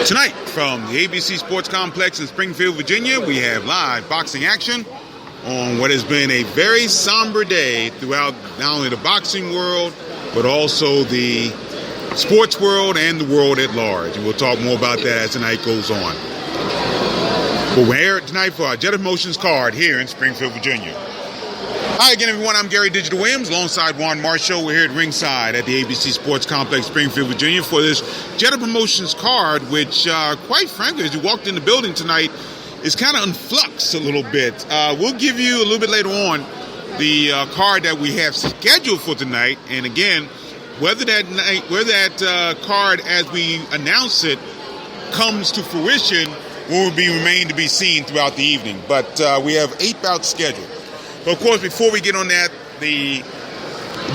Tonight, from the ABC Sports Complex in Springfield, Virginia, we have live boxing action on what has been a very somber day throughout not only the boxing world, but also the sports world and the world at large. And we'll talk more about that as the night goes on. But we're here tonight for our Jet of Motions card here in Springfield, Virginia. Hi again, everyone. I'm Gary Digital Williams alongside Juan Marshall. We're here at ringside at the ABC Sports Complex, Springfield, Virginia, for this Jet of Promotions card, which, quite frankly, as you walked in the building tonight, is kind of in flux a little bit. We'll give you a little bit later on the card that we have scheduled for tonight. And again, whether that card, as we announce it, comes to fruition will remain to be seen throughout the evening. But we have 8 bouts scheduled. But of course, before we get on that, the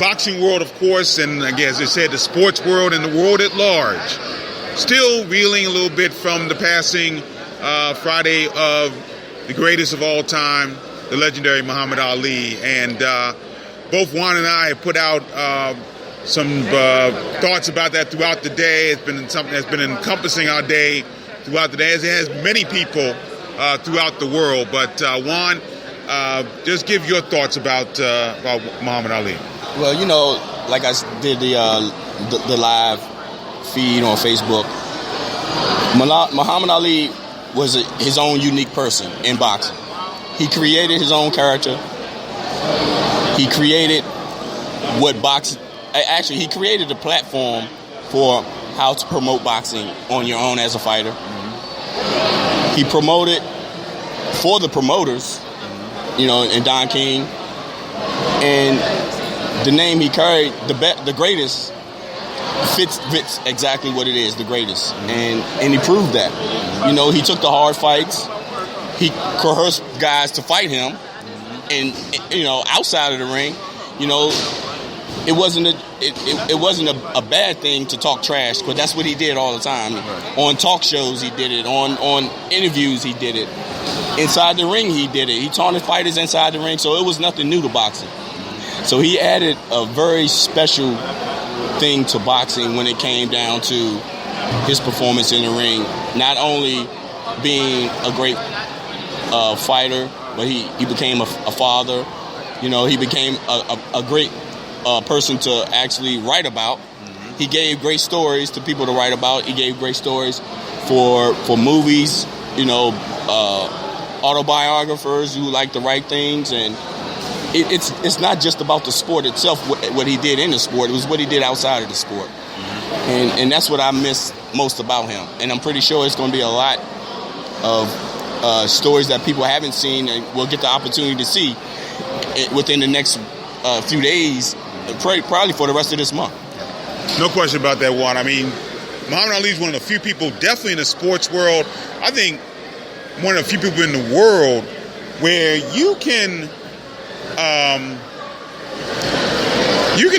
boxing world, of course, and again, as I said, the sports world and the world at large, still reeling a little bit from the passing Friday of the greatest of all time, the legendary Muhammad Ali. And both Juan and I have put out some thoughts about that throughout the day. It's been something that's been encompassing our day throughout the day, as it has many people throughout the world. But Juan, just give your thoughts about Muhammad Ali. Well, you know, like I did the live feed on Facebook, Muhammad Ali was his own unique person in boxing. He created his own character. He created he created a platform for how to promote boxing on your own as a fighter. Mm-hmm. He promoted for the promoters, you know, and Don King, and the name he carried, the greatest, fits exactly what it is, the greatest, and he proved that. You know, he took the hard fights, he coerced guys to fight him, and you know, outside of the ring, you know, it wasn't a bad thing to talk trash, but that's what he did all the time. Right. On talk shows, he did it. On interviews, he did it. Inside the ring, he did it. He taunted fighters inside the ring, so it was nothing new to boxing. So he added a very special thing to boxing when it came down to his performance in the ring. Not only being a great fighter, but he became a father. You know, he became a great person to actually write about. Mm-hmm. He gave great stories to people to write about. He gave great stories for movies, you know, autobiographers who like to write things. And it's not just about the sport itself, what he did in the sport. It was what he did outside of the sport. Mm-hmm. And that's what I miss most about him. And I'm pretty sure it's going to be a lot of stories that people haven't seen and will get the opportunity to see within the next few days, probably for the rest of this month. No question about that, Juan. I mean, Muhammad Ali is one of the few people, definitely in the sports world, I think one of the few people in the world where you can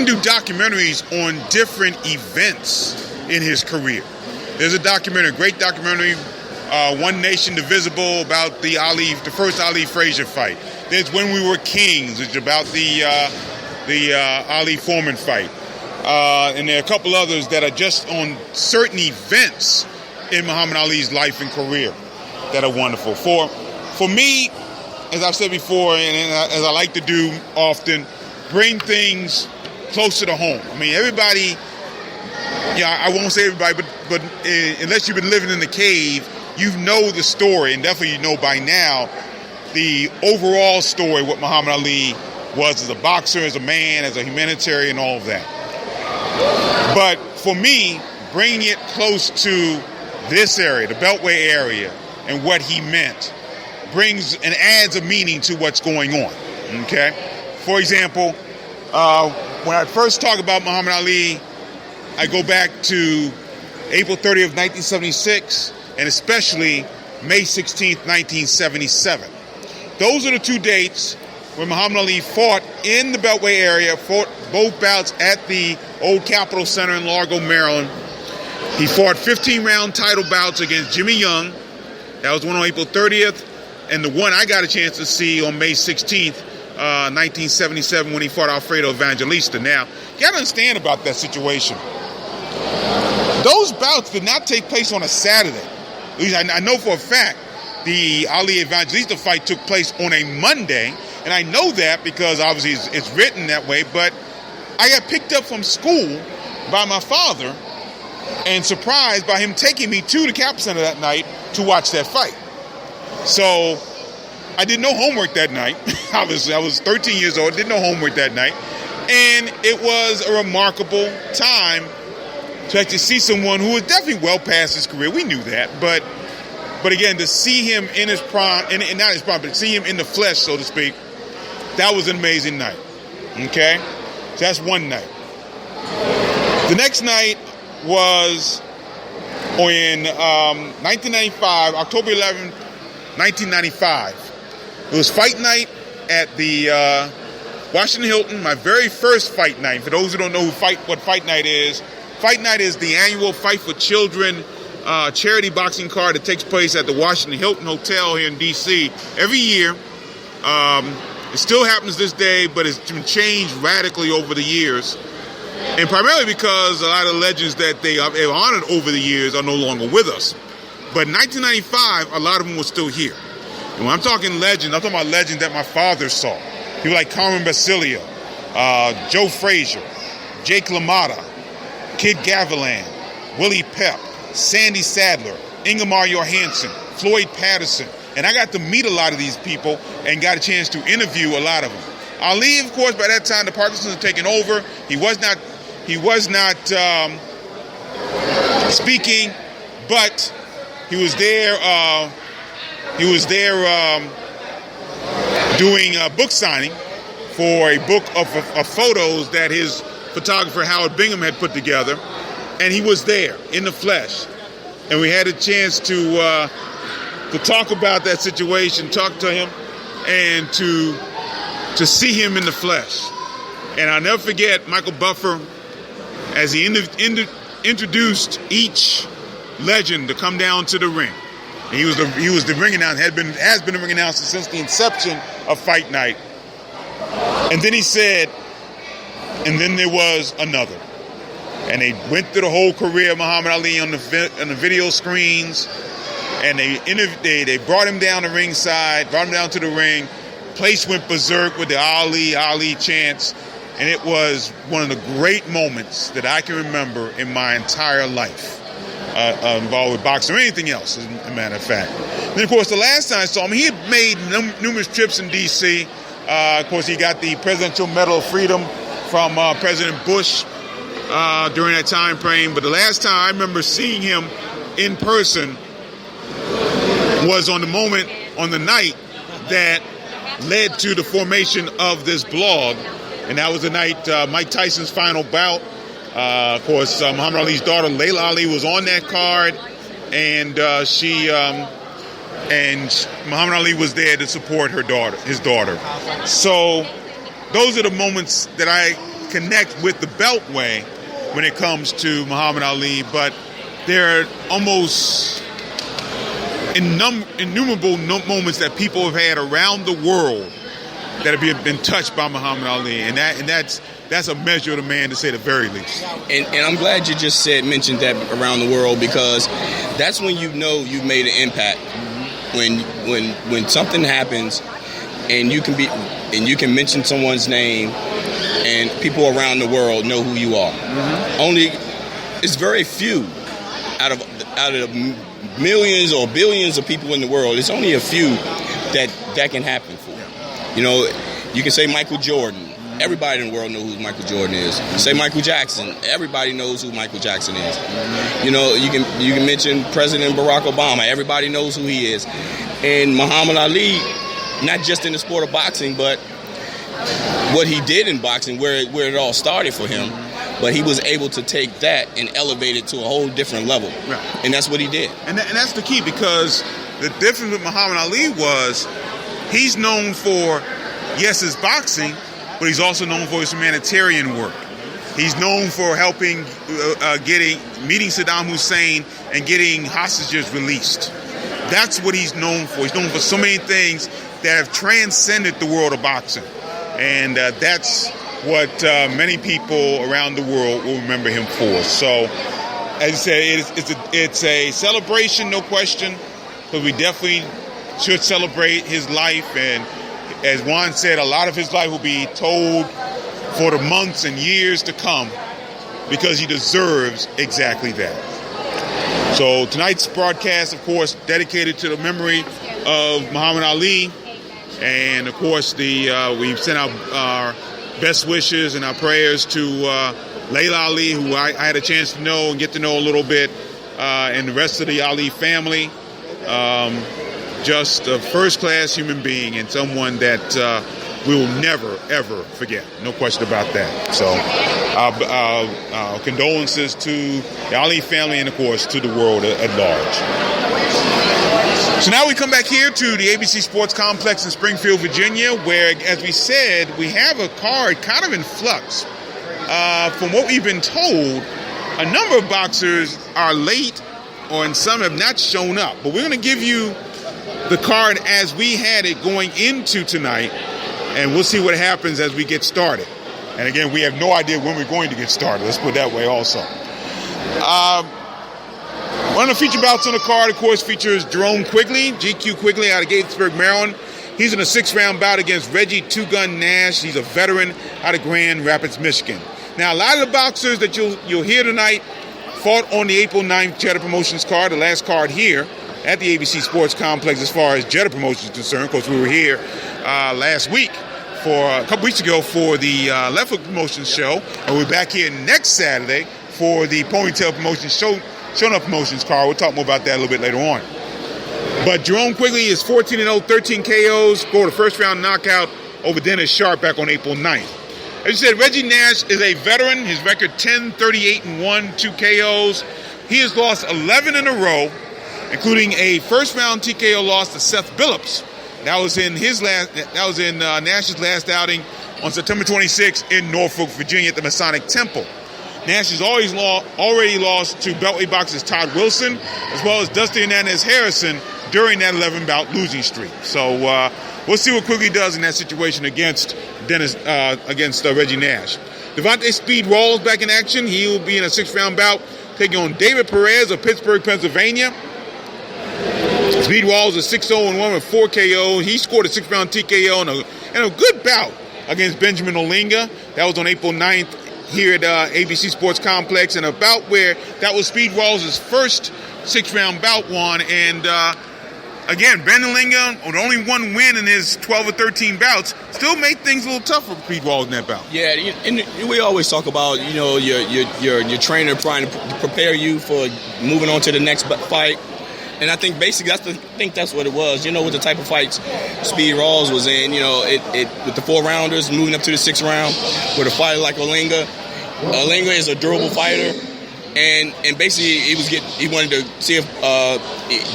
do documentaries on different events in his career. There's a documentary, a great documentary, One Nation Divisible, about the first Ali Frazier fight. There's When We Were Kings, which is about the Ali Foreman fight. And there are a couple others that are just on certain events in Muhammad Ali's life and career that are wonderful. For me, as I've said before, and as I like to do often, bring things closer to home. I mean, everybody, I won't say everybody, but unless you've been living in the cave, you know the story, and definitely you know by now the overall story, what Muhammad Ali was as a boxer, as a man, as a humanitarian, all of that. But for me, bringing it close to this area, the Beltway area, and what he meant, brings and adds a meaning to what's going on, okay? For example, when I first talk about Muhammad Ali, I go back to April 30th of 1976, and especially May 16th, 1977. Those are the 2 dates when Muhammad Ali fought in the Beltway area, fought both bouts at the old Capitol Center in Largo, Maryland. He fought 15-round title bouts against Jimmy Young. That was one on April 30th. And the one I got a chance to see on May 16th, 1977, when he fought Alfredo Evangelista. Now, you got to understand about that situation. Those bouts did not take place on a Saturday. At least I know for a fact the Ali Evangelista fight took place on a Monday, and I know that because obviously it's written that way, but I got picked up from school by my father and surprised by him taking me to the Cap Center that night to watch that fight. So I did no homework that night. I was 13 years old, did no homework that night, and it was a remarkable time to actually see someone who was definitely well past his career. We knew that, but again, to see him in his prime, and not his prime, but to see him in the flesh, so to speak, that was an amazing night. Okay? So that's one night. The next night was in 1995, October 11th, 1995. It was fight night at the Washington Hilton, my very first fight night. For those who don't know what fight night is the annual Fight for Children charity boxing card that takes place at the Washington Hilton Hotel here in D.C. every year. It still happens this day, but it's been changed radically over the years. And primarily because a lot of legends that they have honored over the years are no longer with us. But in 1995, a lot of them were still here. And when I'm talking legends, I'm talking about legends that my father saw. People like Carmen Basilio, Joe Frazier, Jake LaMotta, Kid Gavilan, Willie Pep, Sandy Sadler, Ingemar Johansson, Floyd Patterson. And I got to meet a lot of these people and got a chance to interview a lot of them. Ali, of course, by that time, the Parkinson's had taken over. He was not speaking, but he was there. Doing a book signing for a book of photos that his photographer Howard Bingham had put together, and he was there in the flesh, and we had a chance to talk about that situation, talk to him, and to see him in the flesh. And I'll never forget Michael Buffer as he introduced each legend to come down to the ring. And he was the ring announcer, has been the ring announcer since the inception of Fight Night. And then he said, and then there was another. And they went through the whole career of Muhammad Ali on the video screens, and they brought him down the ringside, brought him down to the ring. Place went berserk with the Ali chants, and it was one of the great moments that I can remember in my entire life, involved with boxing or anything else, as a matter of fact. Then, of course, the last time I saw him, he had made numerous trips in D.C. Of course, he got the Presidential Medal of Freedom from President Bush during that time frame. But the last time I remember seeing him in person was on the night that led to the formation of this blog. And that was the night Mike Tyson's final bout. Of course, Muhammad Ali's daughter, Layla Ali, was on that card. And Muhammad Ali was there to support his daughter. So those are the moments that I connect with the Beltway when it comes to Muhammad Ali. But there are almost innumerable moments that people have had around the world that have been touched by Muhammad Ali, and that's a measure of the man, to say the very least. And I'm glad you just mentioned that around the world, because that's when you know you've made an impact. When something happens, and you can mention someone's name, and people around the world know who you are. Mm-hmm. Only it's very few out of millions or billions of people in the world. It's only a few that can happen for. You know, you can say Michael Jordan. Everybody in the world knows who Michael Jordan is. Say Michael Jackson. Everybody knows who Michael Jackson is. You know, you can mention President Barack Obama. Everybody knows who he is. And Muhammad Ali, not just in the sport of boxing, but what he did in boxing, where it all started for him. But he was able to take that and elevate it to a whole different level. Right. And that's what he did. And that's the key, because the difference with Muhammad Ali was he's known for, yes, his boxing, but he's also known for his humanitarian work. He's known for helping, meeting Saddam Hussein and getting hostages released. That's what he's known for. He's known for so many things that have transcended the world of boxing. And that's what many people around the world will remember him for. So as you said, it's a celebration, no question, because we definitely should celebrate his life. And as Juan said, a lot of his life will be told for the months and years to come, because he deserves exactly that. So tonight's broadcast, of course, dedicated to the memory of Muhammad Ali. And, of course, we've sent out our best wishes and our prayers to Layla Ali, who I had a chance to know and get to know a little bit, and the rest of the Ali family. Just a first-class human being and someone that we will never, ever forget. No question about that. So our condolences to the Ali family and, of course, to the world at large. So now we come back here to the ABC Sports Complex in Springfield, Virginia, where, as we said, we have a card kind of in flux. From what we've been told, a number of boxers are late, and some have not shown up. But we're going to give you the card as we had it going into tonight, and we'll see what happens as we get started. And again, we have no idea when we're going to get started. Let's put it that way also. One of the feature bouts on the card, of course, features Jerome Quigley, GQ Quigley out of Gatesburg, Maryland. He's in a 6-round bout against Reggie Two-Gun Nash. He's a veteran out of Grand Rapids, Michigan. Now, a lot of the boxers that you'll hear tonight fought on the April 9th Jeddah Promotions card, the last card here at the ABC Sports Complex as far as Jeddah Promotions is concerned. Of course, we were here last week, a couple weeks ago, for the Left Hook Promotions show, and we're back here next Saturday for the Ponytail Promotions show. Showing Up Promotions card. We'll talk more about that a little bit later on. But Jerome Quigley is 14-0, 13 KOs, scored a first-round knockout over Dennis Sharp back on April 9th. As you said, Reggie Nash is a veteran. His record 10-38-1, 2 KOs. He has lost 11 in a row, including a first-round TKO loss to Seth Billups. That was in Nash's last outing on September 26th in Norfolk, Virginia, at the Masonic Temple. Nash has already lost to Beltway boxers Todd Wilson, as well as Dusty Hernandez Harrison during that 11-bout losing streak. So we'll see what Quigley does in that situation against Reggie Nash. Devontae Speed Rawls back in action. He will be in a 6-round bout taking on David Perez of Pittsburgh, Pennsylvania. Speed Rawls is 6-0-1 with 4 KO. He scored a 6-round TKO in a good bout against Benjamin Olinga. That was on April 9th. Here at ABC Sports Complex, and a bout where that was Speed Rawls' first 6-round bout won. And again, Ben Olinga, with only one win in his 12 or 13 bouts, still made things a little tough for Speed Rawls in that bout. Yeah, and we always talk about, your trainer trying to prepare you for moving on to the next fight. And I think basically that's what it was. With the type of fights Speed Rawls was in, with the 4-rounders moving up to the 6th round, with a fighter like Olinga. Olinga is a durable fighter, and basically he wanted to see if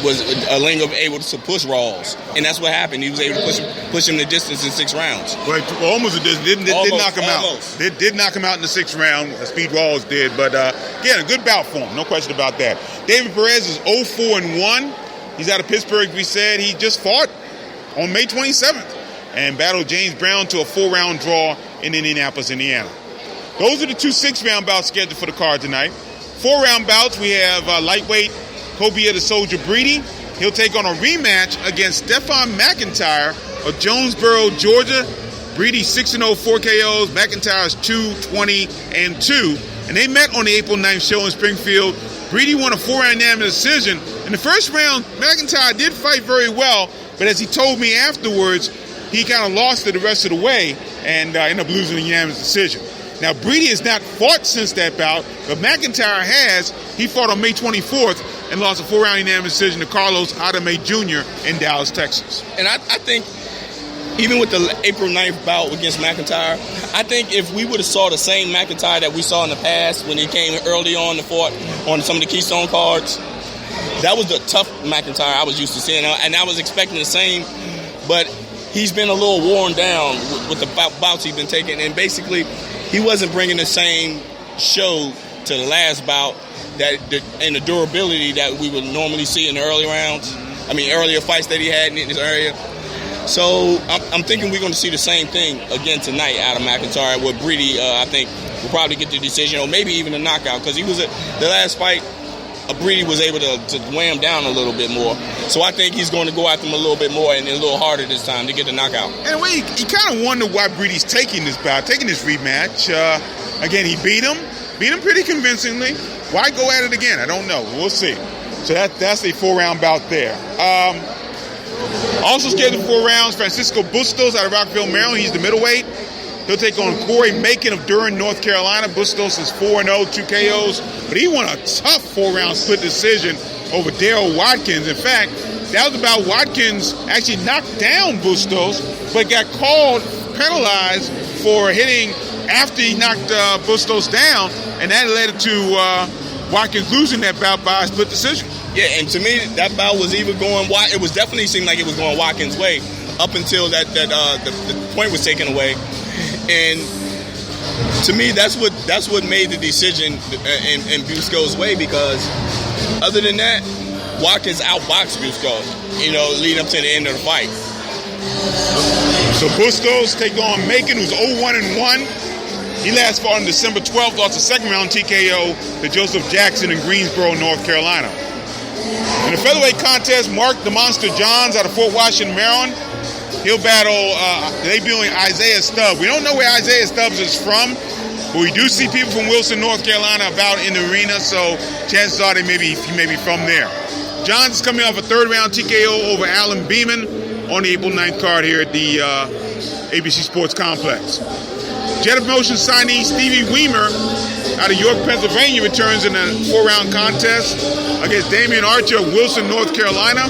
was Olinga able to push Rawls, and that's what happened. He was able to push him the distance in 6 rounds. Right, almost a distance. Did knock him out. Did knock him out in the 6th round. Speed Rawls did, but again, a good bout for him. No question about that. David Perez is 0-4-1. He's out of Pittsburgh. We said he just fought on May 27th and battled James Brown to a 4-round draw in Indianapolis, Indiana. Those are the 2 6-round bouts scheduled for the card tonight. 4-round bouts, we have lightweight Cobia the Soldier Breedy. He'll take on a rematch against Stephon McIntyre of Jonesboro, Georgia. Breedy 6-0, 4 KOs. McIntyre's 2-20-2. And they met on the April 9th show in Springfield. Breedy won a 4-round unanimous decision. In the first round, McIntyre did fight very well, but as he told me afterwards, he kind of lost it the rest of the way and ended up losing the unanimous decision. Now, Breedy has not fought since that bout, but McIntyre has. He fought on May 24th and lost a 4-round unanimous decision to Carlos Adame Jr. in Dallas, Texas. And I think even with the April 9th bout against McIntyre, I think if we would have saw the same McIntyre that we saw in the past when he came early on and fought on some of the Keystone cards, that was the tough McIntyre I was used to seeing, and I was expecting the same, but he's been a little worn down with the bouts he's been taking, and basically he wasn't bringing the same show to the last bout and the durability that we would normally see in the earlier fights that he had in this area. So I'm thinking we're going to see the same thing again tonight out of McIntyre. With Brady, I think we'll probably get the decision, or maybe even a knockout, because he was the last fight. Brady was able to weigh him down a little bit more. So I think he's going to go after him a little bit more and a little harder this time to get the knockout. In a way, you kind of wonder why Brady's taking this bout, taking this rematch. Again, he beat him pretty convincingly. Why go at it again? I don't know. We'll see. So that's a 4-round bout there. Also scheduled 4 rounds, Francisco Bustos out of Rockville, Maryland. He's the middleweight. He'll take on Corey Macon of Durham, North Carolina. Bustos is 4-0, 2 KOs. But he won a tough 4-round split decision over Darryl Watkins. In fact, that was about Watkins actually knocked down Bustos, but got called, penalized for hitting after he knocked Bustos down. And that led to Watkins losing that bout by a split decision. Yeah, and to me, that bout was even going. It was definitely seemed like it was going Watkins' way up until the point was taken away. And to me, that's what made the decision in Busco's way, because other than that, Watkins outboxed Busco, leading up to the end of the fight. So Bustos take on Macon, who's 0-1-1. He last fought on December 12th, lost a second round TKO to Joseph Jackson in Greensboro, North Carolina. In the featherweight contest, Mark the Monster Johns out of Fort Washington, Maryland. He'll battle debuting Isaiah Stubbs. We don't know where Isaiah Stubbs is from, but we do see people from Wilson, North Carolina about in the arena, so chances are he may be from there. Johns is coming off a 3rd-round TKO over Alan Beeman on the April 9th card here at the ABC Sports Complex. Jetta Promotions signee Stevie Weimer out of York, Pennsylvania returns in a 4-round contest against Damian Archer of Wilson, North Carolina.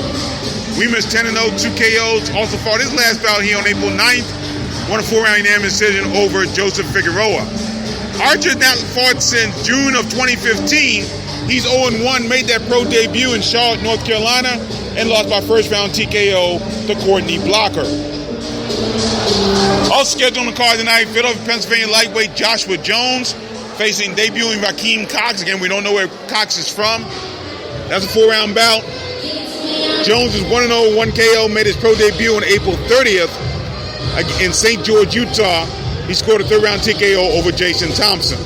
Weimer's 10-0, 2 KOs. Also fought his last bout here on April 9th. Won a 4-round unanimous decision over Joseph Figueroa. Archer's not fought since June of 2015. He's 0-1, made that pro debut in Charlotte, North Carolina, and lost by first-round TKO to Courtney Blocker. Also scheduled on the card tonight, Philadelphia, Pennsylvania lightweight Joshua Jones facing debuting Raheem Cox. Again, we don't know where Cox is from. That's a 4-round bout. Jones is 1-0, 1 KO, made his pro debut on April 30th in St. George, Utah. He scored a 3rd-round TKO over Jason Thompson.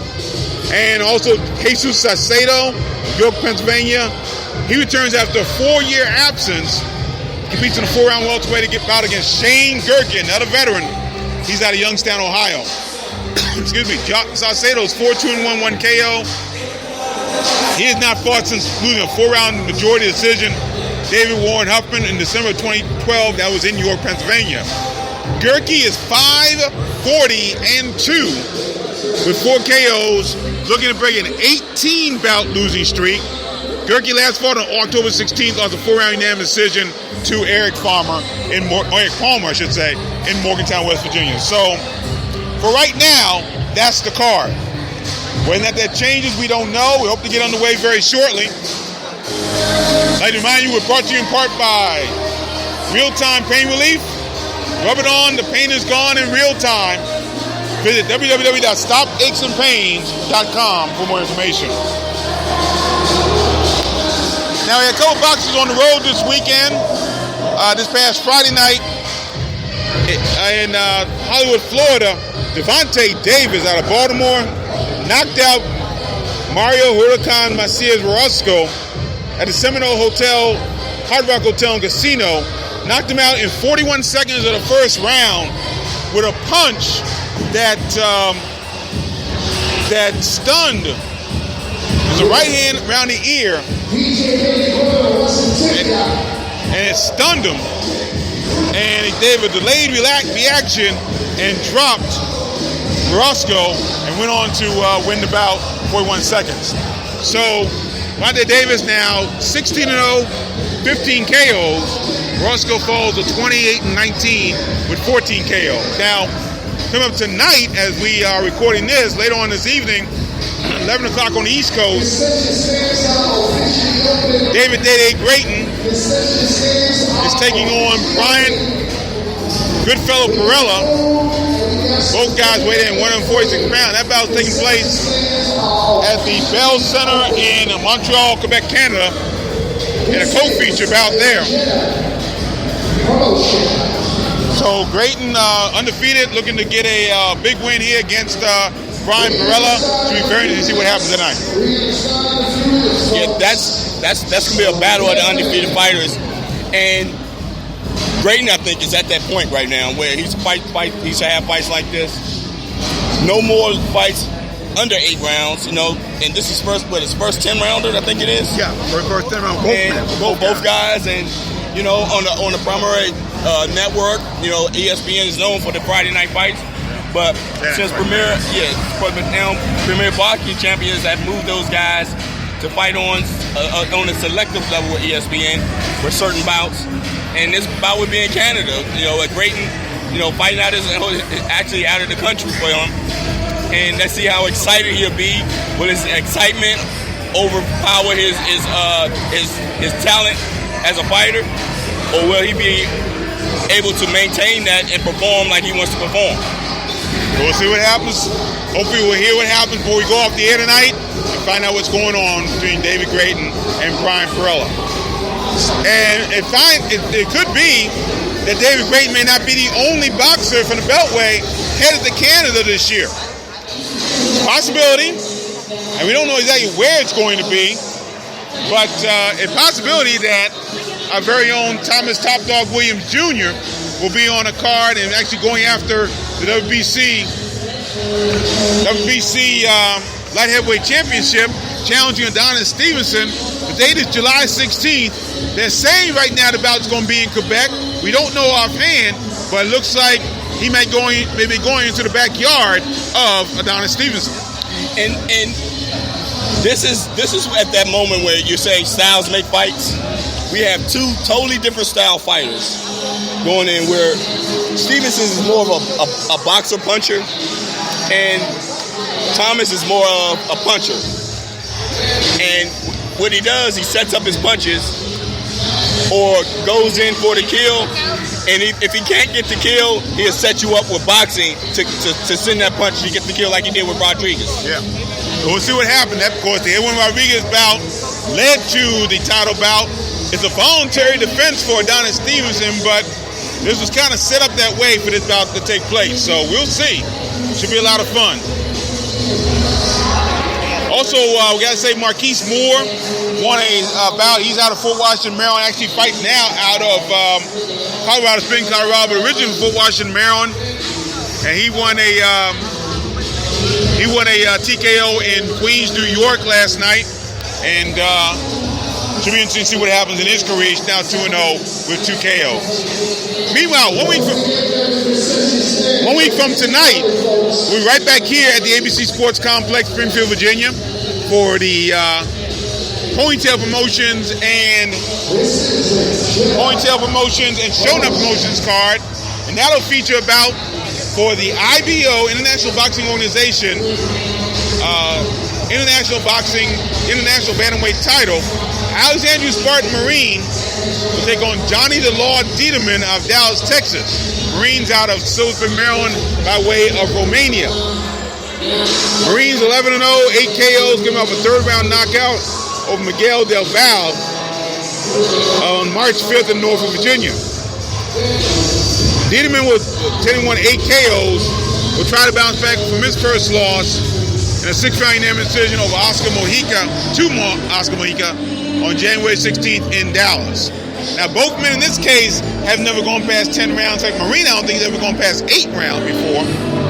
And also Jesus Salcedo, York, Pennsylvania. He returns after a 4-year absence. Competes in a 4-round welterweight bout against Shane Gherkin, another veteran. He's out of Youngstown, Ohio. Excuse me. Salcedo is 4-2-1, 1 KO. He has not fought since losing a 4-round majority decision. David Warren Huffman in December of 2012. That was in York, Pennsylvania. Gherkin is 5-40-2 with 4 KOs, looking to break an 18-bout losing streak. Gherkin last fought on October 16th, lost a 4-round unanimous decision to Eric Palmer, in Morgantown, West Virginia. So, for right now, that's the card. Whether or not that changes, we don't know. We hope to get underway very shortly. I'd like to remind you, we're brought to you in part by Real-Time Pain Relief. Rub it on, the pain is gone in real time. Visit www.stopachesandpains.com for more information. Now, we had a couple boxers on the road this weekend. This past Friday night in Hollywood, Florida, Devontae Davis out of Baltimore knocked out Mario Huracan Macias Roscoe at the Seminole Hotel, Hard Rock Hotel and Casino. Knocked him out in 41 seconds of the first round with a punch that stunned. It was a right hand around the ear, and it stunned him. And he gave a delayed reaction and dropped Roscoe and went on to win the bout 41 seconds. So, Devontae Davis now 16-0, 15 KOs. Roscoe falls to 28-19 with 14 KOs. Now, coming up tonight, as we are recording this, later on this evening, 11 o'clock on the East Coast, David Dede Grayton is taking on Brian Goodfellow Perella. Both guys weighed in 146 pounds. That bout is taking place at the Bell Center in Montreal, Quebec, Canada, and a co-feature bout there. So Grayton undefeated, looking to get a big win here against Brian Perella. Should be very interesting to see what happens tonight. Yeah, that's gonna be a battle of the undefeated fighters, and Grayton, I think, is at that point right now where he's had fights like this. No more fights under 8 rounds, and this is his first 10-rounder, I think it is. Yeah, first 10 round. Both guys, and on the primary network, ESPN is known for the Friday night fights, but since Premier boxing champions have moved those guys to fight on a selective level with ESPN for certain bouts, and this bout would be in Canada. Grayton, fighting out is actually out of the country for him. And let's see how excited he'll be. Will his excitement overpower his talent as a fighter, or will he be able to maintain that and perform like he wants to perform? We'll see what happens. Hopefully we'll hear what happens before we go off the air tonight and find out what's going on between David Grayton and Brian Perella. And it could be that David Grayton may not be the only boxer from the Beltway headed to Canada this year. Possibility, and we don't know exactly where it's going to be, but a possibility that our very own Thomas Top Dog Williams Jr. will be on a card and actually going after the WBC Light Heavyweight Championship, challenging Adonis Stevenson. The date is July 16th. They're saying right now the bout's going to be in Quebec. We don't know offhand, but it looks like he may be going into the backyard of Adonis Stevenson. And this is at that moment where you say styles make fights. We have two totally different style fighters going in, where Stevenson is more of a boxer puncher, and Thomas is more of a puncher. And what he does, he sets up his punches or goes in for the kill. And if he can't get the kill, he'll set you up with boxing to send that punch to get the kill like he did with Rodriguez. Yeah. We'll see what happened. Of course, the Edwin Rodriguez bout led to the title bout. It's a voluntary defense for Adonis Stevenson, but this was kind of set up that way for this bout to take place. So we'll see. Should be a lot of fun. Also, we got to say Marquise Moore won a bout. He's out of Fort Washington, Maryland, actually fighting now out of Colorado Springs, Colorado, but originally from Fort Washington, Maryland. And he won a TKO in Queens, New York last night. And should be interesting to see what happens in his career. He's now 2-0 with 2 KOs. Meanwhile, one week from tonight, we'll be right back here at the ABC Sports Complex, Springfield, Virginia, for the Ponytail Promotions and Showing Up Promotions card. And that'll feature a bout for the IBO, International Boxing Organization, International Bantamweight title. Alexandria Spartan Marine will take on Johnny the Law Dieterman of Dallas, Texas. Marines out of Silversburg, Maryland, by way of Romania. Marines 11-0, 8 KOs, giving up a third-round knockout over Miguel Del Val on March 5th in Norfolk, Virginia. Dieterman with 10-1, 8 KOs will try to bounce back from his first loss in a 6-round unanimous decision over Oscar Mojica on January 16th in Dallas. Now, both men in this case have never gone past 10 rounds. Like Marine, I don't think he's ever gone past 8 rounds before.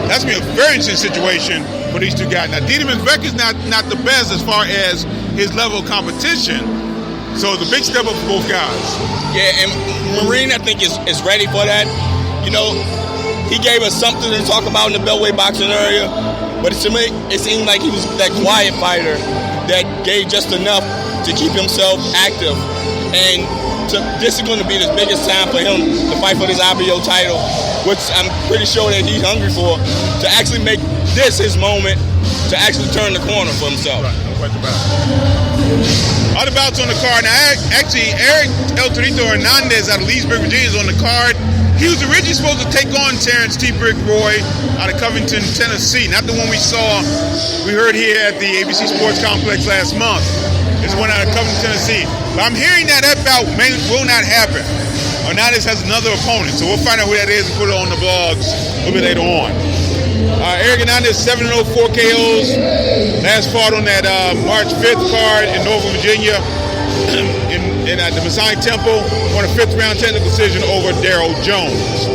That's going to be a very interesting situation for these two guys. Now, Dieterman's record's not the best as far as his level of competition. So it's a big step up for both guys. Yeah, and Marine, I think, is ready for that. He gave us something to talk about in the Beltway boxing area, but to me, it seemed like he was that quiet fighter that gave just enough to keep himself active. And this is going to be the biggest time for him to fight for this IBO title, which I'm pretty sure that he's hungry for, to actually make this his moment to actually turn the corner for himself. Right, no question about it. Other bouts on the card. Now, actually, Eric El Torito Hernandez out of Leesburg, Virginia is on the card. He was originally supposed to take on Terrence T. Brick Roy out of Covington, Tennessee. Not the one we heard here at the ABC Sports Complex last month. This one out of Covington, Tennessee. But I'm hearing that bout will not happen. Hernandez has another opponent, so we'll find out who that is and put it on the blogs a little bit later on. Eric Hernandez 7-0, 4 KOs. Last fought on that March 5th card in Norfolk, Virginia, at the Masai Temple, on a 5th round technical decision over Daryl Jones.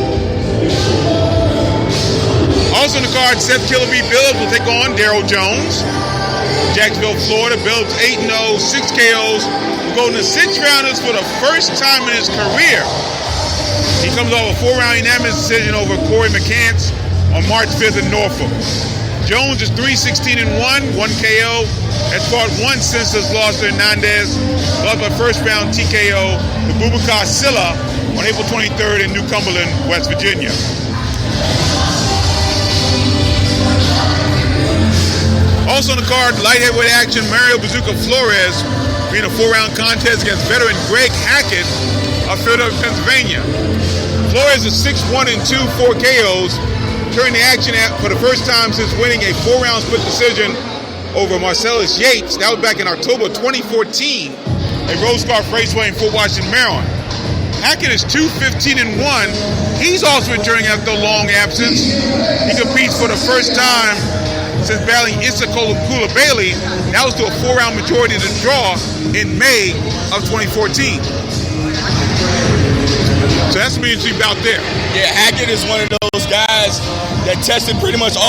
Also on the card, Seth Killer B. Billups will take on Daryl Jones. Jacksonville, Florida. Billups 8-0, 6 KOs. Will go into 6 rounders for the first time in his career. He comes off a 4-round unanimous decision over Corey McCants on March 5th in Norfolk. Jones is 3-16-1, 1 KO. Has fought once since his loss to Hernandez. Lost by first round TKO to Boubacar Silla on April 23rd in New Cumberland, West Virginia. Also on the card, light heavyweight action, Mario Bazooka Flores being a 4-round contest against veteran Greg Hackett of Philadelphia, Pennsylvania. Flores is 6-1-2, 4 KOs, turning the action for the first time since winning a 4-round split decision over Marcellus Yates. That was back in October 2014 at Rosecroft Raceway in Fort Washington, Maryland. Hackett is 2-15-1. He's also returning after a long absence. He competes for the first time since battling Issa Kula Bailey. That was to a 4-round majority to draw in May of 2014. So that's the interesting bout there. Yeah, Hackett is one of those guys that tested pretty much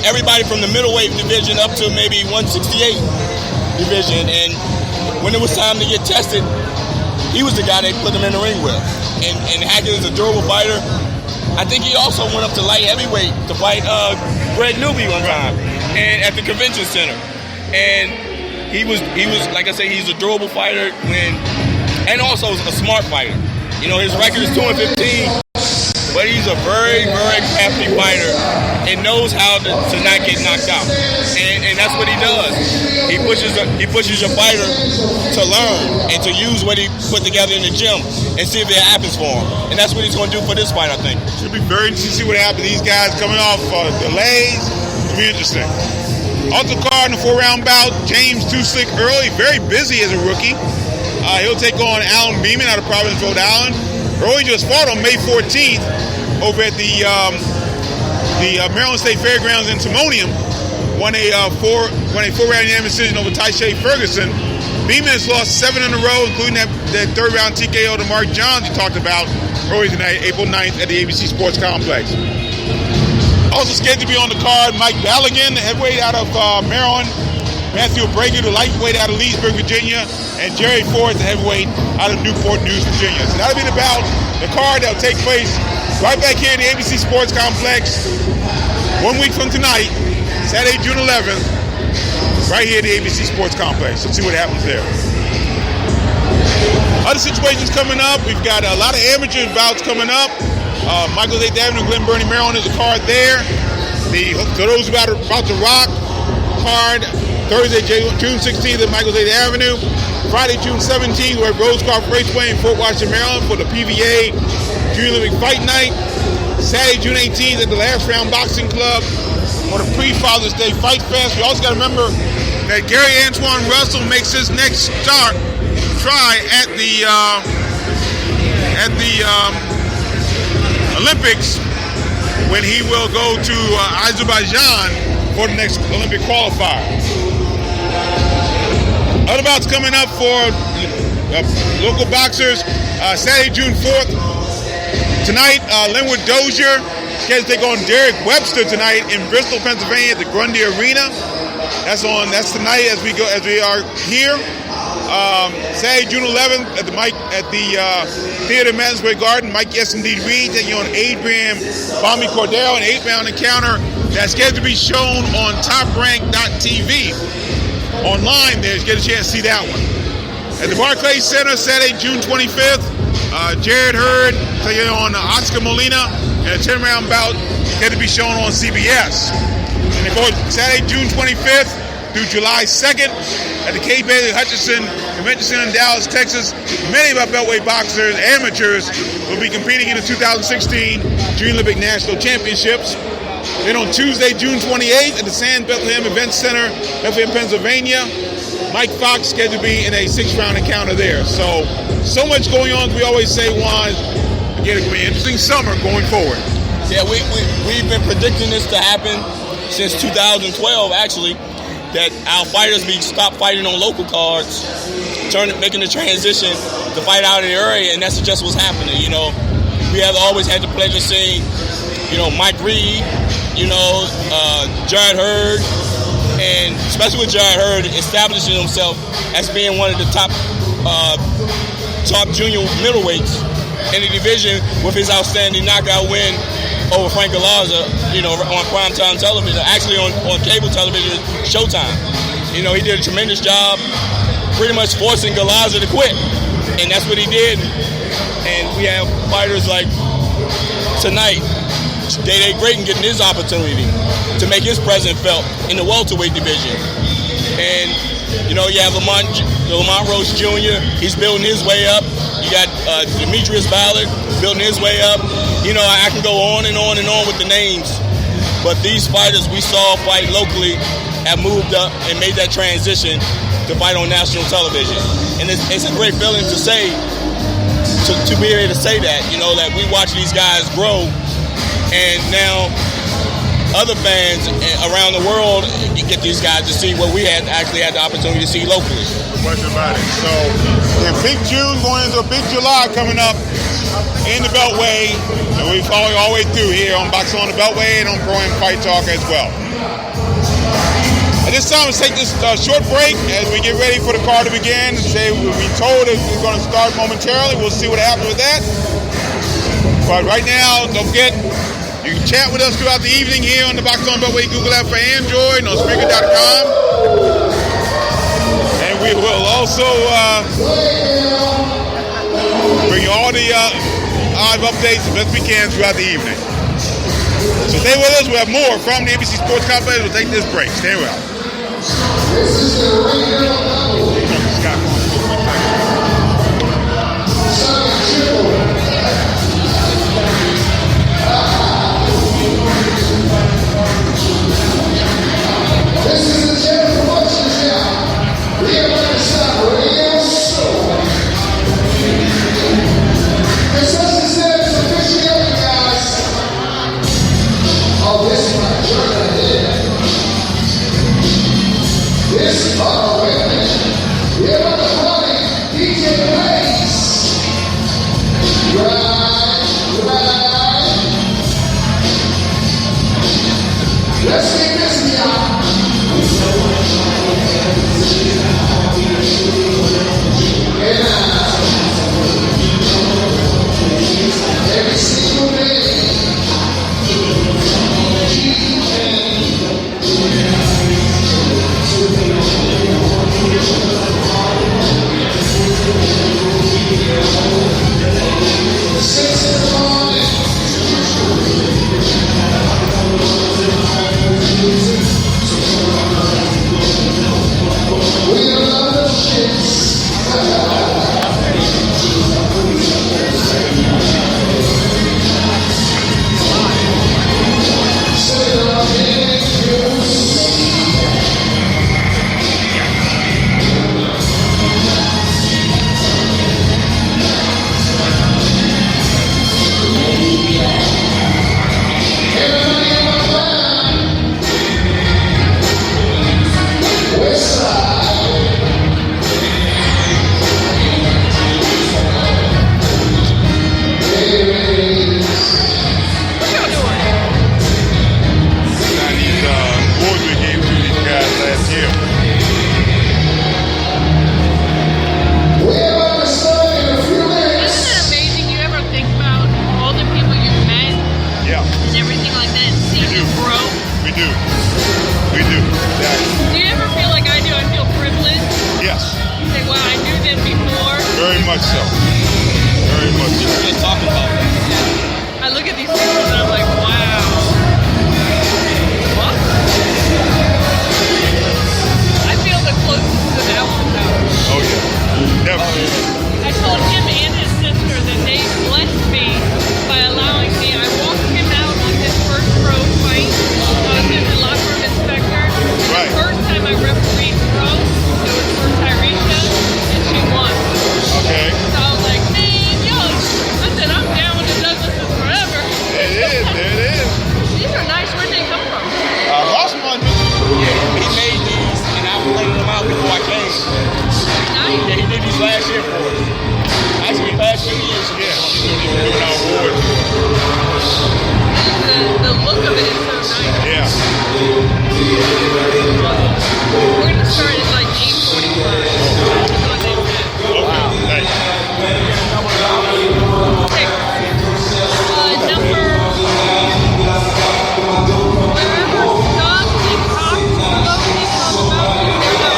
everybody from the middleweight division up to maybe 168 division. And when it was time to get tested, he was the guy they put him in the ring with. And Hackett is a durable fighter. I think he also went up to light heavyweight to fight Greg Newby one time, and at the convention center. And he was like I say, he's a durable fighter and also a smart fighter. You know, his record is 2-15, but he's a very, very crafty fighter and knows how to not get knocked out. And that's what he does. He pushes your fighter to learn and to use what he put together in the gym and see if it happens for him. And that's what he's going to do for this fight, I think. Should be very interesting to see what happens. These guys coming off delays. It'll be interesting. Off the card in the 4-round bout, James Too Slick Early, very busy as a rookie. He'll take on Alan Beeman out of Providence, Rhode Island. Early just fought on May 14th over at the Maryland State Fairgrounds in Timonium. Won a 4-round unanimous decision over Taishe Ferguson. Beeman has lost 7 in a row, including that 3rd-round TKO to Mark Johns you talked about earlier tonight, April 9th at the ABC Sports Complex. Also scheduled to be on the card, Mike Ballaghan, the heavyweight out of Maryland. Matthew Abregu, the lightweight out of Leesburg, Virginia, and Jerry Ford, the heavyweight out of Newport News, Virginia. So that'll be about the card that'll take place right back here in the ABC Sports Complex 1 week from tonight, Saturday, June 11th, right here at the ABC Sports Complex. Let's see what happens there. Other situations coming up. We've got a lot of amateur bouts coming up. Michael's 8th Avenue, Glen Burnie, Maryland is a card there. For those about to rock, card Thursday, June 16th at Michael's 8th Avenue. Friday, June 17th, we're at Rosecroft Raceway in Fort Washington, Maryland for the PVA Junior Olympic Fight Night. Saturday, June 18th at the Last Round Boxing Club for the pre-Father's Day Fight Fest. We also got to remember that Gary Antoine Russell makes his next try at the Olympics when he will go to Azerbaijan for the next Olympic qualifier. Other bouts coming up for local boxers. Saturday, June 4th. Tonight, Linwood Dozier scheduled to take on Derek Webster tonight in Bristol, Pennsylvania at the Grundy Arena. That's tonight as we are here. Saturday, June 11th at the Theater Madison Square Garden. Mike Yes Indeed Reed taking on Adrian Bombi Cordero, an 8-round encounter that's scheduled to be shown on TopRank.tv. Online there, you get a chance to see that one. At the Barclays Center, Saturday, June 25th, Jared Hurd taking on Oscar Molina in a 10-round bout scheduled to be shown on CBS. And of course, Saturday, June 25th through July 2nd at the K. Bailey Hutchinson Convention Center in Dallas, Texas. Many of our beltweight boxers, amateurs, will be competing in the 2016 Junior Olympic National Championships. Then on Tuesday, June 28th at the San Bethlehem Event Center, Bethlehem, Pennsylvania, Mike Fox scheduled to be in a 6-round encounter there. So much going on. We always say, Juan, Again, it's going to be an interesting summer going forward. Yeah, we've been predicting this to happen since 2012, actually, that our fighters be stop fighting on local cards, making the transition to fight out in the area, and that's just what's happening. You know, we have always had the pleasure of seeing, you know, Mike Reed, you know, Jared Hurd, and especially with Jared Hurd establishing himself as being one of the top junior middleweights in the division with his outstanding knockout win over Frank Galarza, you know, on primetime television, actually on cable television, Showtime. You know, he did a tremendous job pretty much forcing Galarza to quit, and that's what he did. And we have fighters like tonight, Day Grayton getting his opportunity to make his presence felt in the welterweight division. And, you know, you have Lamont Roach Jr., he's building his way up. You got Demetrius Ballard building his way up. You know, I can go on and on and on with the names. But these fighters we saw fight locally have moved up and made that transition to fight on national television. And it's a great feeling to say, to be able to say that, you know, that we watch these guys grow, and now other fans around the world get these guys to see what we actually had the opportunity to see locally. No question about it. So, in big June going into a big July coming up in the Beltway, and we're following all the way through here on Boxing on the Beltway and on Pro Am Fight Talk as well. At this time, let's take this short break as we get ready for the card to begin. We'll be told it's going to start momentarily. We'll see what happens with that. But right now, don't forget, you can chat with us throughout the evening here on the Boxing on the Beltway Google app for Android and on Spreaker.com. And we will also bring you all the live updates as best we can throughout the evening. So stay with us. We'll have more from the ABC Sports Complex. We'll take this break. Stay well. This is the General Promotions now. We have understood radio show. This is officially up, guys. Oh, this one, sure I did. This, oh, wait a minute. We have on the party, DJ Blaze. Right. Let's get this now. Every single day. So I was like, man, yo, I said, I'm down with We're gonna start at like 8:45. Wow. Nice. Okay. Number. Wherever Doug and Cox both they talk about, there's a.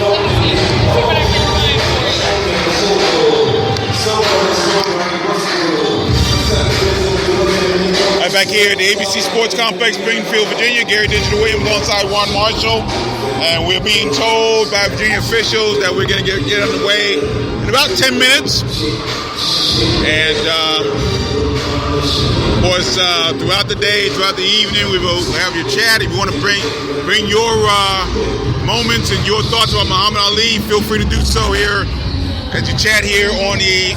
Let me see. See what I can find for you. Right back here at the ABC Sports Complex, Springfield, Virginia. Gary Digital Williams alongside Juan Marshall. And we're being told by Virginia officials that we're going to get underway in about 10 minutes. And, of course, throughout the day, throughout the evening, we will have your chat. If you want to bring your moments and your thoughts about Muhammad Ali, feel free to do so here as you chat here on the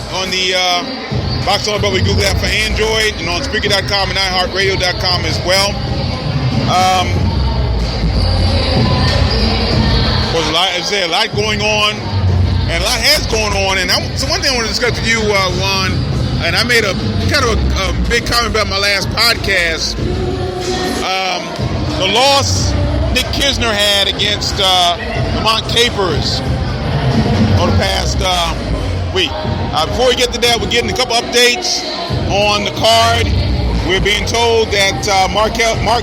Box On Public Google app for Android and on Spreaker.com and iHeartRadio.com as well. Was a lot going on, and a lot has gone on. And so one thing I want to discuss with you, Juan, and I made a kind of a big comment about my last podcast. The loss Nick Kisner had against Lamont Capers over the past week. Before we get to that, we're getting a couple updates on the card. We're being told that Mark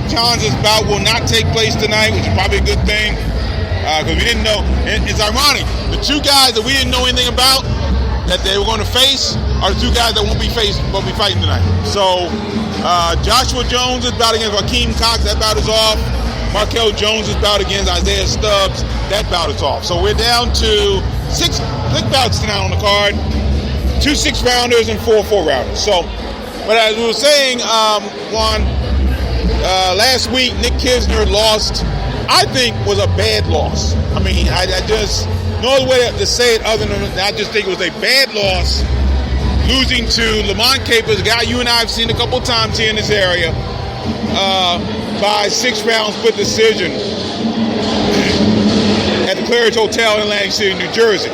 Johns' bout will not take place tonight, which is probably a good thing. Because we didn't know. It's ironic. The two guys that we didn't know anything about that they were going to face are the two guys that won't be fighting tonight. So Joshua Jones is bout against Raheem Cox. That bout is off. Markel Jones is bout against Isaiah Stubbs. That bout is off. So we're down to 6 bouts tonight on the card. 2 6-rounders and 4 4-rounders. So, but as we were saying, Juan, last week Nick Kisner lost. I think was a bad loss. I mean, I just no other way to say it other than I just think it was a bad loss, losing to Lamont Capers, a guy you and I have seen a couple of times here in this area, by 6-round split decision at the Claridge Hotel in Atlantic City, New Jersey.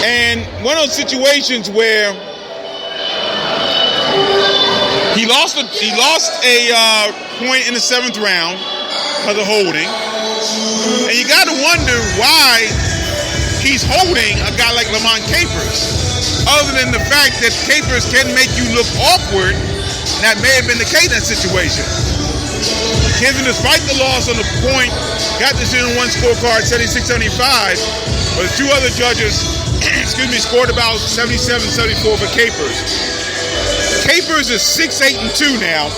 And one of those situations where he lost a point in the 7th round because of holding. And you got to wonder why he's holding a guy like Lamont Capers. Other than the fact that Capers can make you look awkward, and that may have been the case in that situation. Kisner, despite the loss on the point, got this in one scorecard, 76-75, but the two other judges, scored about 77-74 for Capers. Capers is 6-8-2 now,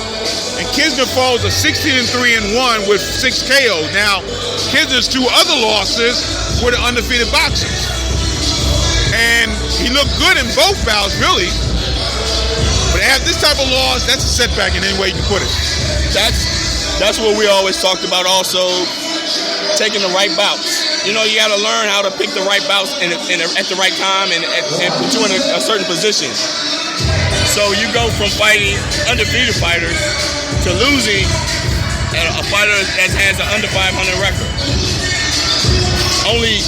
and Kisner falls to 16-3-1 with 6 KOs. Now, Kisner's 2 other losses were the undefeated boxers, and he looked good in both bouts, really. But to have this type of loss, that's a setback in any way you can put it. That's what we always talked about. Also, taking the right bouts. You know, you got to learn how to pick the right bouts at the right time and put you in a certain position. So you go from fighting undefeated fighters to losing a fighter that has an under 500 record. Only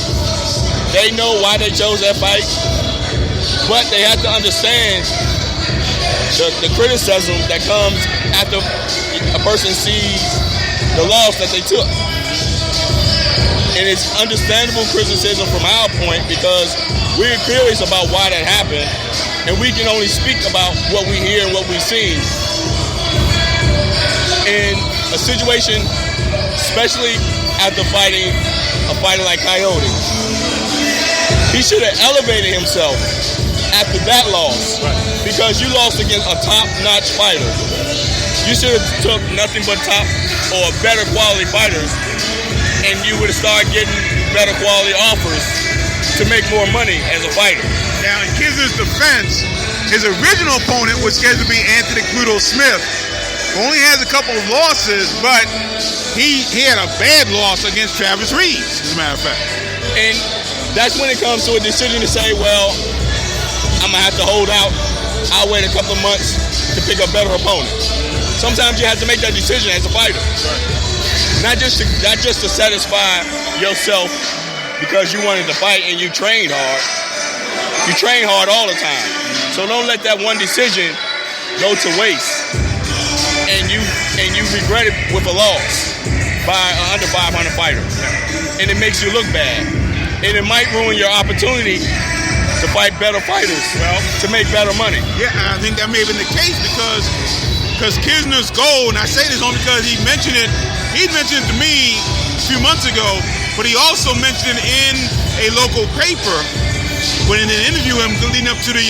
they know why they chose that fight, but they have to understand the criticism that comes after a person sees the loss that they took. And it's understandable criticism from our point because we're curious about why that happened, and we can only speak about what we hear and what we see. In a situation, especially after fighting a fighter like Coyote, he should have elevated himself after that loss, because you lost against a top-notch fighter. You should have took nothing but top or better quality fighters, and you would have started getting better quality offers to make more money as a fighter. Now, in Kisner's defense, his original opponent was scheduled to be Anthony Cludo Smith, who only has a couple of losses, but he had a bad loss against Travis Reeves, as a matter of fact. And that's when it comes to a decision to say, well, I'm going to have to hold out. I'll wait a couple of months to pick a better opponent. Sometimes you have to make that decision as a fighter. Not just to satisfy yourself because you wanted to fight and you trained hard. You You train hard all the time. So don't let that one decision go to waste. And you regret it with a loss by an under 500 fighter. And it makes you look bad. And it might ruin your opportunity to fight better fighters, to make better money. Yeah, I think that may have been the case because Kisner's goal, and I say this only because he mentioned it to me a few months ago, but he also mentioned it in a local paper when in an interview him leading up to the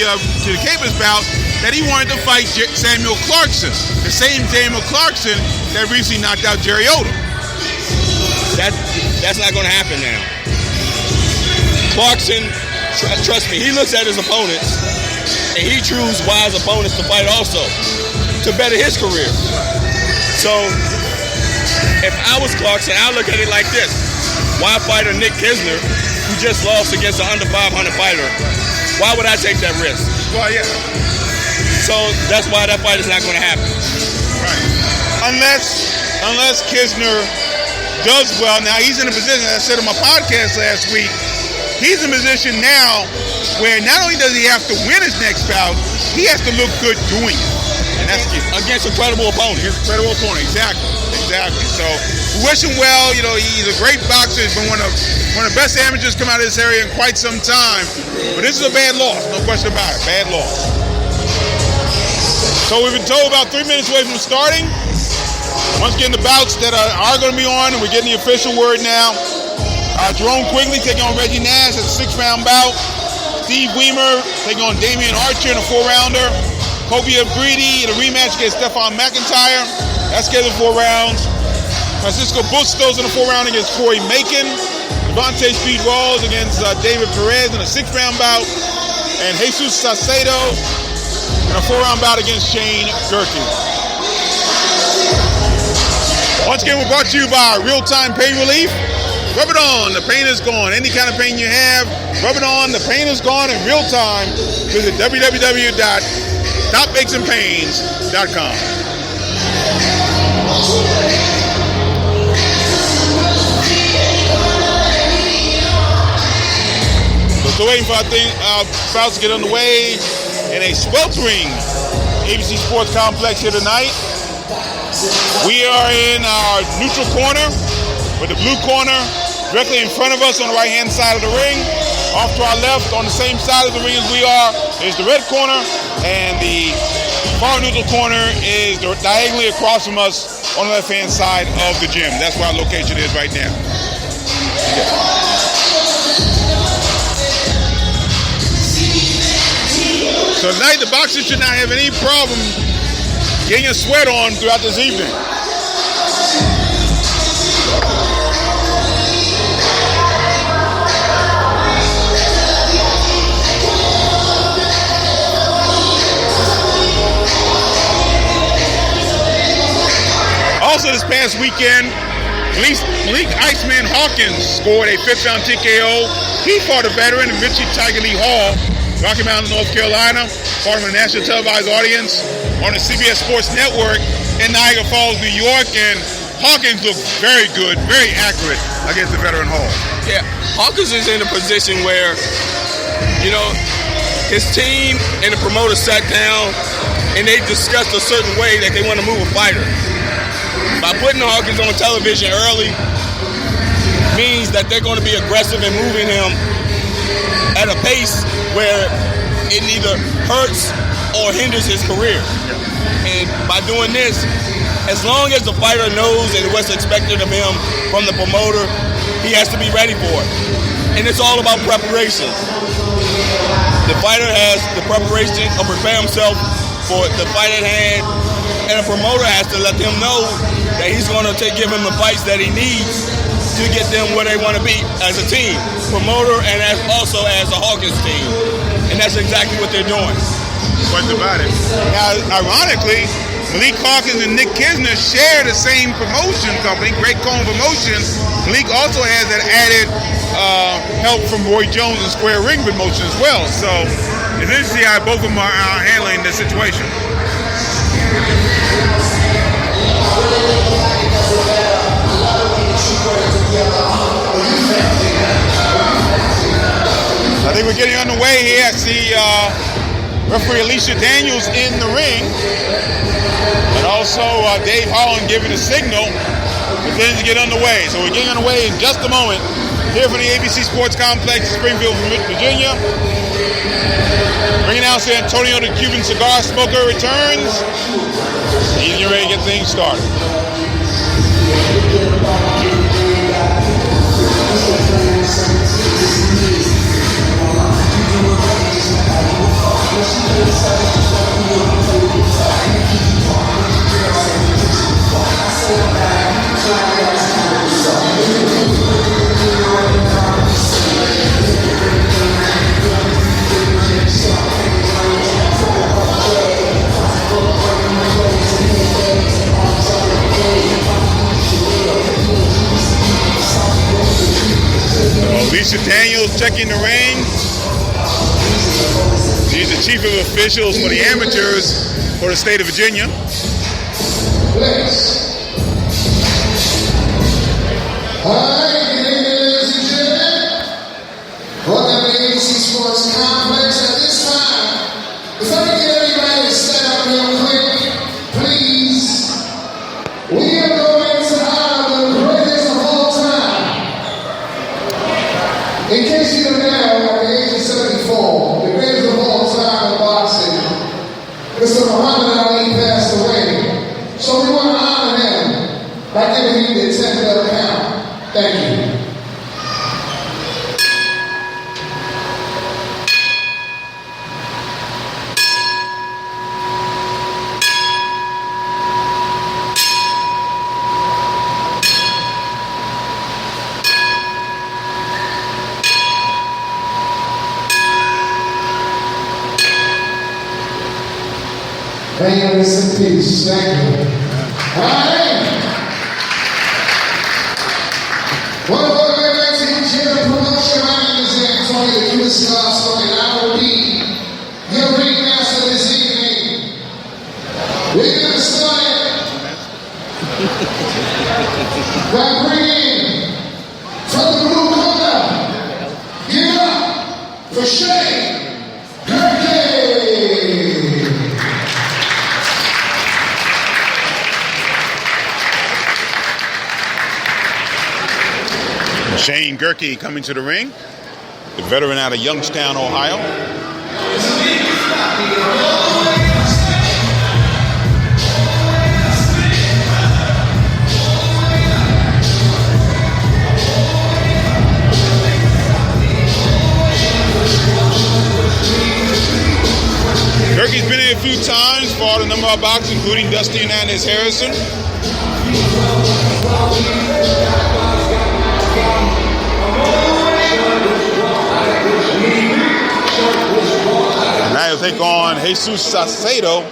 Capers bout that he wanted to fight Samuel Clarkson, the same Samuel Clarkson that recently knocked out Jerry Odom. That's not going to happen now. Clarkson, trust me, he looks at his opponents and he chooses wise opponents to fight also to better his career. So if I was Clarkson, I look at it like this: why fight a Nick Kisner who just lost against an under 500 fighter? Why would I take that risk? Well, yeah. So that's why that fight is not going to happen. Right. Unless Kisner does well. Now he's in a position, as I said on my podcast last week, he's in a position now where not only does he have to win his next bout, he has to look good doing it. And that's against a credible opponent. Exactly. So we wish him well. You know, he's a great boxer. He's been one of the best amateurs come out of this area in quite some time. But this is a bad loss, no question about it. Bad loss. So we've been told about 3 minutes away from starting. Once again, the bouts that are going to be on, and we're getting the official word now. Jerome Quigley taking on Reggie Nash at the 6-round bout. Steve Weimer taking on Damian Archer in a 4-rounder. Kobe Greedy in a rematch against Stephon McIntyre. That's scheduled 4 rounds. Francisco Bustos in a 4-round against Corey Macon. Devontae Speed Rawls against David Perez in a 6-round bout. And Jesus Salcedo in a 4-round bout against Shane Durkin. Once again, we're brought to you by Real Time Pain Relief. Rub it on, the pain is gone. Any kind of pain you have, rub it on, the pain is gone in real time. Visit www.stopachesandpains.com. So still waiting for our bouts to get underway in a sweltering ABC Sports Complex here tonight. We are in our neutral corner with the blue corner directly in front of us on the right-hand side of the ring. Off to our left, on the same side of the ring as we are, is the red corner, and the far neutral corner is diagonally across from us on the left-hand side of the gym. That's where our location is right now. So tonight, the boxers should not have any problem getting a sweat on throughout this evening. Also this past weekend, Malik Iceman Hawkins scored a 5th-round TKO. He fought a veteran, Richie Tiger Lee Hall, Rocky Mountain, North Carolina, part of a national televised audience on the CBS Sports Network in Niagara Falls, New York, and Hawkins looked very good, very accurate against the veteran Hall. Yeah, Hawkins is in a position where, you know, his team and the promoter sat down and they discussed a certain way that they want to move a fighter. By putting Hawkins on television early means that they're going to be aggressive in moving him at a pace where it neither hurts or hinders his career. And by doing this, as long as the fighter knows and what's expected of him from the promoter, he has to be ready for it. And it's all about preparation. The fighter has the preparation to prepare himself for the fight at hand, and a promoter has to let him know that he's going to give him the fights that he needs to get them where they want to be as a team, promoter and also as a Hawkins team. And that's exactly what they're doing. What's about it? Now, ironically, Malik Hawkins and Nick Kisner share the same promotion company, Great Cone Promotions. Malik also has that added help from Roy Jones and Square Ring Promotion as well. So it's interesting how both of them are handling the situation. I think we're getting underway here. I see referee Alicia Daniels in the ring. And also Dave Holland giving a signal for things to get underway. So we're getting underway in just a moment. Here from the ABC Sports Complex, Springfield, Virginia. Ring announcer Antonio the Cuban Cigar Smoker returns. He's getting ready to get things started. Alicia Daniels checking the ring. She's the chief of officials for the amateurs for the state of Virginia. Alright, good evening, ladies and gentlemen. Welcome to the ABC Sports Complex. At this time, before we get everybody to stand up real quick, please, we are going to honor the greatest of all time. In case you don't know, at the age of 74, the greatest of all time in boxing, Mr. Muhammad Ali passed away. So we want to honor him by giving him the 10-bell count. Thank you. May you rest in peace. Thank you. All right. One of our very nice Jim promotion. My name is Antonio the Cuban Cigar Smoker, and I will be your ringmaster this evening. We're going to start by bringing from the blue corner, give it up for Shane Hurricane. Shane Gerke coming to the ring, the veteran out of Youngstown, Ohio. Gerke's been here a few times, fought a number of boxers, including Dusty Hernandez Harrison. Now he'll take on Jesus Salcedo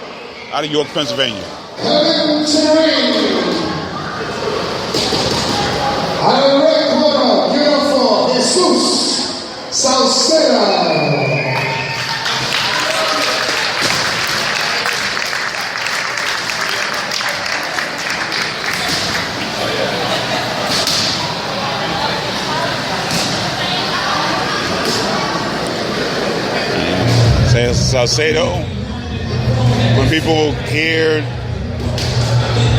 out of York, Pennsylvania. Out of the red corner, beautiful Jesus Salcedo. Salcedo. When people hear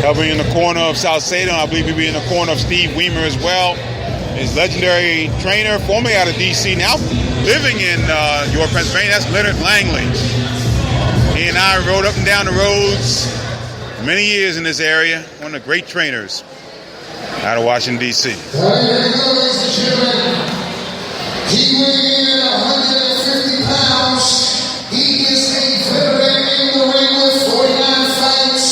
helping in the corner of Salcedo, I believe he'll be in the corner of Steve Weimer as well. His legendary trainer, formerly out of D.C., now living in York, Pennsylvania, that's Leonard Langley. He and I rode up and down the roads for many years in this area. One of the great trainers out of Washington, D.C. All right, here we go, ladies and gentlemen. He weighed in at 150 pounds. He is a veteran in the ring with 49 fights.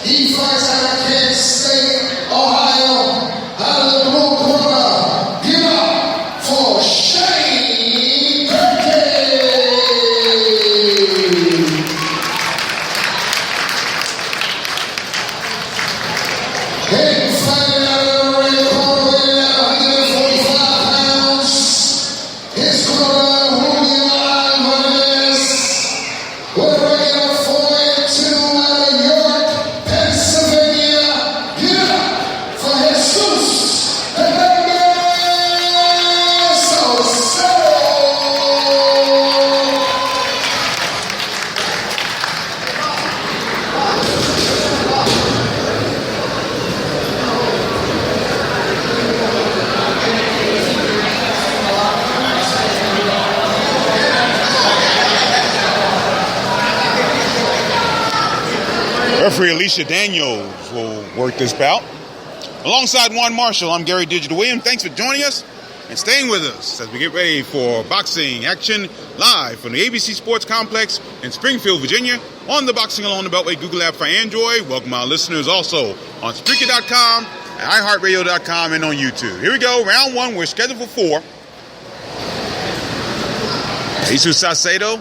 He fights out of Kansas State, Ohio. Out of the blue corner, give it up for Shane Hurricane. Hey, fighting out of the ring corner, weighing at 145 pounds. His corner, Julio Alvarez. Referee Alicia Daniels will work this bout. Alongside Juan Marshall, I'm Gary Digital Williams. Thanks for joining us and staying with us as we get ready for boxing action live from the ABC Sports Complex in Springfield, Virginia, on the Boxing Along the Beltway Google app for Android. Welcome our listeners also on Spreaker.com, iHeartRadio.com, and on YouTube. Here we go, round one. We're scheduled for 4. Jesus Salcedo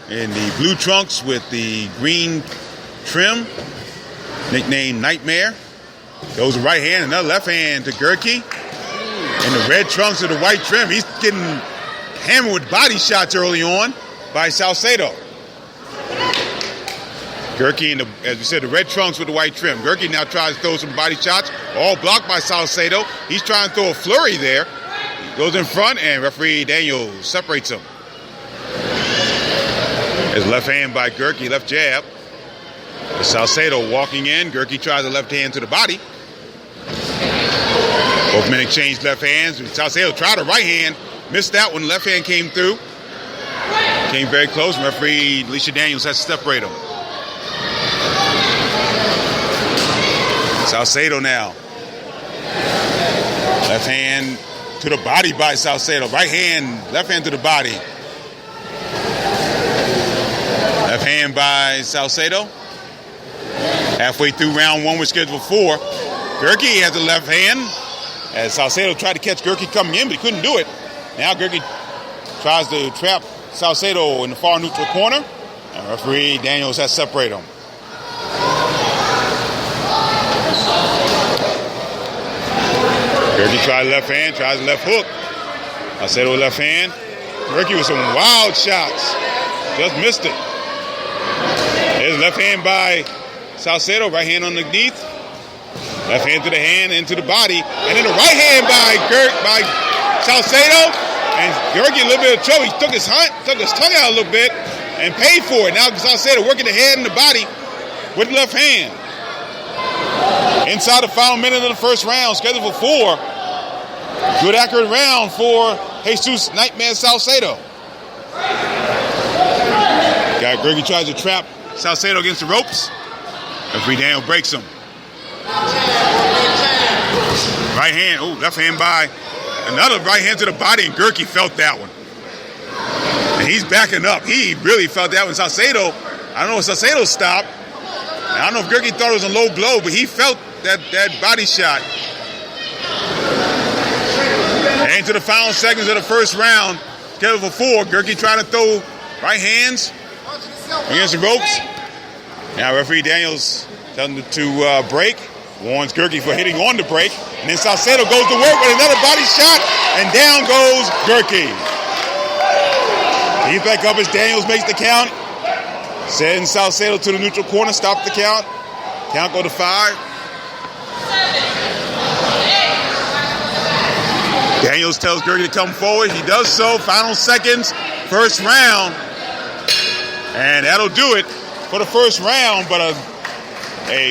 in the blue trunks with the green trim, nicknamed Nightmare. Goes the right hand, another left hand to Gerke. In the red trunks with the white trim, he's getting hammered with body shots early on by Salcedo. Gerke, as we said, the red trunks with the white trim. Gerke now tries to throw some body shots, all blocked by Salcedo. He's trying to throw a flurry there. He goes in front, and referee Daniels separates him. His left hand by Gerke, left jab. Salcedo walking in. Gerke tries a left hand to the body. Both men exchanged left hands. Salcedo tried a right hand. Missed that one. Left hand came through. Came very close. Referee Alicia Daniels has to separate them. Salcedo now. Left hand to the body by Salcedo. Right hand, left hand to the body. Left hand by Salcedo. Halfway through round one, we're scheduled for 4. Gerke has a left hand. As Salcedo tried to catch Gerke coming in, but he couldn't do it. Now Gerke tries to trap Salcedo in the far neutral corner. And referee Daniels has to separate them. Gerke tries left hand, tries left hook. Salcedo left hand. Gerke with some wild shots. Just missed it. There's left hand by Salcedo, right hand underneath. Left hand to the hand, into the body. And then the right hand by Salcedo. And Gerke a little bit of trouble. He took his tongue out a little bit and paid for it. Now Salcedo working the head and the body with the left hand. Inside the final minute of the first round, scheduled for 4. Good accurate round for Jesus Nightmare Salcedo. Gerke tries to trap Salcedo against the ropes. Referee Daniel breaks him. Right hand, left hand by another right hand to the body, and Gerke felt that one. And he's backing up. He really felt that one. Salcedo, I don't know if Salcedo stopped. I don't know if Gerke thought it was a low blow, but he felt that body shot. And into the final seconds of the first round, scheduled for 4. Gerke trying to throw right hands against the ropes. Now referee Daniels telling him to break. Warns Gerke for hitting on the break. And then Salcedo goes to work with another body shot. And down goes Gerke. He's back up as Daniels makes the count. Sends Salcedo to the neutral corner. Stop the count. Count go to 5. Daniels tells Gerke to come forward. He does so. Final seconds. First round. And that'll do it for the first round. But a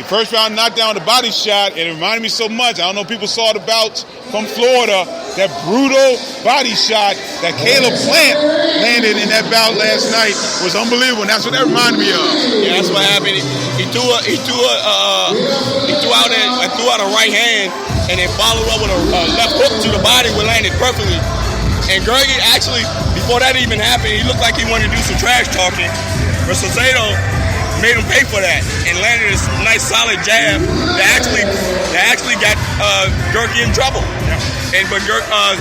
first round knockdown with a body shot. It reminded me so much. I don't know if people saw the bouts from Florida. That brutal body shot that Caleb Plant landed in that bout last night was unbelievable. And that's what that reminded me of. Yeah, that's what happened. He threw out a right hand and then followed up with a left hook to the body, which landed perfectly. And Gerke actually, before that even happened, he looked like he wanted to do some trash talking. But Salcedo made him pay for that and landed a nice solid jab that actually got Gerke in trouble. Yeah. But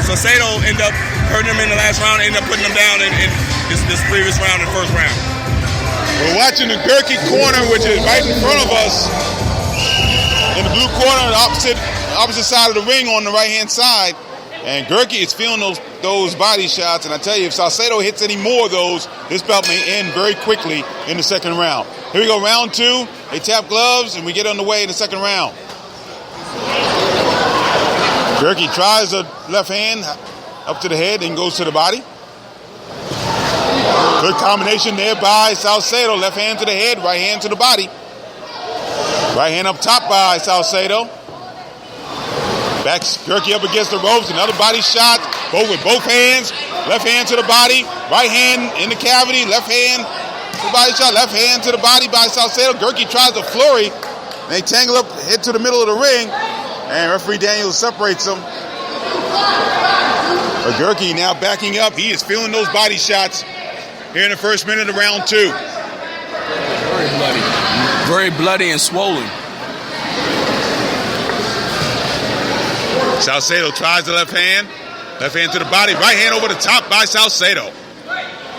Salcedo ended up hurting him in the last round, ended up putting him down in this previous round, the first round. We're watching the Gerke corner, which is right in front of us. In the blue corner, the opposite side of the ring on the right-hand side. And Gerke is feeling those body shots. And I tell you, if Salcedo hits any more of those, this bout may end very quickly in the second round. Here we go, round 2. They tap gloves, and we get underway in the second round. Gerke tries a left hand up to the head, then goes to the body. Good combination there by Salcedo. Left hand to the head, right hand to the body. Right hand up top by Salcedo. Backs Gerke up against the ropes. Another body shot. Both with both hands. Left hand to the body. Right hand in the cavity. Left hand The body shot, left hand to the body by Salcedo. Gerke tries to flurry. They tangle up, head to the middle of the ring, and referee Daniels separates them. But Gerke now backing up. He is feeling those body shots here in the first minute of round 2. Very bloody. Very bloody and swollen. Salcedo tries the left hand to the body, right hand over the top by Salcedo.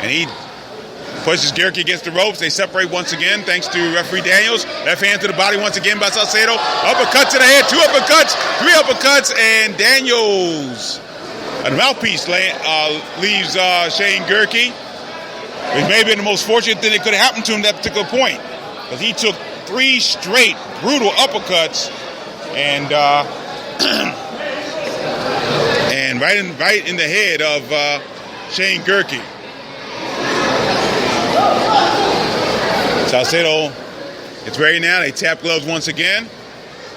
And he pushes Gerke against the ropes. They separate once again thanks to referee Daniels. Left hand to the body once again by Salcedo. Uppercut to the head, 2 uppercuts, 3 uppercuts, and Daniels. A mouthpiece leaves Shane Gerke. It may have been the most fortunate thing that could have happened to him at that particular point, because he took 3 straight brutal uppercuts and and right in the head of Shane Gerke. Salcedo, it's ready now. They tap gloves once again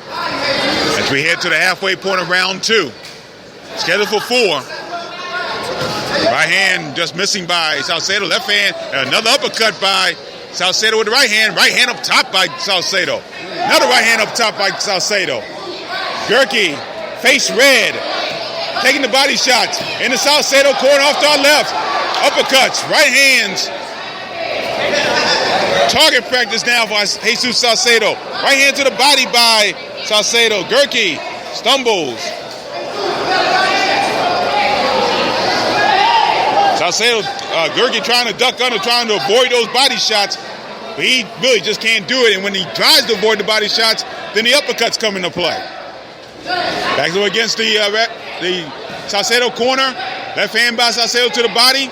as we head to the halfway point of round 2. Scheduled for 4. Right hand just missing by Salcedo. Left hand, another uppercut by Salcedo with the right hand. Right hand up top by Salcedo. Another right hand up top by Salcedo. Gerke, face red, taking the body shots in the Salcedo corner off to our left. Uppercuts, right hands. Target practice now for Jesus Salcedo. Right hand to the body by Salcedo. Gerke stumbles. Salcedo, Gerke trying to duck under, trying to avoid those body shots, but he really just can't do it. And when he tries to avoid the body shots, then the uppercuts come into play. Back to against the Salcedo corner. Left hand by Salcedo to the body.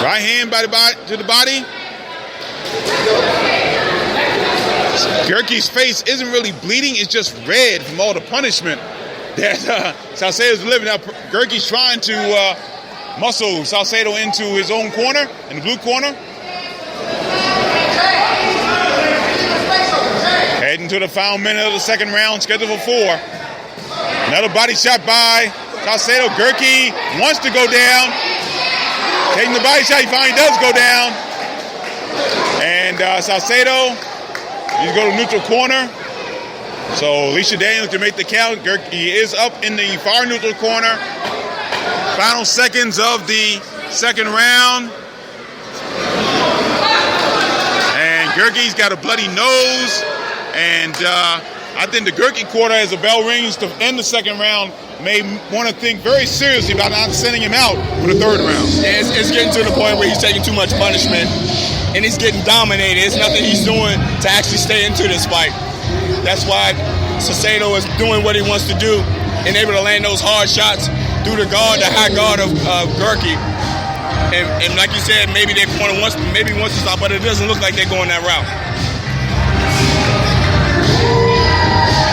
Right hand to the body. Gerke's face isn't really bleeding. It's just red from all the punishment that Salcedo's living. Now, Gerke's trying to muscle Salcedo into his own corner, in the blue corner. Heading to the final minute of the second round, scheduled for 4. Another body shot by Salcedo. Gerke wants to go down. Taking the body shot, he finally does go down. And Salcedo, he's going to neutral corner. So Alicia Daniels to make the count. Gerke is up in the far neutral corner. Final seconds of the second round. And Gerke's got a bloody nose. And I think the Gerke quarter, as the bell rings to end the second round, may want to think very seriously about not sending him out for the third round. Yeah, it's getting to the point where he's taking too much punishment and he's getting dominated. It's nothing he's doing to actually stay into this fight. That's why Salcedo is doing what he wants to do and able to land those hard shots through the high guard of Gerke. And like you said, maybe they want to once to stop, but it doesn't look like they're going that route.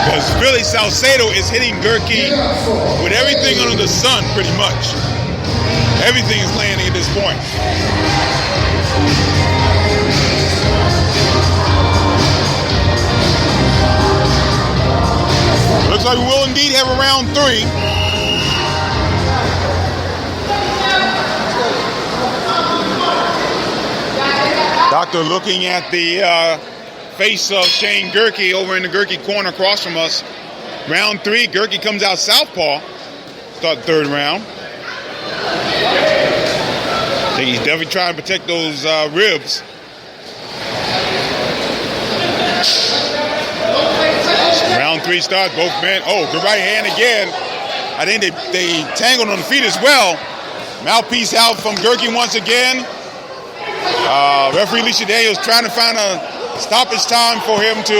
Because really, Salcedo is hitting Gerke with everything under the sun, pretty much. Everything is landing at this point. Looks like we will indeed have a round 3. Doctor looking at the face of Shane Gerke over in the Gerke corner across from us. Round 3, Gerke comes out southpaw. Start the third round. I think he's definitely trying to protect those ribs. Round 3 starts, both men. Oh, good right hand again. I think they tangled on the feet as well. Mouthpiece out from Gerke once again. Referee Alicia Daniels trying to find a stoppage time for him to,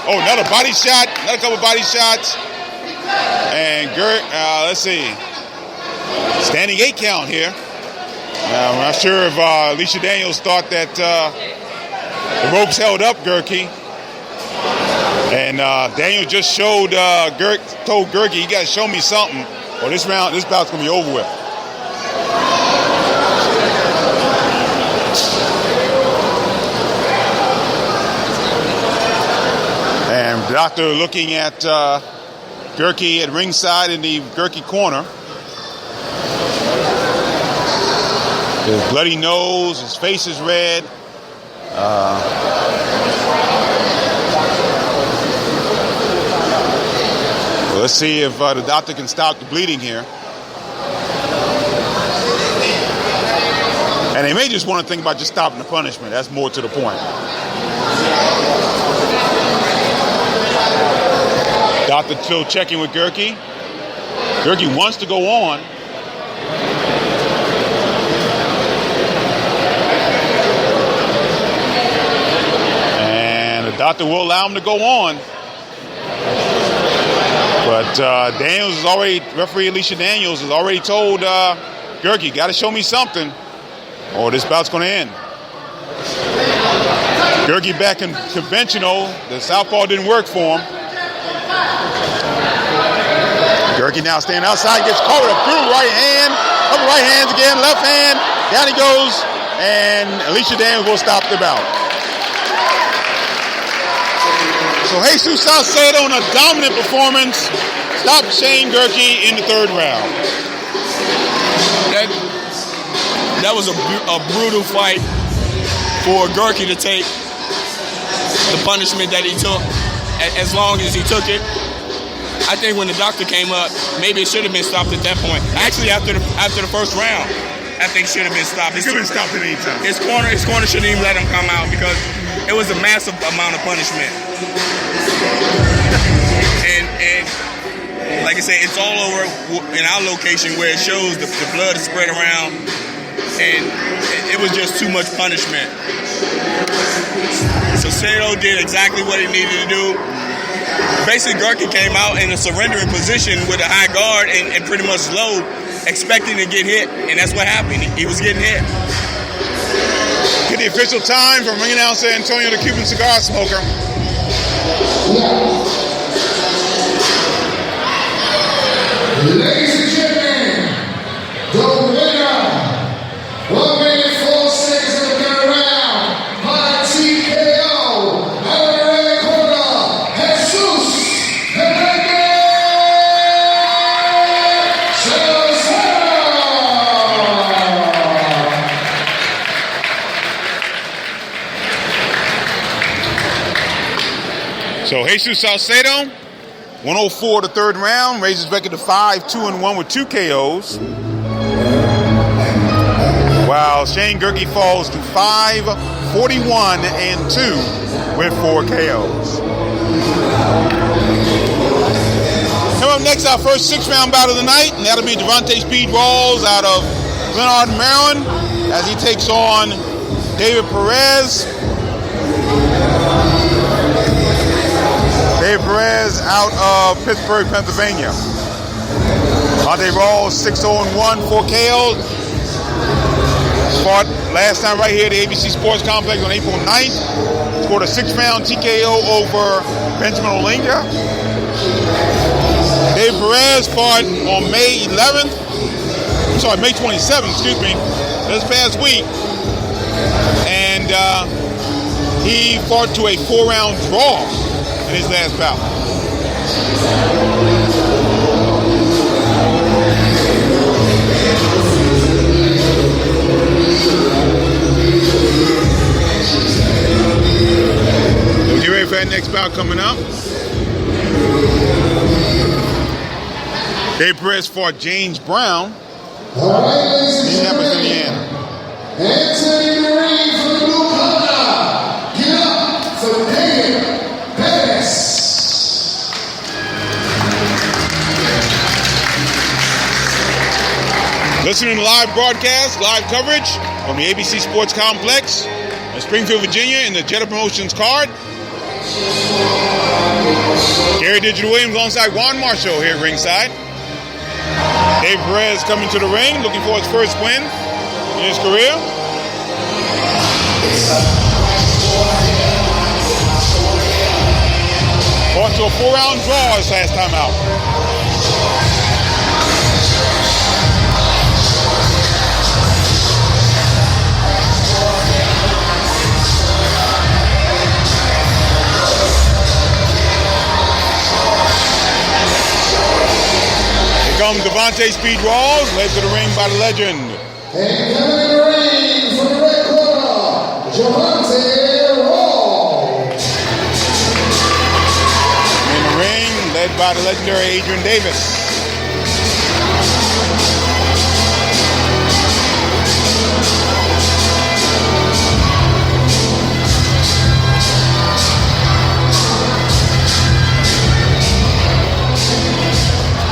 another body shot, another couple body shots. And let's see, standing 8 count here. Now, I'm not sure if Alicia Daniels thought that the ropes held up Gerke. And Daniel just told Gerke, you got to show me something, or this bout's going to be over with. And the doctor looking at Gerke at ringside in the Gerke corner. His bloody nose, his face is red. Well, let's see if the doctor can stop the bleeding here. And they may just want to think about just stopping the punishment. That's more to the point. Doctor still checking with Gerke. Gerke wants to go on. And the doctor will allow him to go on. But Daniels is already, referee Alicia Daniels has already told Gerke, got to show me something or this bout's going to end. Gerke back in conventional. The southpaw didn't work for him. Gerke now standing outside, gets caught with a brutal right hand. Couple right hands again, left hand. Down he goes, and Alicia Daniels will stop the bout. So Jesus Salcedo in a dominant performance stopped Shane Gerke in the third round. That was a brutal fight for Gerke to take the punishment that he took, as long as he took it. I think when the doctor came up, maybe it should have been stopped at that point. Actually, after the first round, I think it should have been stopped. It could have been stopped at any time. His corner shouldn't even let him come out because it was a massive amount of punishment. And like I said, it's all over in our location where it shows the blood is spread around, and it was just too much punishment. So Salcedo did exactly what he needed to do. Basically, Gerke came out in a surrendering position with a high guard and pretty much low, expecting to get hit, and that's what happened. He was getting hit. Get the official time from ring announcer Antonio the Cuban Cigar Smoker. Ladies and gentlemen, the winner, 1 minute 4 seconds of the third round, by TKO, out of the red corner, Jesus Salcedo. So Jesus Salcedo, 104 the third round, raises record to 5-2-1 with 2 KOs. While Shane Gerke falls to 5-41-2 with 4 KOs. Coming up next, our first 6-round bout of the night, and that'll be Devontae Speed Rawls out of Glenard, Maryland, as he takes on David Perez. David Perez out of Pittsburgh, Pennsylvania. Devontae Rawls 6-0-1, 4 KOs. Fought last time right here at the ABC Sports Complex on April 9th. Scored a 6-round TKO over Benjamin Olinga. David Perez fought on May 27th, this past week. And he fought to a 4-round draw in his last bout. So get ready for that next bout coming up. Dave Perez fought James Brown. All right, ladies and Minneapolis, gentlemen, Indiana. entering the ring for the blue corner. Get up for David Perez. Listening to live broadcast, live coverage from the ABC Sports Complex in Springfield, Virginia, in the Jetta Promotions card. Gary Digital Williams alongside Juan Marshall here at ringside. Dave Perez coming to the ring, looking for his first win in his career. Fought to a 4-round draw his last time out. Here comes Devontae Speed Rawls, led to the ring by the legend. And coming in the ring for the red corner, In the ring, led by the legendary Adrian Davis.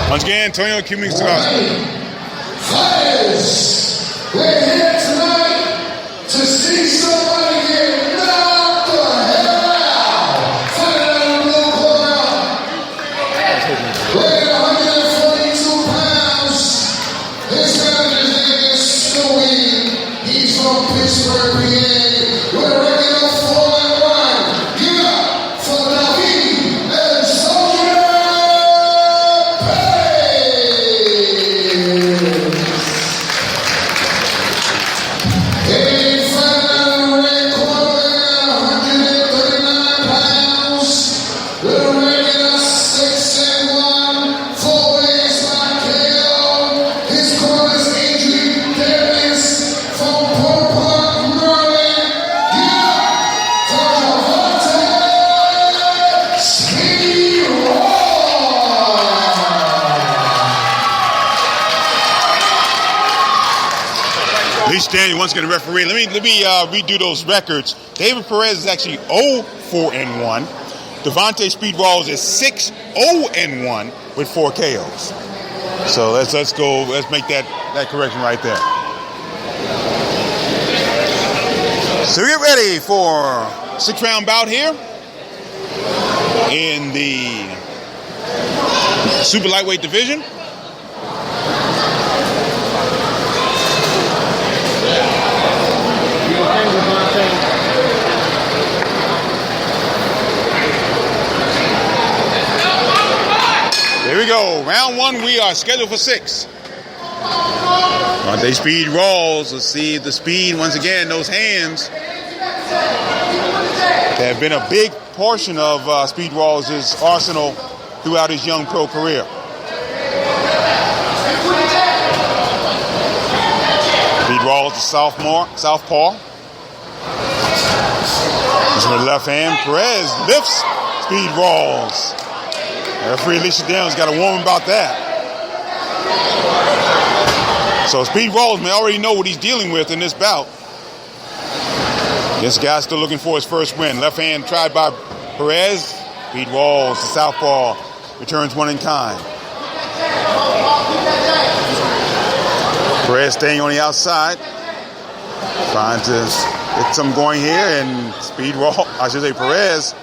Once again, Antonio Cummings to Fighters, we're here tonight to see somebody get knocked the hell out. Fighting out of the blue corner, weighing 142 pounds. His manager's name is Stewie. He's from Pittsburgh, PA. With a record of 4-1. Give it up for David and Soldier. Daniel once again the referee. Let me redo those records. David Perez is actually 0-4-1. Devontae Speedballs is 6-0-1 with 4 KOs. So let's make that correction right there. So get ready for 6-round bout here in the super lightweight division. Here we go. Round 1, we are scheduled for 6. Devontae Speed rolls. Let's see the speed once again. Those hands have been a big portion of Speed Rawls' arsenal throughout his young pro career. Speed Rawls, the southpaw. This with the left hand. Perez lifts Speed Rawls. Referee Alicia Daniels got a warning about that. So Speed Rawls may already know what he's dealing with in this bout. This guy's still looking for his first win. Left hand tried by Perez. Speed Rawls, the southpaw, returns one in kind. Perez staying on the outside, trying to get some going here, and Perez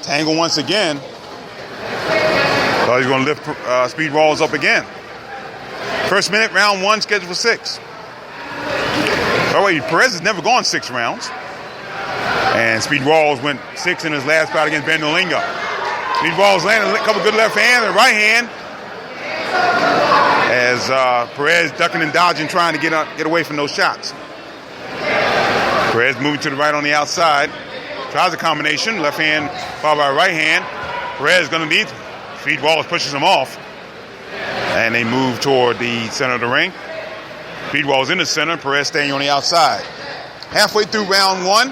tangle once again. So he's going to lift Speed Rawls up again. First minute, round 1, scheduled for 6. By the way, Perez has never gone 6 rounds. And Speed Rawls went 6 in his last bout against Ben Nolinga. Speed Rawls landed a couple good left hand and right hand. As Perez ducking and dodging, trying to get away from those shots. Perez moving to the right on the outside. Tries a combination. Left hand followed by right hand. Perez going to lead. Speed Rawls pushes him off. And they move toward the center of the ring. Speed Rawls in the center. Perez staying on the outside. Halfway through round 1.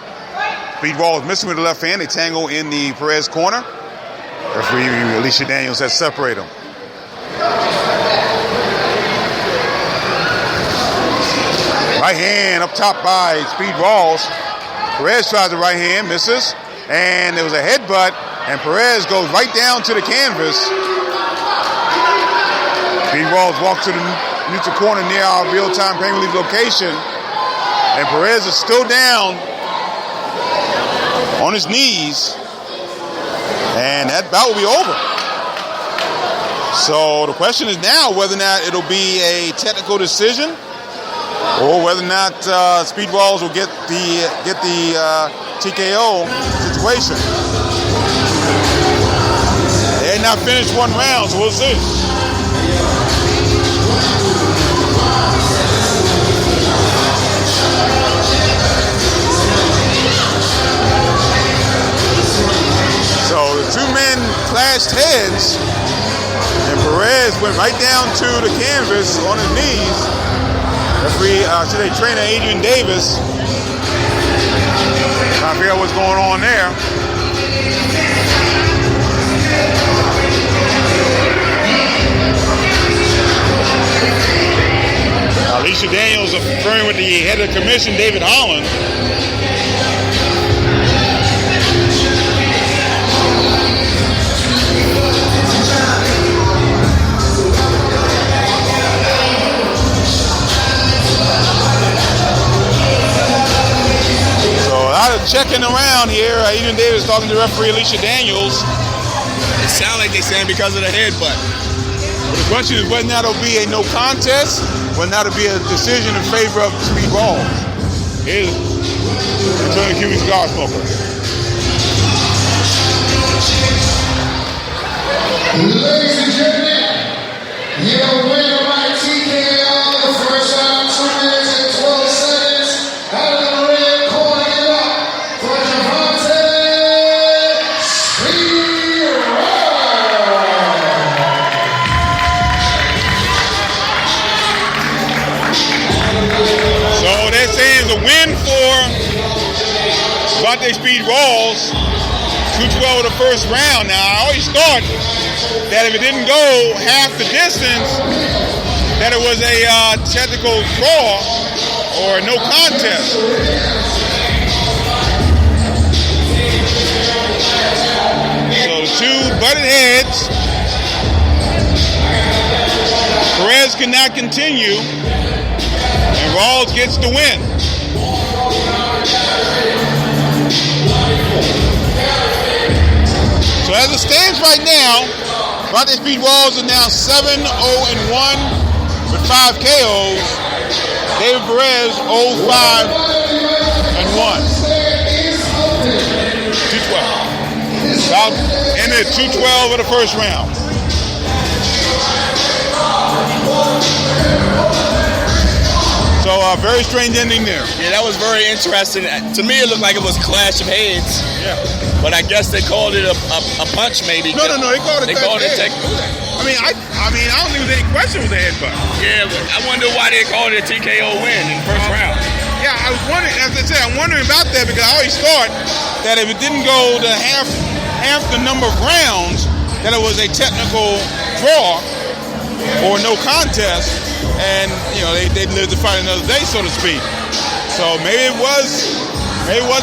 Speed Rawls missing with the left hand. They tangle in the Perez corner. Referee Alicia Daniels has separated them. Right hand up top by Speed Rawls. Perez tries the right hand, misses. And there was a headbutt. And Perez goes right down to the canvas. Speed Rawls walks to the neutral corner near our real-time pay relief location. And Perez is still down on his knees. And that bout will be over. So the question is now whether or not it'll be a technical decision or whether or not Speed Rawls will get the TKO situation. They had not finished 1 round, so we'll see. So the 2 men clashed heads, and Perez went right down to the canvas on his knees. Referee, trainer Adrian Davis Check out what's going on there. Alicia Daniels conferring with the head of the commission, David Holland. So a lot of checking around here. Ethan Davis talking to referee Alicia Daniels. It sounds like they saying because of the headbutt. But the question is whether or not it'll be a no contest, whether or not it'll be a decision in favor of Speed Rawls. Here's Antonio Cuban cigar smoker. Ladies and gentlemen, your winner by TKO, the first round, 2 minutes and 12 seconds. Out of the red corner, give up for Javante Speed So they're saying it's a win for Javante Speed Rawls. 212 of the first round. Now, I always thought that if it didn't go half the distance, that it was a technical draw or no contest. So the two butted heads. Perez cannot continue, and Rawls gets the win. So as it stands right now, Javante Speed Rawls are now 7-0-1 with 5 KOs. David Perez 0-5-1. 212. About ended 212 of the first round. So a very strange ending there. Yeah, that was very interesting. To me, it looked like it was a clash of heads. Yeah. But I guess they called it a punch, maybe. No. They called it. They called it technical. I mean, I don't think there's any question with the headbutt. Yeah, but I wonder why they called it a TKO win in the first round. Yeah, I was wondering. As I said, I'm wondering about that because I always thought that if it didn't go to half the number of rounds, that it was a technical draw or no contest, and you know they lived to fight another day, so to speak. So maybe it was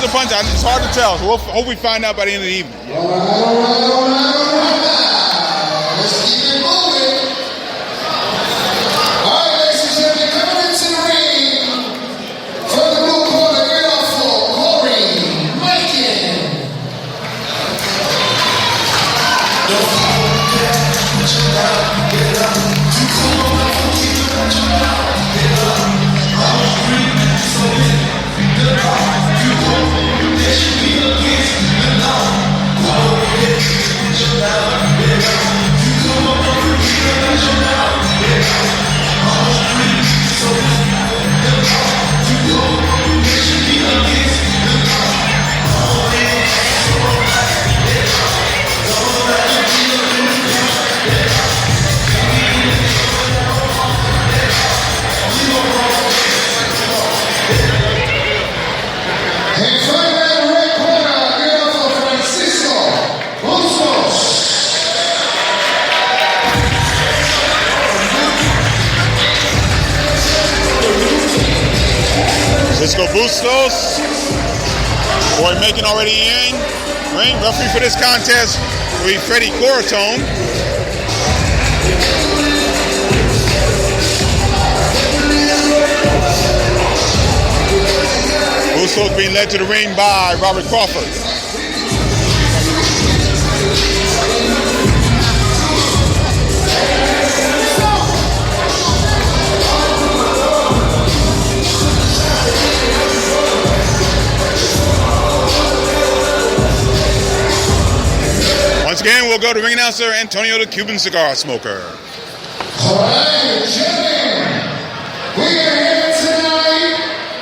a punch. It's hard to tell. So we'll hope we find out by the end of the evening. All right. Let's keep it moving. All right, ladies and gentlemen, coming into the ring from the blue corner, get off for Corey Mackin. Francisco Bustos. Boy Macon already in ring. Referee for this contest will be Freddie Coratone. Bustos being led to the ring by Robert Crawford. Once again, we'll go to ring announcer Antonio the Cuban Cigar Smoker. All right, gentlemen, we are here tonight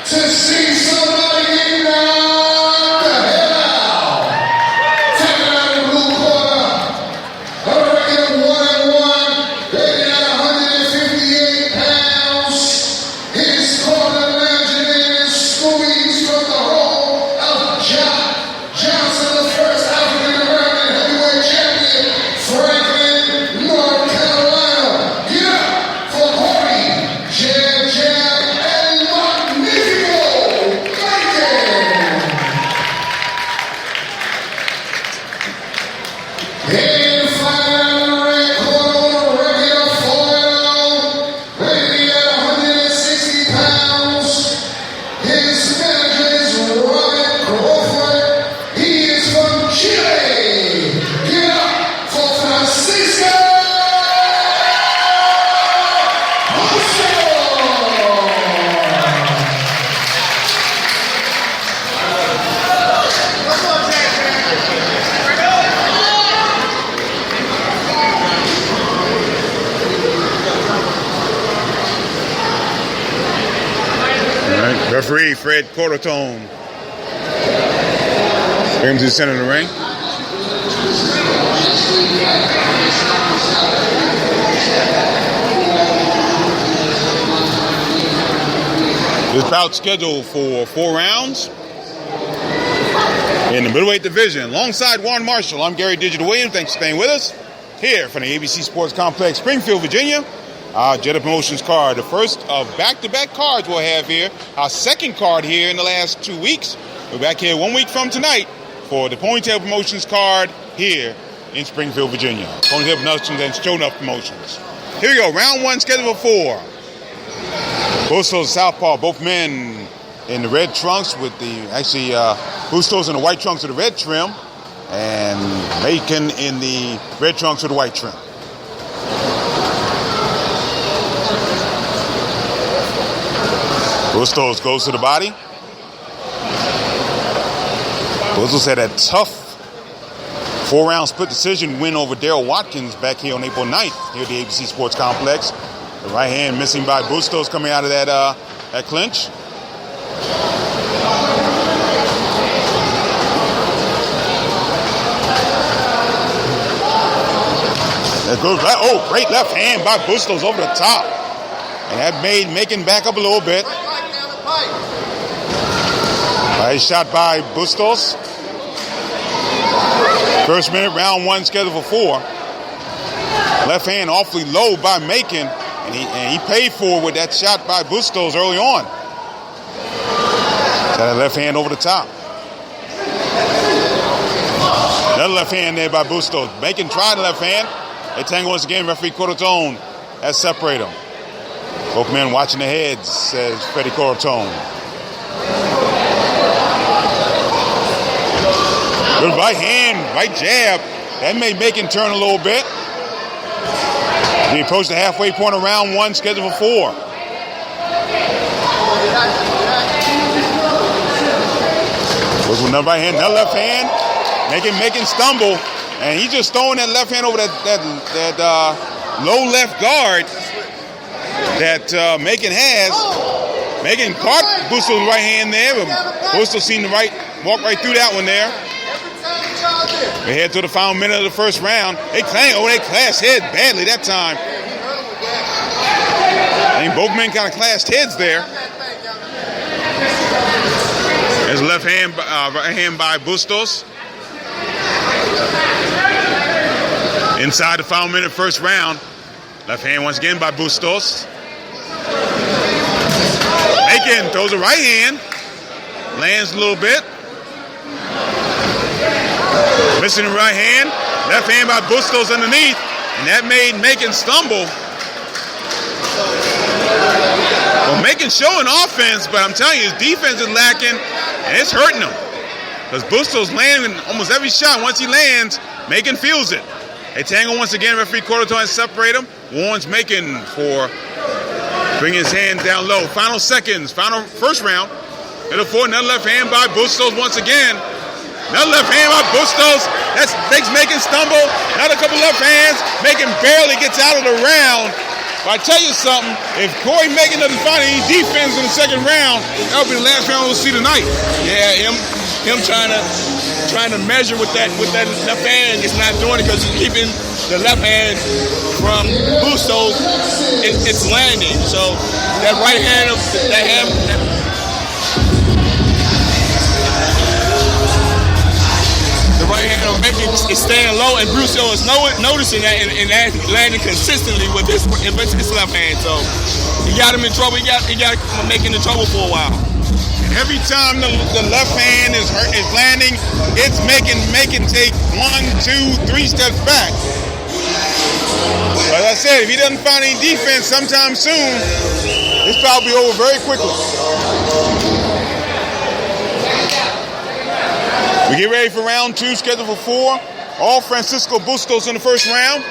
to see somebody get knocked the hell out. Taking out the blue corner, a regular 1-1, rated at 158 pounds. His corner legend is Squeeze from the home of Jack Referee Fred Cordertone. Bring him to the center of the ring. This bout scheduled for 4 rounds in the middleweight division. Alongside Warren Marshall, I'm Gary Digital Williams. Thanks for staying with us here from the ABC Sports Complex, Springfield, Virginia. Our Jetta Promotions card, the first of back-to-back cards we'll have here. Our second card here in the last 2 weeks. We're back here 1 week from tonight for the Ponytail Promotions card here in Springfield, Virginia. Ponytail Promotions and Show Enough Promotions. Here we go, round 1, scheduled for 4. Bustos Southpaw, both men in the red trunks with the, Bustos in the white trunks with the red trim, and Macon in the red trunks with the white trim. Bustos goes to the body. Bustos had a tough 4-round split decision win over Darrell Watkins back here on April 9th here at the ABC Sports Complex. The right hand missing by Bustos coming out of that clinch. That goes right. Oh, great left hand by Bustos over the top. And that made Macon back up a little bit. Nice shot by Bustos. First minute, round 1, scheduled for 4. Left hand awfully low by Macon, and he paid for it with that shot by Bustos early on. Got that left hand over the top. Another left hand there by Bustos. Macon tried the left hand. They tangle once again. Referee Cordertone has separated them. Both men watching the heads, says Freddie Cordertone. Good right hand, right jab. That made Macon turn a little bit. We approach the halfway point of round 1, scheduled for 4. Goes with another right hand, another left hand. Macon stumble. And he's just throwing that left hand over that low left guard that Macon has. Macon caught Bustos' right hand there, but Bustos seemed to walk right through that one there. We head to the final minute of the first round. They clashed heads badly that time. I think both men kind of clashed heads there. There's a left hand, right hand by Bustos. Inside the final minute, first round. Left hand once again by Bustos. Macon throws a right hand. Lands a little bit. Missing the right hand. Left hand by Bustos underneath. And that made Macon stumble. Well, Macon showing offense, but I'm telling you, his defense is lacking, and it's hurting him. Because Bustos landing almost every shot. Once he lands, Macon feels it. They tangle once again. Referee Cordertone separate them. Warns Macon for bringing his hand down low. Final seconds. First round. Middle 4. Another left hand by Bustos once again. Another left hand by Bustos. That makes Macon stumble. Another couple left hands. Macon barely gets out of the round. But I tell you something, if Corey Macon doesn't find any defense in the second round, that'll be the last round we'll see tonight. Yeah, him trying to measure with that left hand is not doing it because he's keeping the left hand from Bustos. It's landing. So that right hand of that hand. The right hand of Macon is staying low, and Bustos is noticing that and that landing consistently with his left hand. So he got him in trouble. He got Macon in trouble for a while. Every time the left hand is landing, it's making Macon take 1, 2, 3 steps back. But as I said, if he doesn't find any defense sometime soon, this probably be over very quickly. We get ready for round 2, scheduled for 4. All Francisco Bustos in the first round.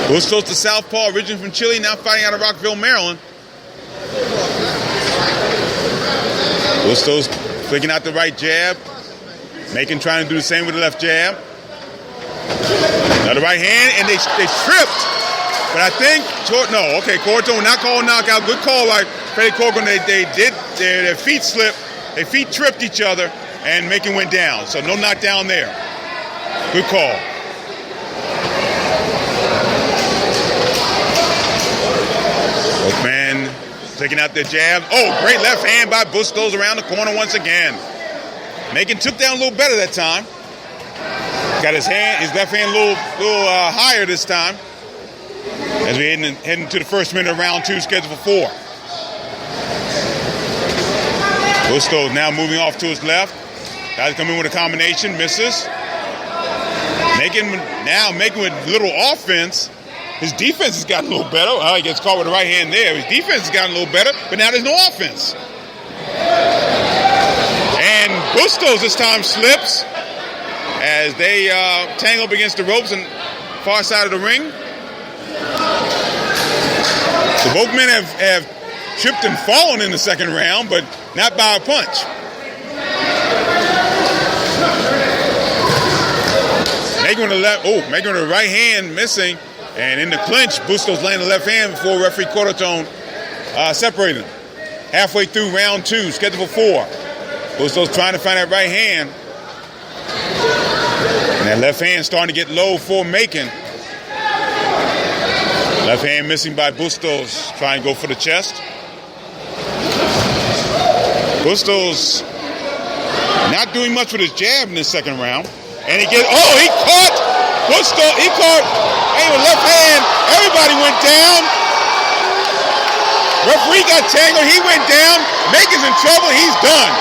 Bustos, the southpaw, originally from Chile, now fighting out of Rockville, Maryland. Bustos flicking out the right jab. Macon trying to do the same with the left jab. Another right hand, and they tripped But I think, Corto will not call a knockout. Good call by Freddie Corcoran. They did, their feet slipped. Their feet tripped each other, and Macon went down. So no knockdown there. Good call. Both men taking out their jabs. Oh, great left hand by Bustos around the corner once again. Macon took down a little better that time. Got his left hand a little higher this time. As we're heading to the first minute of round 2, scheduled for 4. Bustos now moving off to his left. Guys come in with a combination, misses. Macon with little offense. His defense has gotten a little better. He gets caught with the right hand there. His defense has gotten a little better, but now there's no offense. And Bustos this time slips as they tangle up against the ropes on the far side of the ring. So both men have tripped and fallen in the second round, but not by a punch. Macon with the right hand missing, and in the clinch, Bustos landed the left hand before referee Cortotone separated them. Halfway through round 2, scheduled for 4. Bustos trying to find that right hand. And that left hand starting to get low for Macon. Left hand missing by Bustos, trying to go for the chest. Bustos not doing much with his jab in this second round. And he caught Bustos, he caught with left hand. Everybody went down. Referee got tangled, he went down. Macon's in trouble, he's done.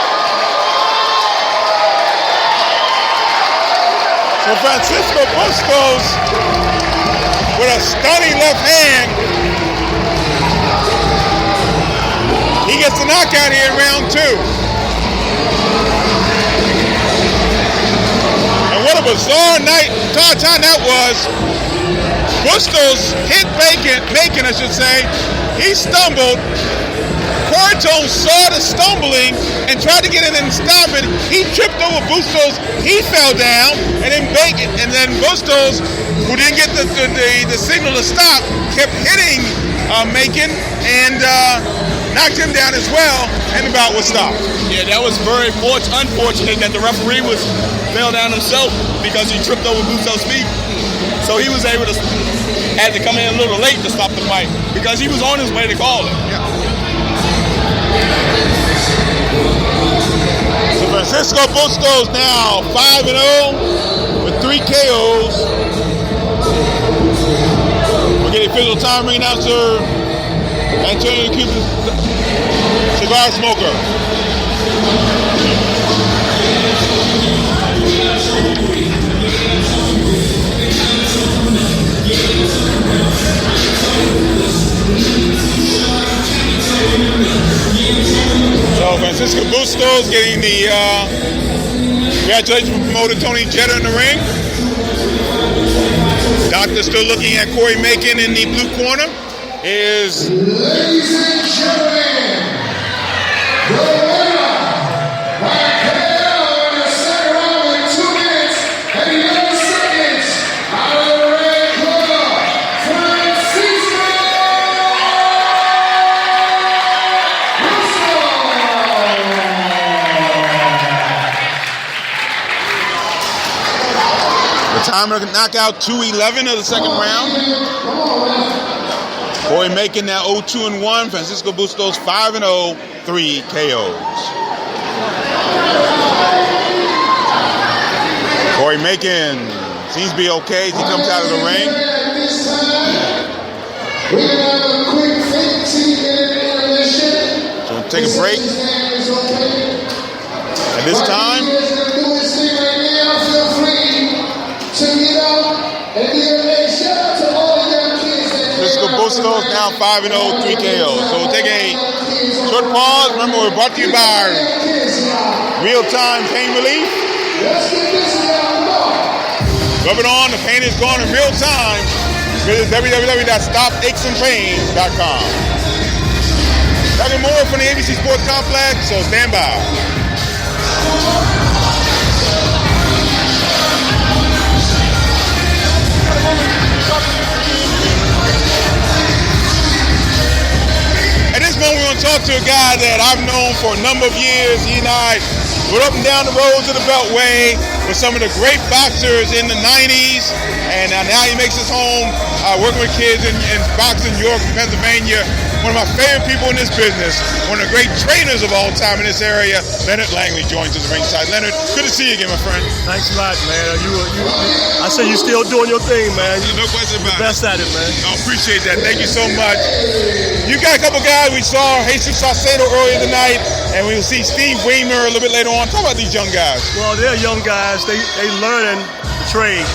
So Francisco Bustos with a stunning left hand. He gets the knockout here in round 2. And what a bizarre time that was. Bustos hit Macon, I should say. He stumbled. Cortone saw the stumbling and tried to get in and stop it. He tripped over Bustos. He fell down, and then Bustos, who didn't get the signal to stop, kept hitting Macon and knocked him down as well, and the bout was stopped. Yeah, that was very unfortunate that the referee fell down himself because he tripped over Bustos' feet. So he was able to had to come in a little late to stop the fight because he was on his way to call it. Yeah. So Francisco Bustos now 5-0 with 3 KOs. We'll get the official time ring announcer, Antonio Cuban cigar smoker. So Francisco Bustos getting the congratulations from promoter Tony Jetta in the ring. Doctor still looking at Corey Macon in the blue corner. Is ladies and gentlemen, the winner by KO in the second round with 2 minutes and 11 seconds out of the red corner, Francisco the time of the knockout 2:11 of the second round. Corey Macon now 0-2-1. Francisco Bustos 5-0, 3 KOs. Corey Macon seems to be okay as he comes out of the ring. We're going to have a quick 15-minute intermission. So we'll take a break. At this time, Francisco Bustos now 5-0, 3 KOs. So we'll take a short pause. Remember, we're brought to you by Real-Time Pain Relief. Rub it on, the pain is gone in real time. Visit www.stopachesandpains.com. Having more from the ABC Sports Complex, so stand by. out to a guy that I've known for a number of years. He and I went up and down the roads of the Beltway with some of the great boxers in the 90s, and now he makes his home working with kids in boxing in York, Pennsylvania. One of my favorite people in this business, one of the great trainers of all time in this area, Leonard Langley, joins us ringside. Leonard, good to see you again, my friend. Thanks a lot, man. I say you still doing your thing, man. No question about Best at it, man. I appreciate that. Thank you so much. You got a couple guys. We saw Jesus Saucedo earlier tonight, and we'll see Steve Weimer a little bit later on. Talk about these young guys. Well, they're young guys. They learning the trade.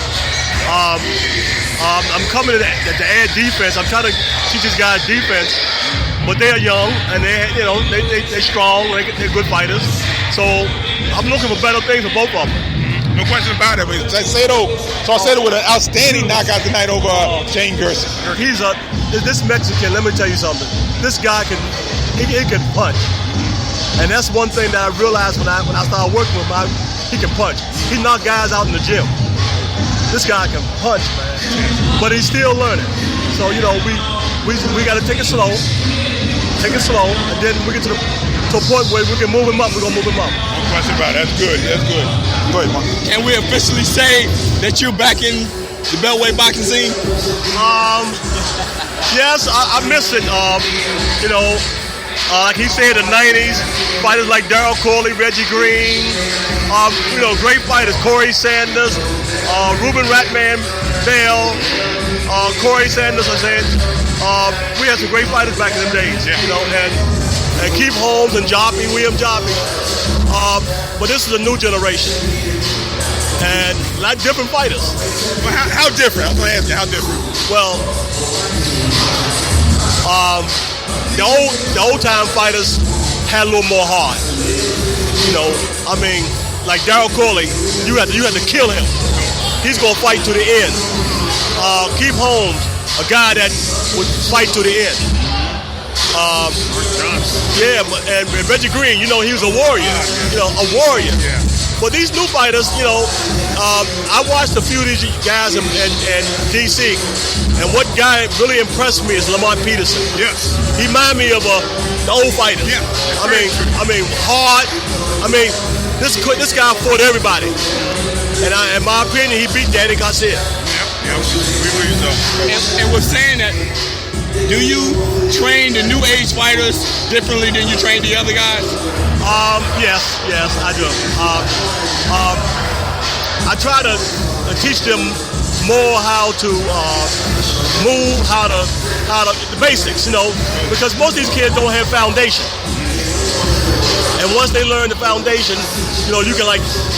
I'm coming to add defense. I'm trying to teach these guys defense, but they're young and they're strong. They're good fighters. So I'm looking for better things for both of them. No question about it. Saucedo with an outstanding knockout tonight over Shane Gerson. This Mexican. Let me tell you something. This guy can punch, and that's one thing that I realized when I started working with him. He can punch. He knocked guys out in the gym. This guy can punch, man, but he's still learning. So we got to take it slow, and then we get to a point where we can move him up. We're gonna move him up. No question about it. That's good. Go ahead, Mark. Can we officially say that you're back in the Beltway boxing scene? Yes, I miss it. Like he said, in the 90s, fighters like Darryl Corley, Reggie Green, great fighters, Corey Sanders, Ruben Ratman Bell, Corey Sanders, I said. We had some great fighters back in them days, and Keith Holmes and William Joppy. But this is a new generation, and a lot of different fighters. Well, how different? I'm going to ask you, how different? Well, the old time fighters had a little more heart. Like Darryl Corley, you had to kill him. He's gonna fight to the end. Keith Holmes, a guy that would fight to the end. And Reggie Green, he was a warrior. A warrior. Yeah. But these new fighters, I watched a few of these guys in DC, and what guy really impressed me is Lamont Peterson. Yes. He reminded me of the old fighters. Yeah. Hard. This guy fought everybody, and in my opinion, he beat Danny Garcia. Yep. We believe so. And with saying that, do you train the new age fighters differently than you train the other guys? Yes, I do. I try to teach them more how to move, how to the basics, because most of these kids don't have foundation. And once they learn the foundation, you can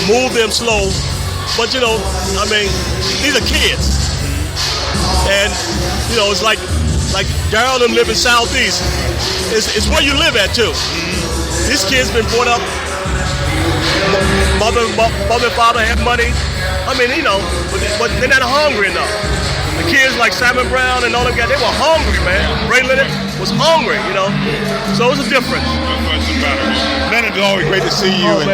move them slow. But these are kids, and it's like Darryl and them live in Southeast. It's where you live at too. These kids been brought up. Mother and father have money. But they're not hungry enough. The kids like Simon Brown and all them guys, they were hungry, man. Ray Leonard was hungry, So it's a difference. No question about it. Leonard, it's always great to see you, and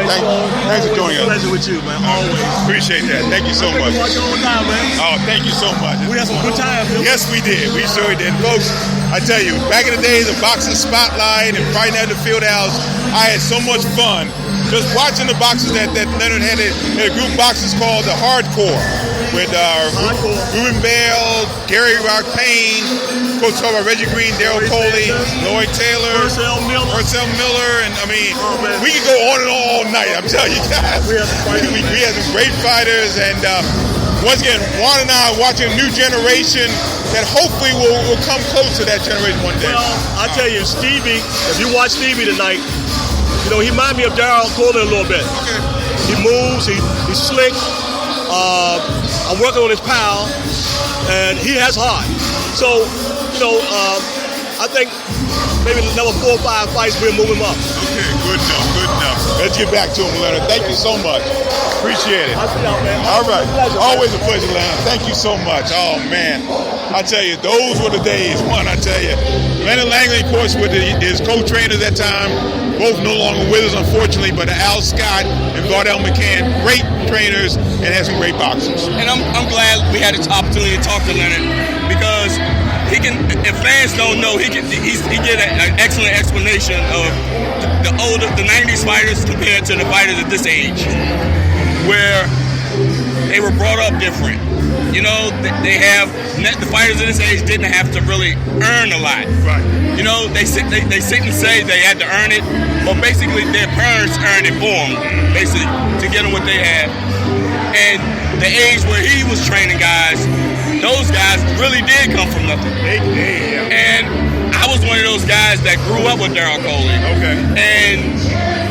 thanks for joining us. Pleasure with you, man. Always. Appreciate that. Thank you so much. Watch all the time, man. Oh, thank you so much. We had some good times. Yes, we did. We sure did. Folks, I tell you, back in the days of Boxing Spotlight and Friday Night at the Fieldhouse, I had so much fun just watching the boxes that Leonard had a group boxes called the Hardcore with Ruben Bell, Gary Rock Payne, Coach talk about Reggie Green, Darryl Coley, Lloyd Taylor, Purcell Miller, and we could go on and on all night. I'm telling you guys, we had some great fighters, and once again, Juan and I are watching a new generation that hopefully will come close to that generation one day. Well, I tell you, Stevie, if you watch Stevie tonight, he reminds me of Darryl Coley a little bit. Okay. He moves, he's slick. I'm working on his power, and he has heart. So, I think maybe another 4 or 5 fights we'll move him up. Okay, good enough. Let's get back to him, Leonard. Thank you so much. Appreciate it. I'll see y'all, man. All right. Always a pleasure, Leonard. Thank you so much. Oh, man. I tell you, those were the days. I tell you. Leonard Langley, of course, with his co-trainer at that time, both no longer with us, unfortunately, but Al Scott and Gardell McCann, great trainers and had some great boxers. And I'm glad we had this opportunity to talk to Leonard, because he can if fans don't know, he did an excellent explanation of the 90s fighters compared to the fighters at this age, where they were brought up different. You know, the fighters of this age didn't have to really earn a lot. Right. You know, they sit and say they had to earn it, but basically their parents earned it for them, basically, to get them what they had. And the age where he was training guys, those guys really did come from nothing. And I was one of those guys that grew up with Daryl Coley. Okay. And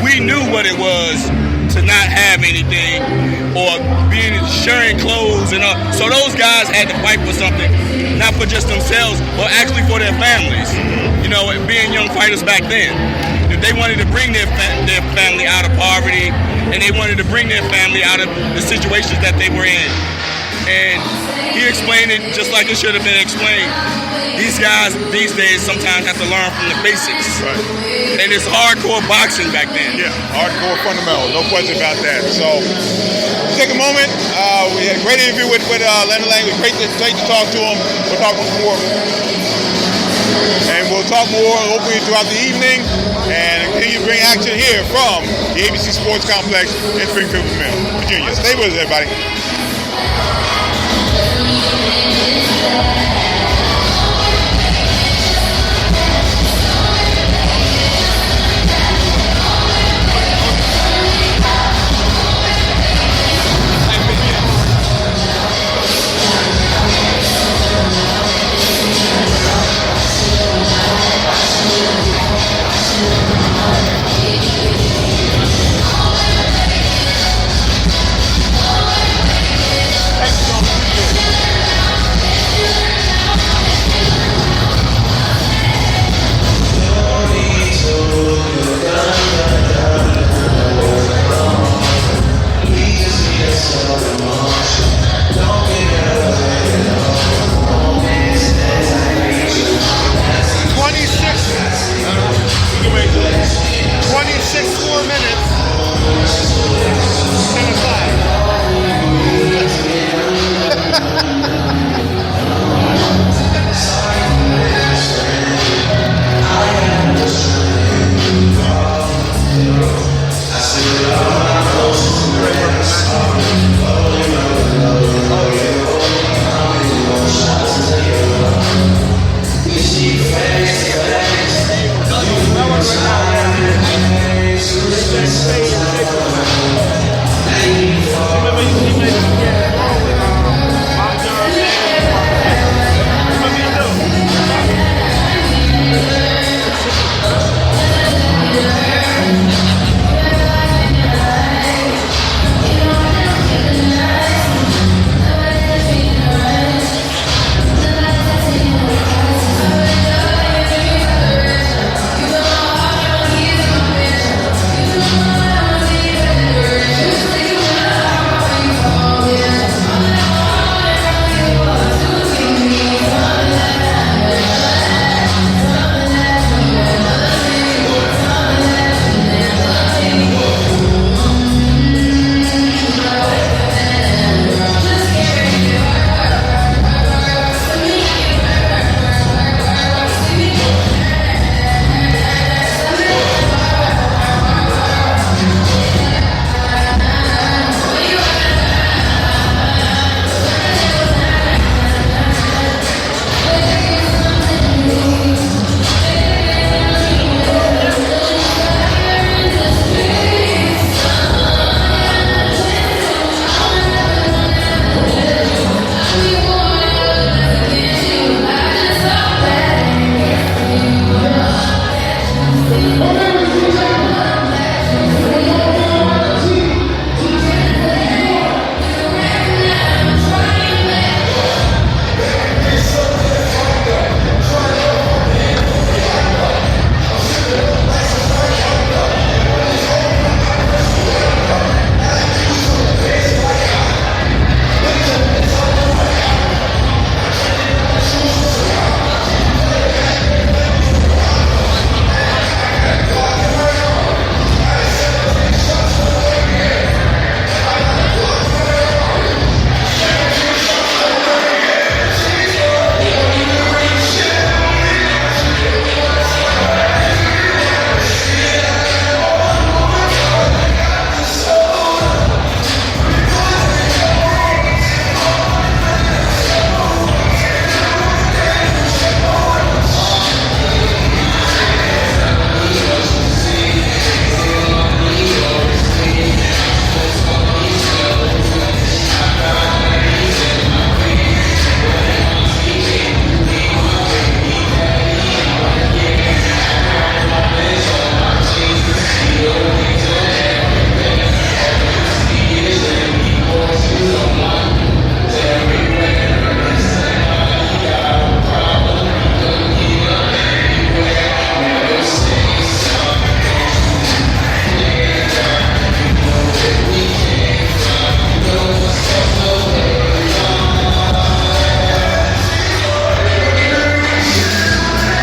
we knew what it was to not have anything or being sharing clothes and all. So those guys had to fight for something, not for just themselves, but actually for their families. You know, being young fighters back then. If they wanted to bring their family out of poverty, and they wanted to bring their family out of the situations that they were in. And he explained it just like it should have been explained. These guys these days sometimes have to learn from the basics. Right. And it's hardcore boxing back then. Yeah, hardcore fundamentals, no question about that. So, take a moment. We had a great interview with Leonard Lang. It was great to talk to him. We'll talk more. And we'll talk more hopefully throughout the evening and continue to bring action here from the ABC Sports Complex in Springfield, Virginia. Stay with us, everybody.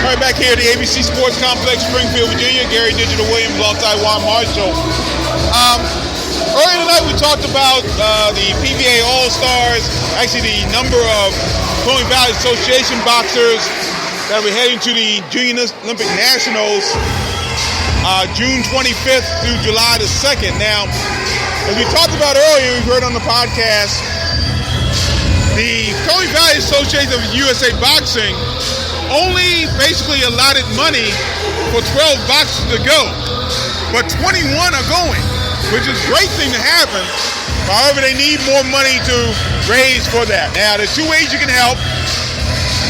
Right back here at the ABC Sports Complex, Springfield, Virginia. Gary Digital Williams alongside Juan Marshall. Earlier tonight we talked about the PBA All-Stars, actually the number of Tony Valley Association boxers that will be heading to the Junior Olympic Nationals June 25th through July the 2nd. Now, as we talked about earlier, we heard on the podcast, the Tony Valley Association of USA Boxing only basically allotted money for 12 boxers to go, but 21 are going, which is a great thing to happen. However, they need more money to raise for that. Now, there's two ways you can help.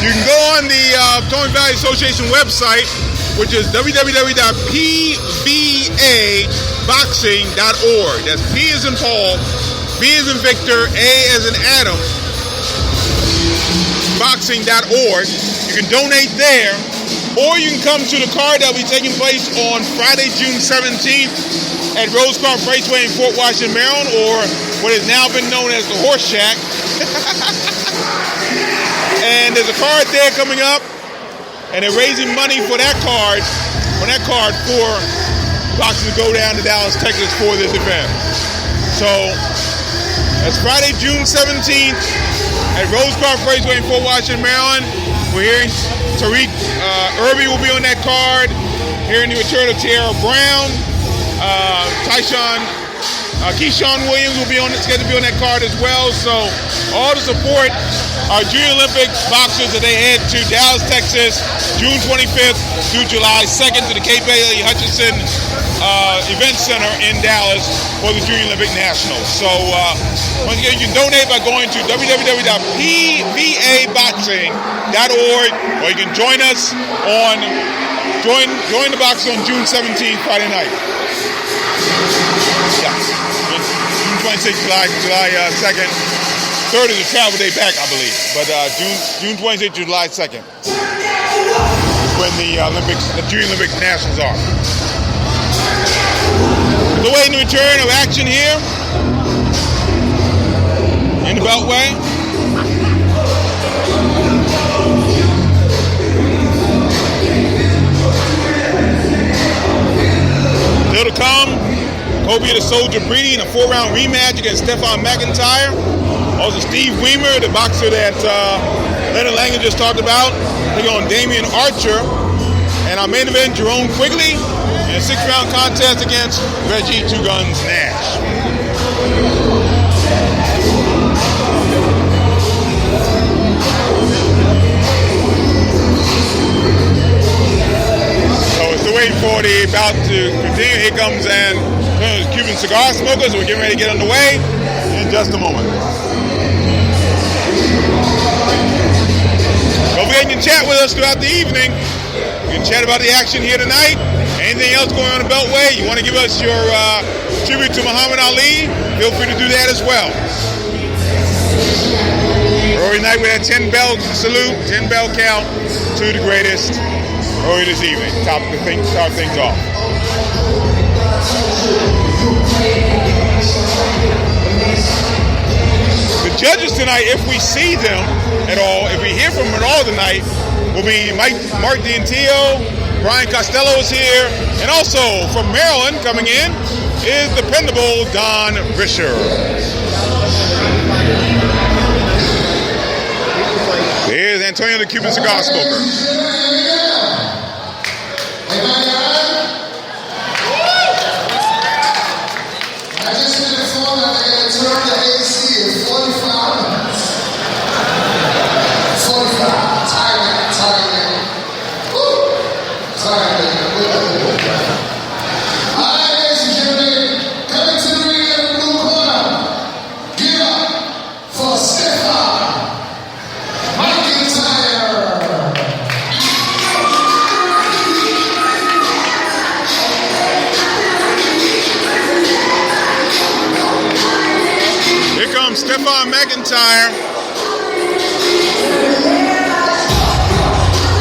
You can go on the Tony Valley Association website, which is www.pvaboxing.org. That's P as in Paul, V as in Victor, A as in Adam, boxing.org. You can donate there, or you can come to the card that will be taking place on Friday, June 17th at Rose Park Raceway in Fort Washington, Maryland, or what has now been known as the Horse Shack. And there's a card there coming up, and they're raising money for that card, for boxers to go down to Dallas, Texas for this event. So that's Friday, June 17th at Rose Park Raceway in Fort Washington, Maryland. We're hearing Tariq Irby will be on that card. Hearing the return of Tierra Brown. Keyshawn Williams will be scheduled to be on that card as well. So all to support our Junior Olympic boxers as they head to Dallas, Texas, June 25th through July 2nd to the Kay Bailey Hutchinson Event Center in Dallas for the Junior Olympic Nationals. So once again, you can donate by going to www.pvaboxing.org, or you can join us on join the box on June 17th, Friday night. Yeah, June 26th, July 2nd. 3rd is a travel day back, I believe. But June 26th, July 2nd is when the Junior Olympic Nationals are. The way in the return of action here in the Beltway. Still to come, Kobe the Soldier Breedy in a 4-round rematch against Stephon McIntyre. Also Steve Weimer, the boxer that Leonard Langen just talked about, taking on Damian Archer. And our main event, Jerome Quigley, in a 6-round contest against Reggie Two Guns Nash. So we're still waiting for the bout to continue. Here comes the Cuban cigar smokers. We're getting ready to get underway in just a moment. Don't forget you can chat with us throughout the evening. You can chat about the action here tonight. Anything else going on in the Beltway? You want to give us your tribute to Muhammad Ali? Feel free to do that as well. Early night with that 10-bell salute, 10-bell count to the greatest early this evening. Start things off. The judges tonight, if we see them at all, if we hear from them at all tonight, will be Mark D'Antillo, Brian Costello is here, and also from Maryland coming in is dependable Don Risher. Here's Antonio the Cuban cigar smoker. I just been informed that they're going to turn the AC at 45 minutes. 45. Tired. Woo! Tired. All right, ladies and gentlemen, coming to the ring in the blue corner. Give up for Stephon McIntyre. Here comes Stephon McIntyre.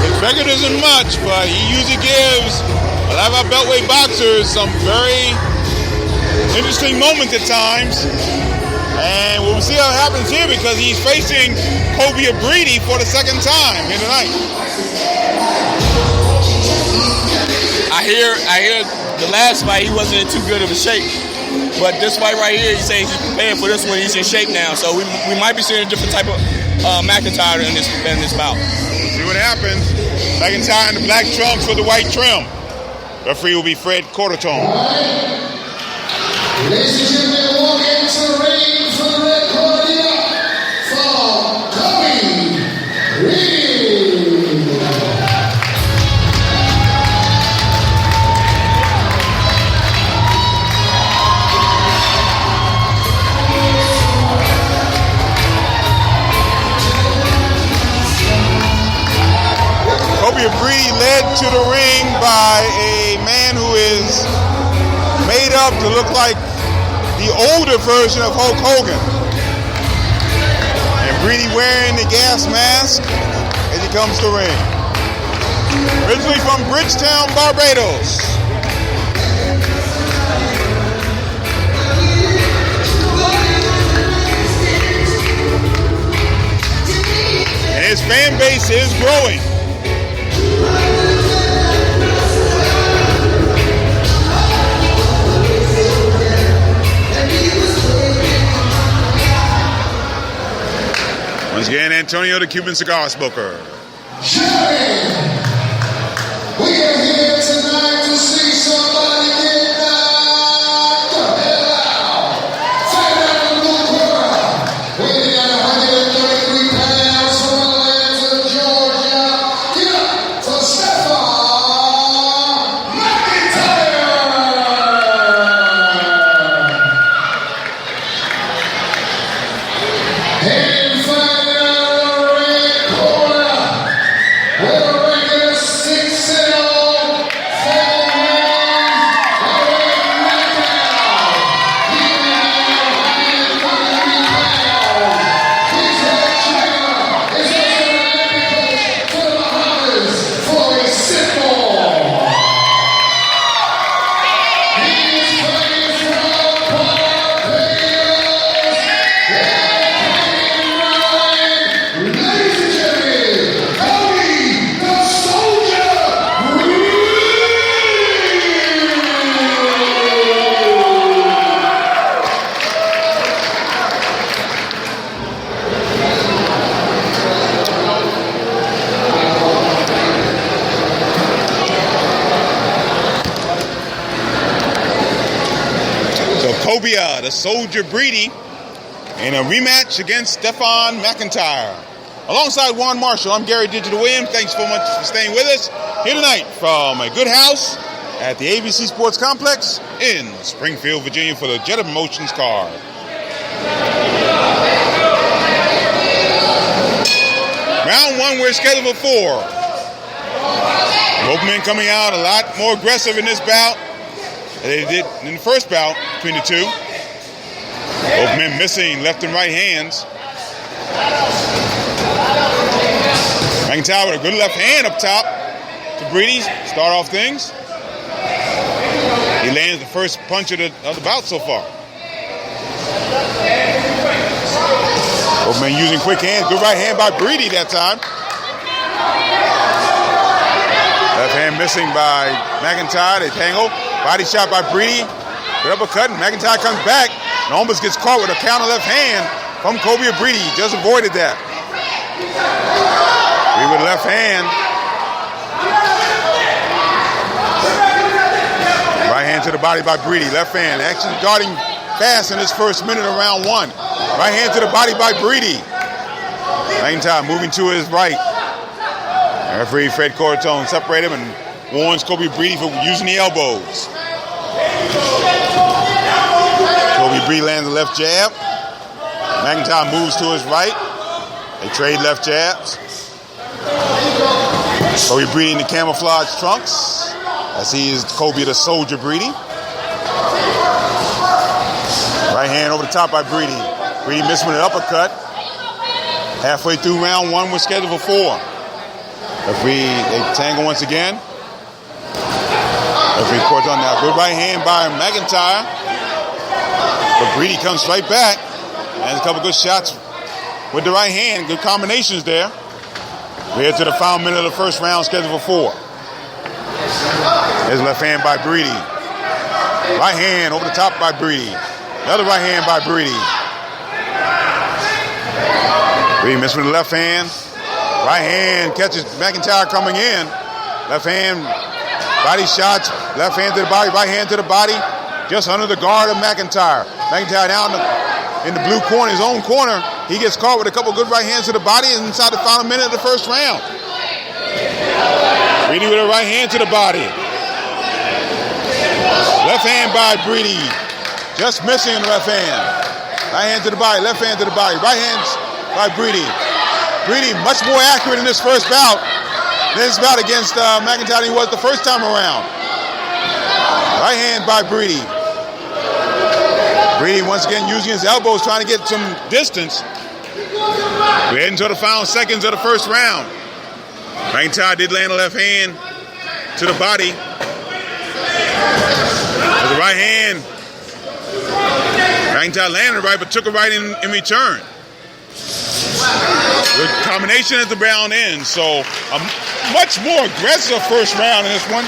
His record isn't much, but he usually gives a lot of our Beltway boxers some very interesting moments at times. And we'll see how it happens here because he's facing Kobe Breedy for the second time here tonight. hear the last fight he wasn't in too good of a shape. But this fight right here, he's saying he's prepared for this one. He's in shape now, so we might be seeing a different type of McIntyre in this bout. We'll see what happens. McIntyre in the black trunks with the white trim. Referee will be Fred Cordertone. Ladies and gentlemen, walk into the ring for the red corner from Kobe Reed. Kobe Reed led to the ring by a man who is made up to look like the older version of Hulk Hogan. And Breedy wearing the gas mask as he comes to ring. Originally from Bridgetown, Barbados. And his fan base is growing. Once again, Antonio the Cuban cigar smoker. Gentlemen, we are here tonight to see somebody get knocked the hell out. Fight out of the blue corner, weighing at 133 pounds from Atlanta, Georgia. Get up for Stefan McIntyre. And fighting out of the red corner, with a record of 6-0, 4 wins, a red knockout. He now 133 pounds. His head trainer is also an Olympic coach for the Bahamas, Floyd Simple. He is fighting from Barbados. Ladies and gentlemen, Kobe the Soldier So Cobia, the Soldier Breedy, in a rematch against Stefan McIntyre. Alongside Juan Marshall, I'm Gary Digital Williams. Thanks so much for staying with us here tonight from a good house at the ABC Sports Complex in Springfield, Virginia for the Jet of Emotions card. Round one, we're scheduled for 4. Both men coming out a lot more aggressive in this bout than they did in the first bout between the two. Both men missing left and right hands. McIntyre with a good left hand up top to Breedy. Start off things. He lands the first punch of the bout so far. Both men using quick hands. Good right hand by Breedy that time. Left hand missing by McIntyre. They tangle. Body shot by Breedy. Good uppercut, and McIntyre comes back and almost gets caught with a counter left hand from Kobe Breedy. Just avoided that. Breedy with a left hand. Right hand to the body by Breedy. Left hand. Actually guarding fast in this first minute of round one. Right hand to the body by Breedy. McIntyre moving to his right. Referee Fred Cortone separated him and warns Kobe Breedy for using the elbows. Kobe Breedy lands the left jab. McIntyre moves to his right. They trade left jabs. Kobe Breedy in the camouflage trunks, as he is Kobe the Soldier Breedy. Right hand over the top by Breedy. Breedy missed with an uppercut. Halfway through round one, we're scheduled for 4. Referee, they tangle once again. Referee courts on now. Good right hand by McIntyre. But Breedy comes right back. And a couple good shots with the right hand. Good combinations there. We're here to the final minute of the first round, scheduled for 4. There's left hand by Breedy. Right hand over the top by Breedy. Another right hand by Breedy. Breedy missing with the left hand. Right hand catches McIntyre coming in. Left hand, body shots. Left hand to the body, right hand to the body. Just under the guard of McIntyre. McIntyre down in the blue corner, his own corner. He gets caught with a couple good right hands to the body inside the final minute of the first round. Breedy with a right hand to the body. Left hand by Breedy. Just missing the left hand. Right hand to the body, left hand to the body. Right hands by Breedy. Breedy much more accurate in this first bout than his bout against McIntyre than he was the first time around. Right hand by Breedy. Breedy once again using his elbows, trying to get some distance. We're heading to the final seconds of the first round. McIntyre did land a left hand to the body. There's a right hand. McIntyre landed right, but took a right in return. Good combination at the round end. So a much more aggressive first round in this one.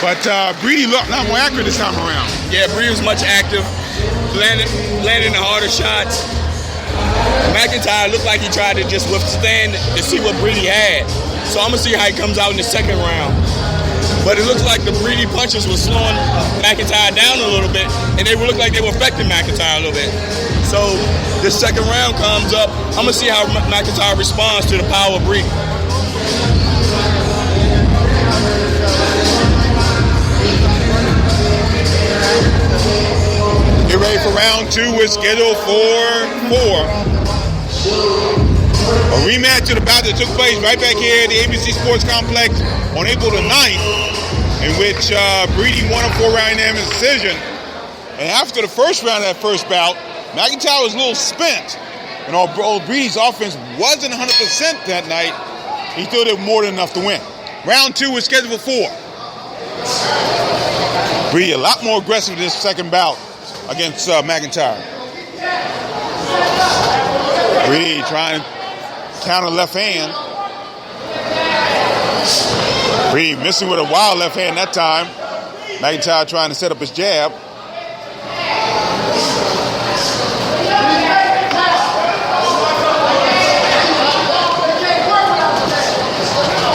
But Breedy looked not more accurate this time around. Yeah, Breedy was much active, landing the harder shots. McIntyre looked like he tried to just withstand to see what Breedy had. So I'm going to see how he comes out in the second round. But it looks like the Breedy punches were slowing McIntyre down a little bit, and they look like they were affecting McIntyre a little bit. So this second round comes up. I'm going to see how McIntyre responds to the power of Breedy. Get ready for round two. We're scheduled for 4. A rematch of the bout that took place right back here at the ABC Sports Complex on April the 9th, in which Breedy won a 4-round unanimous decision. And after the first round of that first bout, McIntyre was a little spent. And although Breedy's offense wasn't 100% that night, he still did more than enough to win. Round two is scheduled for 4. Breedy a lot more aggressive this second bout against McIntyre. Breedy trying to counter left hand. Breedy missing with a wild left hand that time. McIntyre trying to set up his jab.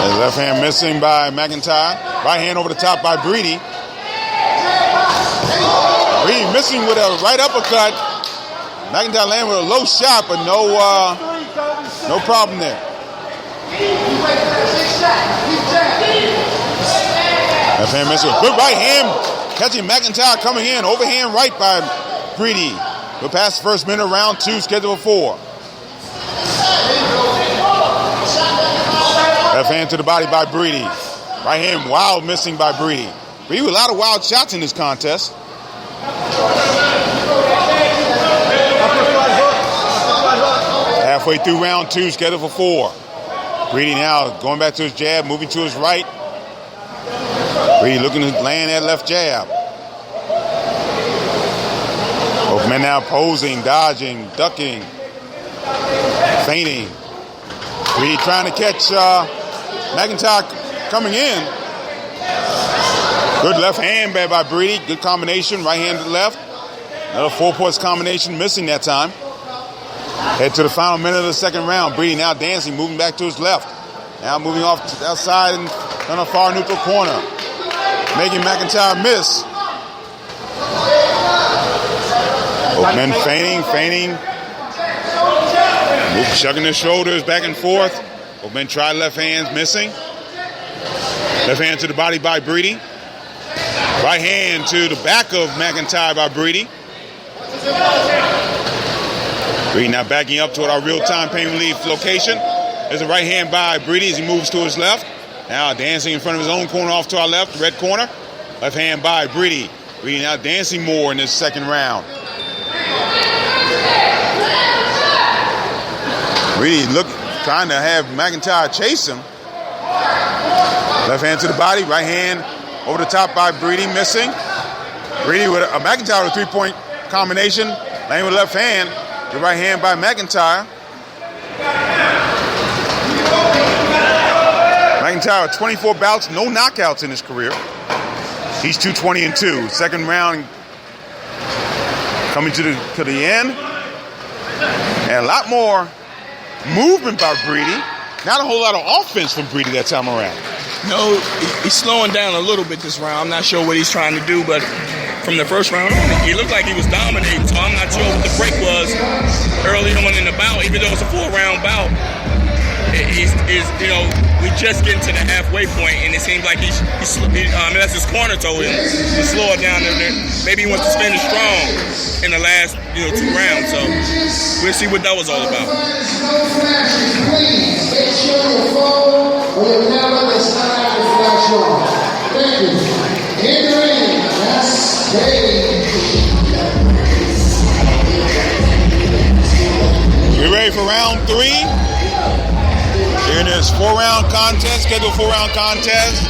His left hand missing by McIntyre. Right hand over the top by Breedy. Breedy missing with a right uppercut. McIntyre landing with a low shot, but no problem there. Left hand missing. Good right hand catching McIntyre coming in. Overhand right by Breedy. We're past the first minute of round two, scheduled for 4. Left hand to the body by Breedy. Right hand wild missing by Breedy. Breedy with a lot of wild shots in this contest. Halfway through round two, scheduled for 4. Breedy now going back to his jab, moving to his right. Breedy looking to land that left jab. Both men now posing, dodging, ducking, feinting. Breedy trying to catch McIntyre coming in. Good left hand by Breedy. Good combination, right hand to left. Another 4-points combination missing that time. Head to the final minute of the second round. Breedy now dancing, moving back to his left. Now moving off to the outside and on a far neutral corner. Making McIntyre miss. Both men feigning. Shucking their shoulders back and forth. Both men try left hands, missing. Left hand to the body by Breedy. Right hand to the back of McIntyre by Breedy. Breedy now backing up toward our real-time pain relief location. There's a right hand by Breedy as he moves to his left. Now dancing in front of his own corner off to our left, red corner. Left hand by Breedy. Breedy now dancing more in this second round. Breedy trying to have McIntyre chase him. Left hand to the body, right hand over the top by Breedy, missing. Breedy with a McIntyre with a 3-point combination, laying with left hand. The right hand by McIntyre. McIntyre with 24 bouts, no knockouts in his career. He's 220-2. Second round coming to the end. And a lot more movement by Brady. Not a whole lot of offense from Brady that time around. No, he's slowing down a little bit this round. I'm not sure what he's trying to do, but from the first round on, he looked like he was dominating. So I'm not sure what the break was early on in the bout, even though it's a 4-round bout. We just getting to the halfway point, and it seems like that's his corner told him to slow it down. Maybe he wants to finish strong in the last 2 rounds. So we'll see what that was all about. Please make sure your phone will never does not have the flash on. Thank you. In the ring, that's We're ready for round 3. Here it is, 4-round contest, scheduled 4-round contest.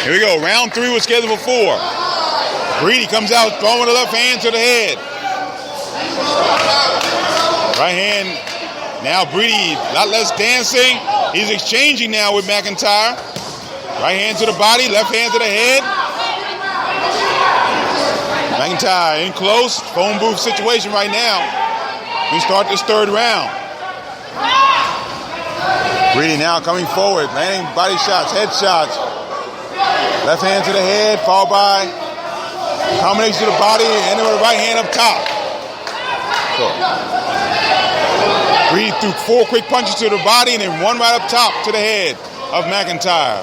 Here we go, round 3 was scheduled for 4. Brady comes out, throwing the left hand to the head. Right hand, now Brady, a lot less dancing. He's exchanging now with McIntyre. Right hand to the body, left hand to the head. McIntyre in close, phone booth situation right now. We start this 3rd round. Brady now coming forward, landing body shots, head shots. Left hand to the head, followed by combination to the body, and then with the right hand up top. Brady threw 4 quick punches to the body and then 1 right up top to the head of McIntyre.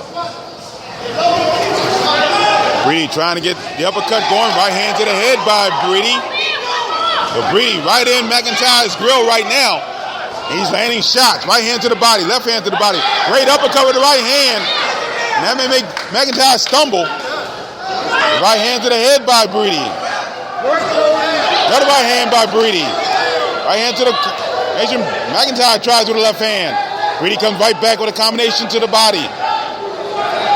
Brady trying to get the uppercut going. Right hand to the head by Brady. But Brady right in McIntyre's grill right now. He's landing shots. Right hand to the body. Left hand to the body. Great uppercut with the right hand. And that may make McIntyre stumble. Right hand to the head by Brady. Another right hand by Brady. Right hand to the... McIntyre tries with the left hand. Brady comes right back with a combination to the body.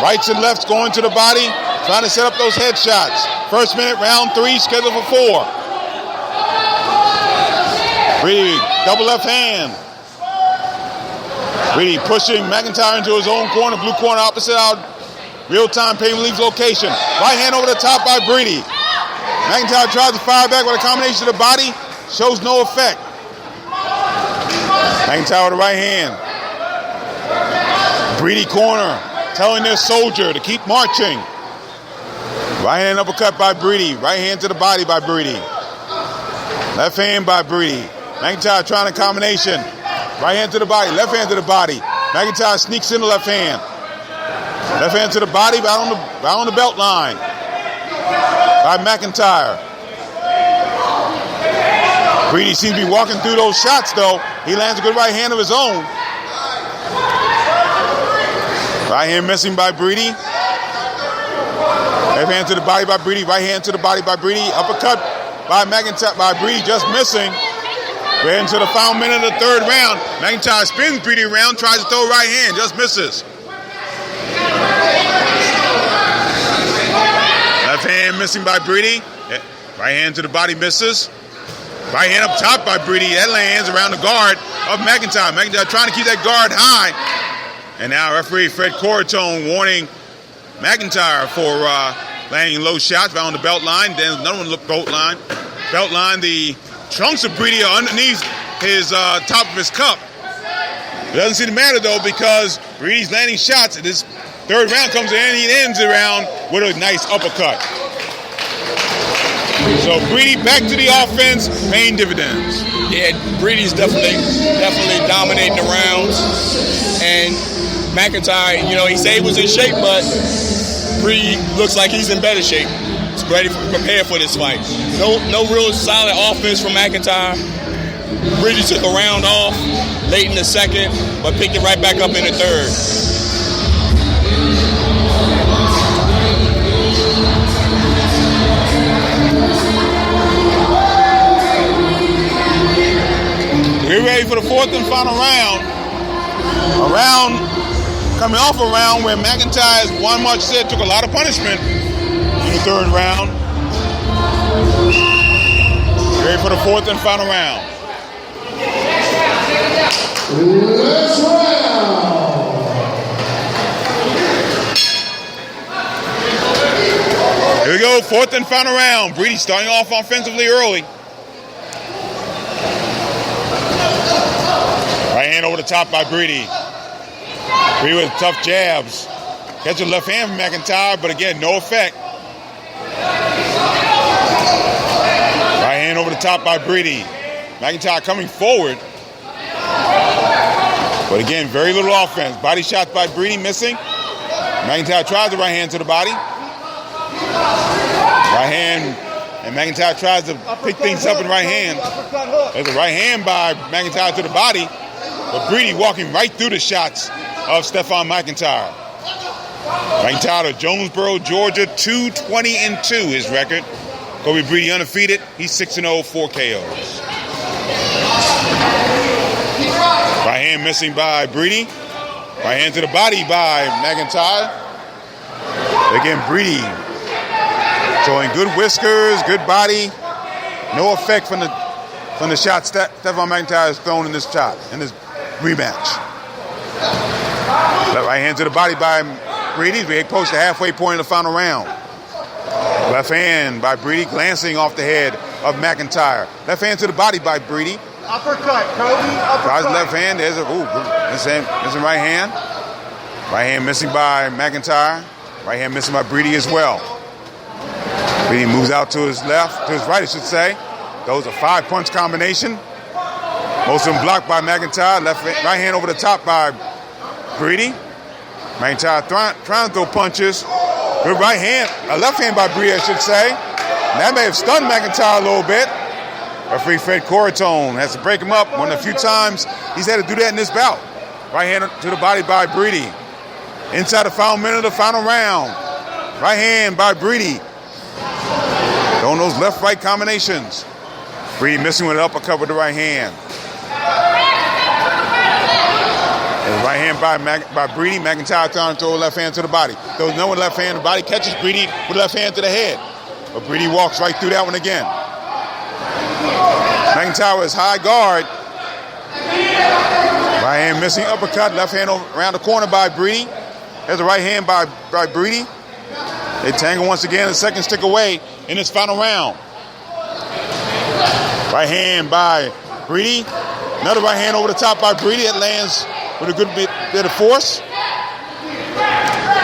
Rights and lefts going to the body, trying to set up those head shots. First minute, round 3, scheduled for 4. Brady, double left hand. Brady pushing McIntyre into his own corner, blue corner, opposite out, real-time pay-per-view location. Right hand over the top by Brady. McIntyre tries to fire back with a combination of the body, shows no effect. McIntyre with the right hand. Brady corner, telling their soldier to keep marching. Right hand uppercut by Brady. Right hand to the body by Brady. Left hand by Brady. McIntyre trying a combination. Right hand to the body. Left hand to the body. McIntyre sneaks in the left hand. Left hand to the body, right on the belt line by McIntyre. Brady seems to be walking through those shots, though. He lands a good right hand of his own. Right hand missing by Brady. Left hand to the body by Brady. Right hand to the body by Brady. Uppercut by McIntyre by Brady, just missing. We're into the final minute of the 3rd round. McIntyre spins Brady around, tries to throw right hand, just misses. Left hand missing by Brady. Right hand to the body misses. Right hand up top by Brady. That lands around the guard of McIntyre. McIntyre trying to keep that guard high. And now referee Fred Coratone warning McIntyre for landing low shots right on the belt line. Then another one looked belt line. Belt line, the trunks of Brady are underneath his top of his cup. It doesn't seem to matter, though, because Brady's landing shots. And this 3rd round comes in, and he ends the round with a nice uppercut. So Brady back to the offense, paying dividends. Yeah, Brady's definitely dominating the rounds. And McIntyre, he said he was in shape, but Brady looks like he's in better shape. He's ready, prepared for this fight. No real solid offense from McIntyre. Brady took a round off late in the 2nd, but picked it right back up in the 3rd. We're ready for the 4th and final round. A round coming off a round where McIntyre, as Juan March said, took a lot of punishment in the 3rd round. Ready for the fourth and final round. Let's round. Here we go, fourth and final round. Breedy starting off offensively early. Right hand over the top by Breedy. Breedy with tough jabs. Catch a left hand from McIntyre, but again, no effect. Right hand over the top by Breedy. McIntyre coming forward. But again, very little offense. Body shots by Breedy missing. McIntyre tries the right hand to the body. Right hand, and McIntyre tries to pick things up in right hand. There's a right hand by McIntyre to the body. But Breedy walking right through the shots of Stephon McIntyre. McIntyre of Jonesboro, Georgia, 2-20-2 his record. Kobe Breedy undefeated. He's 6-0, 4 KOs. Right hand missing by Breedy. Right hand to the body by McIntyre. Again, Breedy showing good whiskers, good body. No effect from the shots that Stephon McIntyre has thrown in this shot, in this rematch. Left right hand to the body by Breedy. We approach the halfway point of the final round. Left hand by Breedy, glancing off the head of McIntyre. Left hand to the body by Breedy. Uppercut, Kobe. Uppercut. Tries the left hand. There's a missing right hand. Right hand missing by McIntyre. Right hand missing by Breedy as well. Breedy moves out to his left, to his right, I should say. Those are 5-punch combination. Most of them blocked by McIntyre. Right hand over the top by Breedy. McIntyre trying to throw punches. Good right hand, a left hand by Breedy, I should say. And that may have stunned McIntyre a little bit. Referee Fred Coratone has to break him up. One of the few times he's had to do that in this bout. Right hand to the body by Breedy. Inside the final minute of the final round. Right hand by Breedy. Throwing those left-right combinations. Breedy missing with an uppercut with the right hand. And right hand by Breedy. McIntyre trying to throw a left hand to the body. Throws no left hand to the body. Catches Breedy with a left hand to the head. But Breedy walks right through that one again. McIntyre with his high guard. Right hand missing uppercut. Left hand around the corner by Breedy. There's a right hand by Breedy. They tangle once again. The second stick away in this final round. Right hand by Breedy. Another right hand over the top by Breedy. That lands with a good bit of force.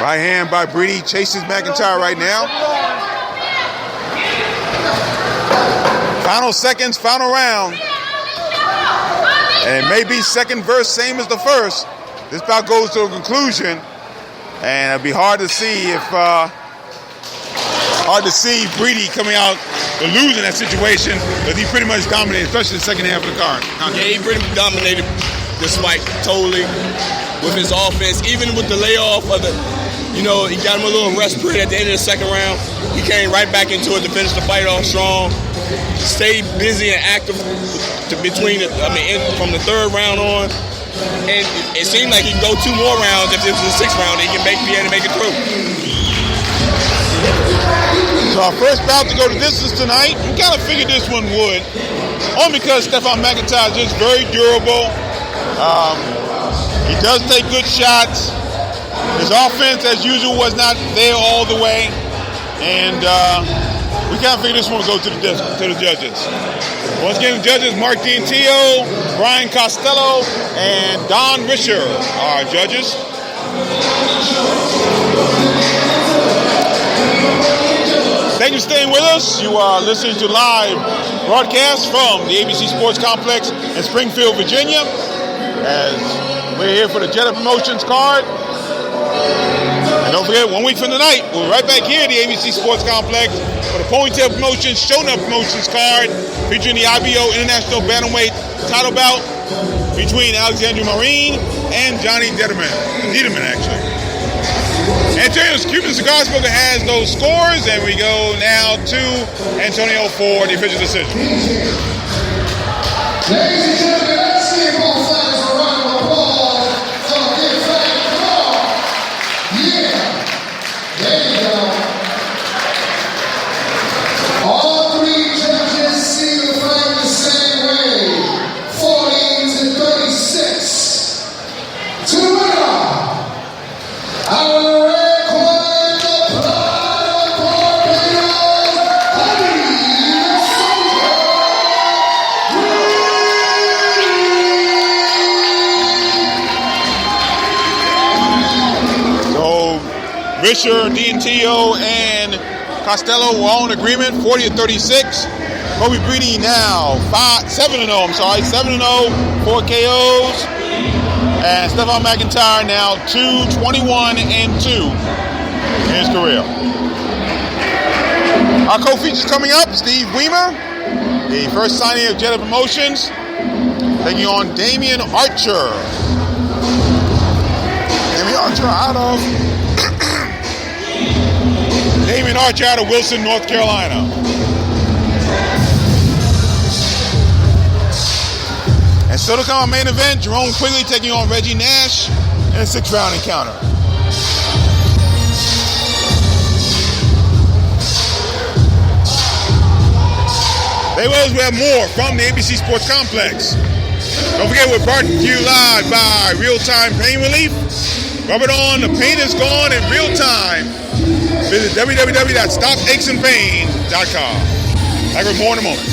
Right hand by Breedy. Chases McIntyre right now. Final seconds, final round. And it may be second verse, same as the first. This bout goes to a conclusion. And it'll be hard to see Breedy coming out to lose in that situation, because he pretty much dominated, especially the second half of the card. Yeah, he pretty much dominated this fight totally with his offense, even with the layoff of the, he got him a little rest period at the end of the second round. He came right back into it to finish the fight off strong. Stayed busy and active from the third round on. And it seemed like he could go 2 more rounds. If it was the 6th round, he can be able to make it through. So our first bout to go to distance tonight, we kind of figured this one would. Only because Stephon McIntyre is just very durable. He does take good shots. His offense, as usual, was not there all the way. And we kind of figured this one would go to the judges. Once again, the judges, Mark D'Antillo, Brian Costello, and Don Risher are judges. Thank you for staying with us. You are listening to live broadcast from the ABC Sports Complex in Springfield, Virginia. As we're here for the Jetta Promotions card. And don't forget, 1 week from tonight, we'll be right back here at the ABC Sports Complex for the Ponytail Promotions, Shownup Promotions card, featuring the IBO International Bantamweight title bout between Alexander Marine and Johnny Dieterman, actually. Antonio's Cuban Cigar Smoker has those scores, and we go now to Antonio for the official decision. Ladies and gentlemen, let's give both sides a round of applause for a big fat call. Yeah, there you go. All 3 judges see the fight. Risher, D'Antio, and Costello were all in agreement, 40-36. Kobe Breedy now 7-0. I'm sorry, 7-0, 4 KOs, and Stephon McIntyre now 2-21-2 in his career. Our co-features coming up: Steve Weimer, the first signing of Jetta Promotions, taking on Damian Archer. Damian Archer out of Wilson, North Carolina. And still to come, our main event: Jerome Quigley taking on Reggie Nash in a 6-round encounter. Hey, we have more from the ABC Sports Complex. Don't forget, we're brought to you live by Real Time Pain Relief. Rub it on, the pain is gone in real time. Visit www.stopachesandpain.com. Back with more in a moment.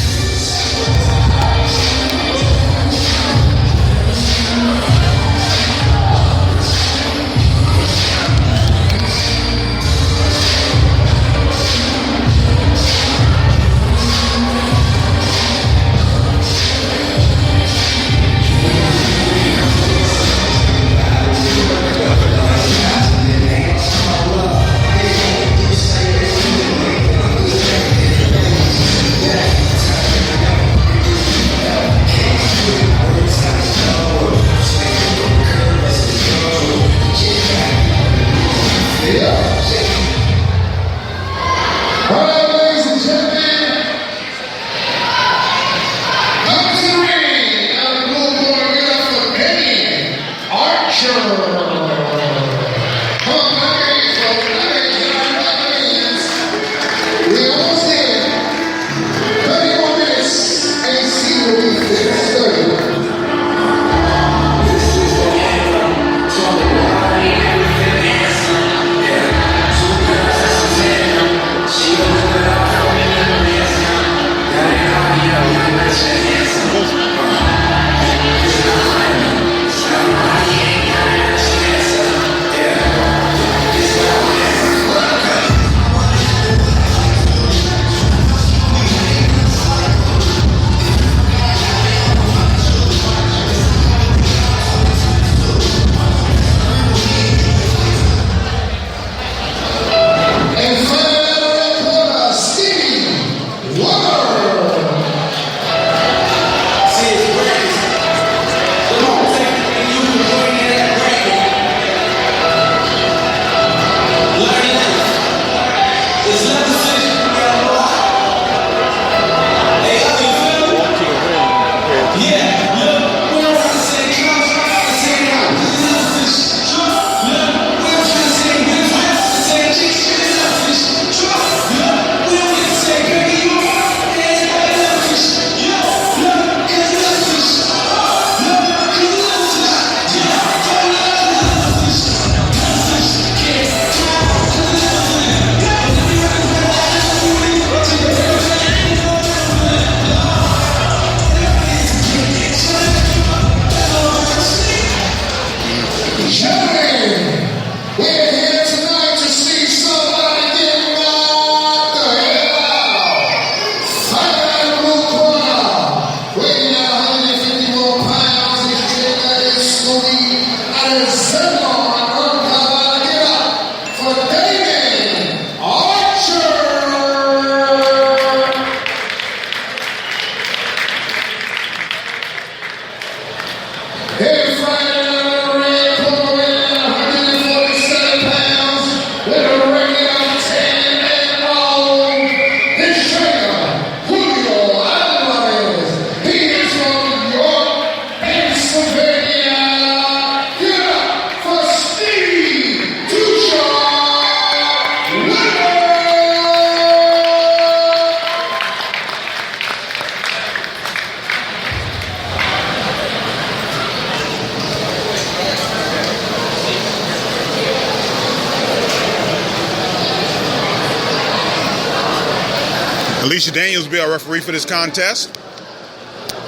Alicia Daniels will be our referee for this contest.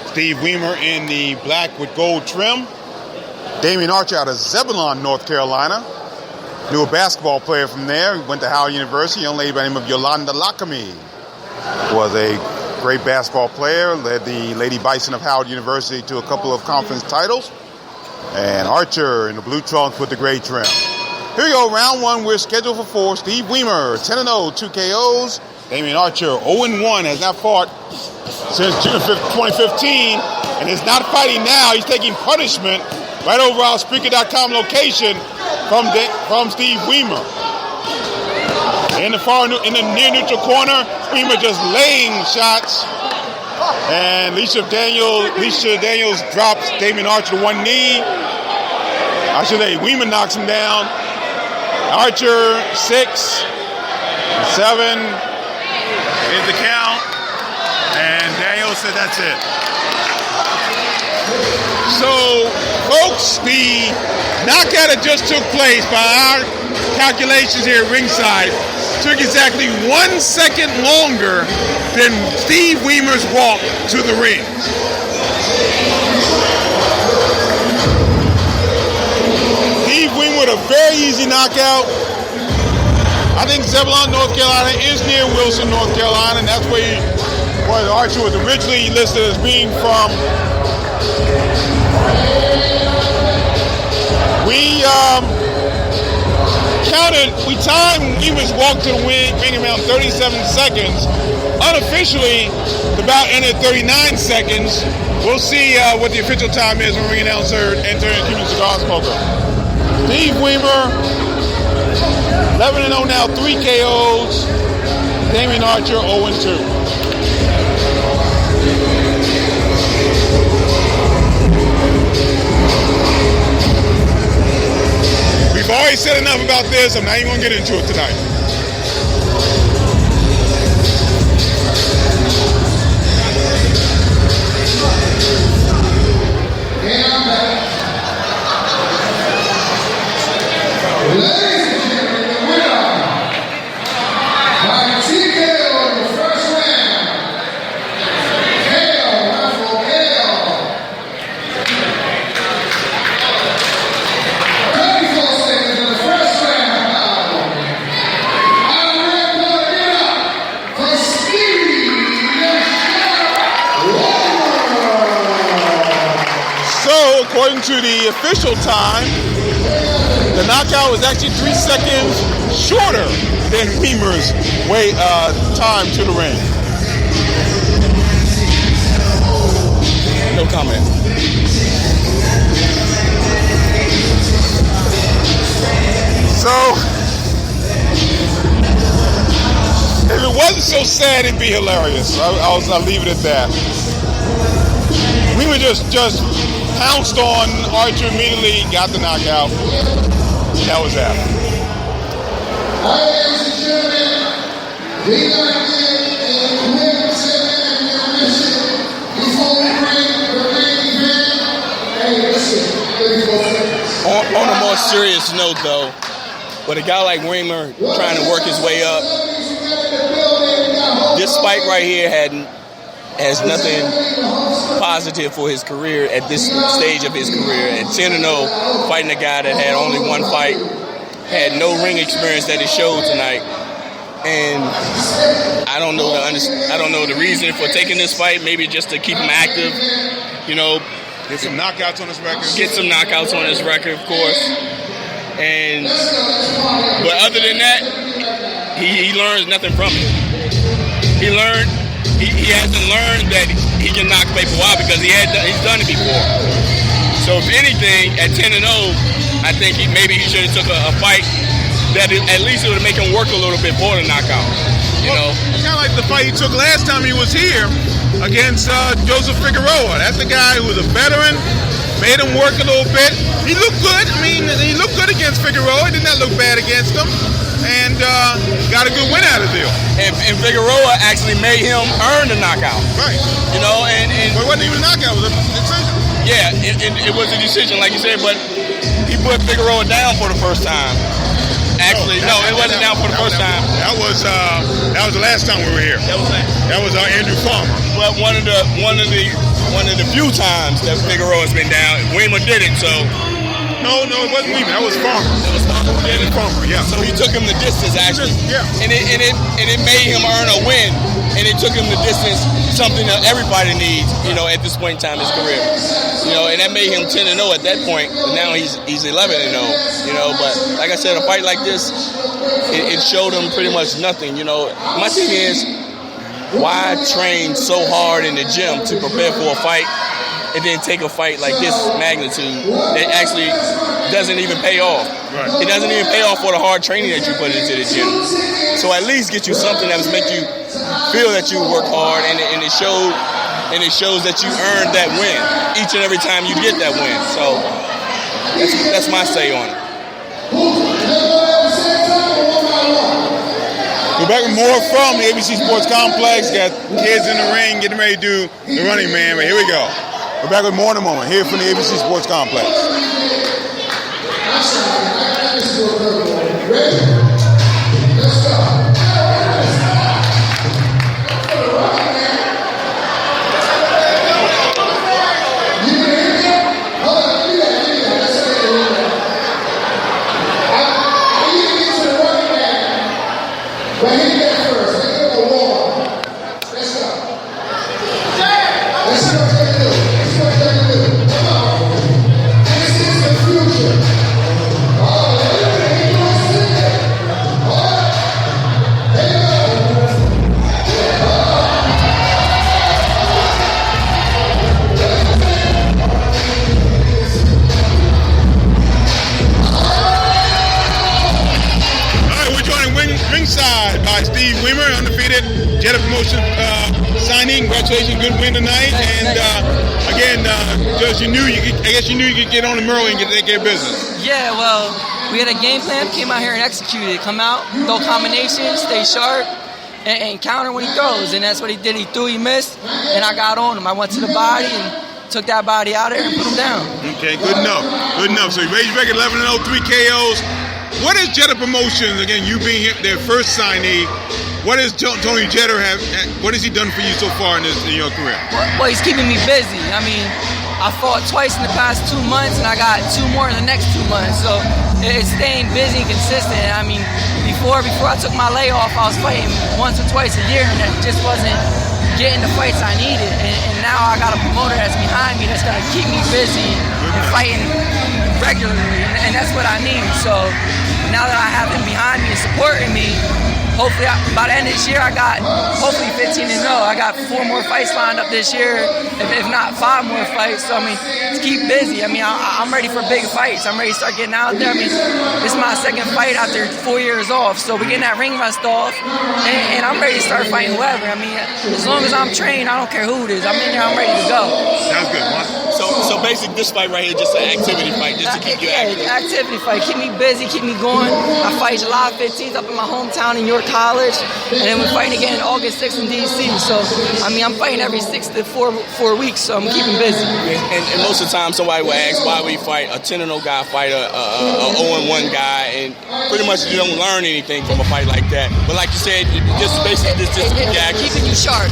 Steve Weimer in the black with gold trim. Damian Archer out of Zebulon, North Carolina. Knew a basketball player from there. He went to Howard University. A young lady by the name of Yolanda Lakami was a great basketball player. Led the Lady Bison of Howard University to a couple of conference titles. And Archer in the blue trunks with the gray trim. Here we go, round one. We're scheduled for 4. Steve Weimer, 10-0, 2 KOs. Damian Archer, 0-1, has not fought since June 2015, and is not fighting now. He's taking punishment right over our Spreaker.com location from Steve Weimer. In the near neutral corner, Weimer just laying shots, and Alicia Daniels drops Damian Archer to one knee. I should say Weimer knocks him down. Archer 6, 7 is the count, and Daniels said that's it. So, folks, the knockout that just took place by our calculations here at ringside took exactly 1 second longer than Steve Weimer's walk to the ring. Steve Weimer with a very easy knockout. I think Zebulon, North Carolina is near Wilson, North Carolina, and that's where Archer was originally listed as being from. We timed Weimer's walk to the ring around 37 seconds. Unofficially, the bout ended at 39 seconds. We'll see what the official time is when ring announcer enters Cuban Cigar Smoker. Steve Weimer, 11-0 now, 3 KOs. Damian Archer, 0-2. We've already said enough about this. I'm not even going to get into it tonight. According to the official time, the knockout was actually 3 seconds shorter than Weimer's time to the ring. No comment. So, if it wasn't so sad, it'd be hilarious. I'll leave it at that. Weimer just pounced on Archer immediately, got the knockout. That was that. All right, ladies and gentlemen, we got to get a quick segment of intermission before we bring the main event. Hey, listen, 34 seconds. On a more serious note, though, with a guy like Weimer trying to work his way up, this fight right here has nothing positive for his career at this stage of his career. At 10-0, fighting a guy that had only one fight, had no ring experience that he showed tonight, and I don't know the reason for taking this fight. Maybe just to keep him active, Get some knockouts on his record. Of course. But other than that, he learns nothing from it. He hasn't learned that he can knock people out because he's done it before. So if anything, at 10-0, I think maybe he should have took a fight that at least it would make him work a little bit for the knockout. It's kind of like the fight he took last time he was here against Joseph Figueroa. That's the guy who was a veteran, made him work a little bit. He looked good. I mean, he looked good against Figueroa. He did not look bad against him. And got a good win out of the deal. And Figueroa actually made him earn the knockout. Right. And but it wasn't even a knockout, it was a decision. Yeah, it was a decision, like you said, but he put Figueroa down for the first time. Actually, no, it wasn't down for the first time. That was the last time we were here. That was Andrew Farmer. But one of the few times that Figueroa's been down, Weimer did it. So No, it wasn't Lehman. That was Farmer. David Farmer, yeah. So he took him the distance, actually. Yeah. And it made him earn a win. And it took him the distance, something that everybody needs, at this point in time in his career. And that made him 10-0 at that point. But now he's 11-0, But like I said, a fight like this, it showed him pretty much nothing, My thing is, why train so hard in the gym to prepare for a fight and then take a fight like this magnitude that actually doesn't even pay off? Right. It doesn't even pay off for the hard training that you put into the gym. So at least get you something that will make you feel that you work hard, and it shows that you earned that win each and every time you get that win. So that's my say on it. We're back with more from the ABC Sports Complex. Got kids in the ring getting ready to do the Running Man, but here we go. We're back with more in a moment here from the ABC Sports Complex. Ringside by Steve Weimer, undefeated Jetta Promotion signing. Congratulations, good win tonight. And again, Judge, I guess you knew you could get on the Merle and take care of business. Yeah, well, we had a game plan, came out here and executed it. Come out, throw combinations, stay sharp, and counter when he throws. And that's what he did. He threw, he missed, and I got on him. I went to the body and took that body out of there and put him down. Okay, good enough. Good enough. So you raised your record 11-0, 3 KOs. What is Jetta Promotions, again, you being their first signee, what has Tony Jetta what has he done for you so far in your career? Well, he's keeping me busy. I mean, I fought twice in the past 2 months, and I got 2 more in the next 2 months. So it's staying busy and consistent. I mean, before I took my layoff, I was fighting once or twice a year, and it just wasn't getting the fights I needed. And now I got a promoter that's behind me that's going to keep me busy and fighting regularly, and that's what I need. So now that I have him behind me and supporting me, hopefully by the end of this year I got hopefully 15-0. I got 4 more fights lined up this year, if not 5 more fights. So I mean, to keep busy. I mean, I'm ready for big fights. I'm ready to start getting out there. I mean, this is my second fight after 4 years off. So we're getting that ring rust off, and I'm ready to start fighting whoever. I mean, as long as I'm trained, I don't care who it is. I'm in there. I'm ready to go. Sounds good. So basically, this fight right here is just an activity fight, just to keep you active. Activity fight. Keep me busy, keep me going. I fight July 15th up in my hometown in York College, and then we're fighting again August 6th in D.C. So, I mean, I'm fighting every 6 to 4 weeks, so I'm keeping busy. And most of the time, somebody will ask why we fight a 10-0 guy fight a 0-1 guy, and pretty much you don't learn anything from a fight like that. But like you said, just basically just to keep you active. Keeping you sharp.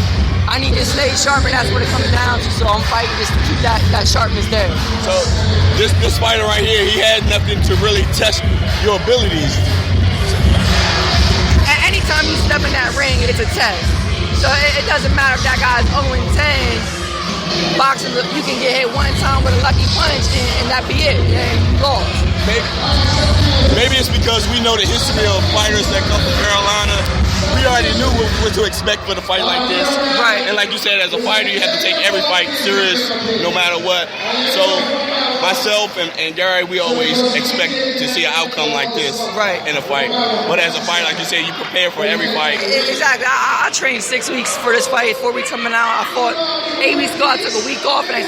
I need to stay sharp, and that's what it comes down to. So I'm fighting just to keep that sharpness there. So this fighter right here, he had nothing to really test your abilities. Anytime you step in that ring, it's a test. So it doesn't matter if that guy's 0-10. Boxing, you can get hit one time with a lucky punch, and that be it. And you lost. Maybe it's because we know the history of fighters that come from Carolina. We already knew what to expect for the fight like this. Right. And like you said, as a fighter, you have to take every fight serious, no matter what. So myself and Gary, we always expect to see an outcome like this in a fight. But as a fighter, like you said, you prepare for every fight. Exactly. I trained 6 weeks for this fight, 4 weeks coming out. I fought 8 weeks ago. I took a week off, and I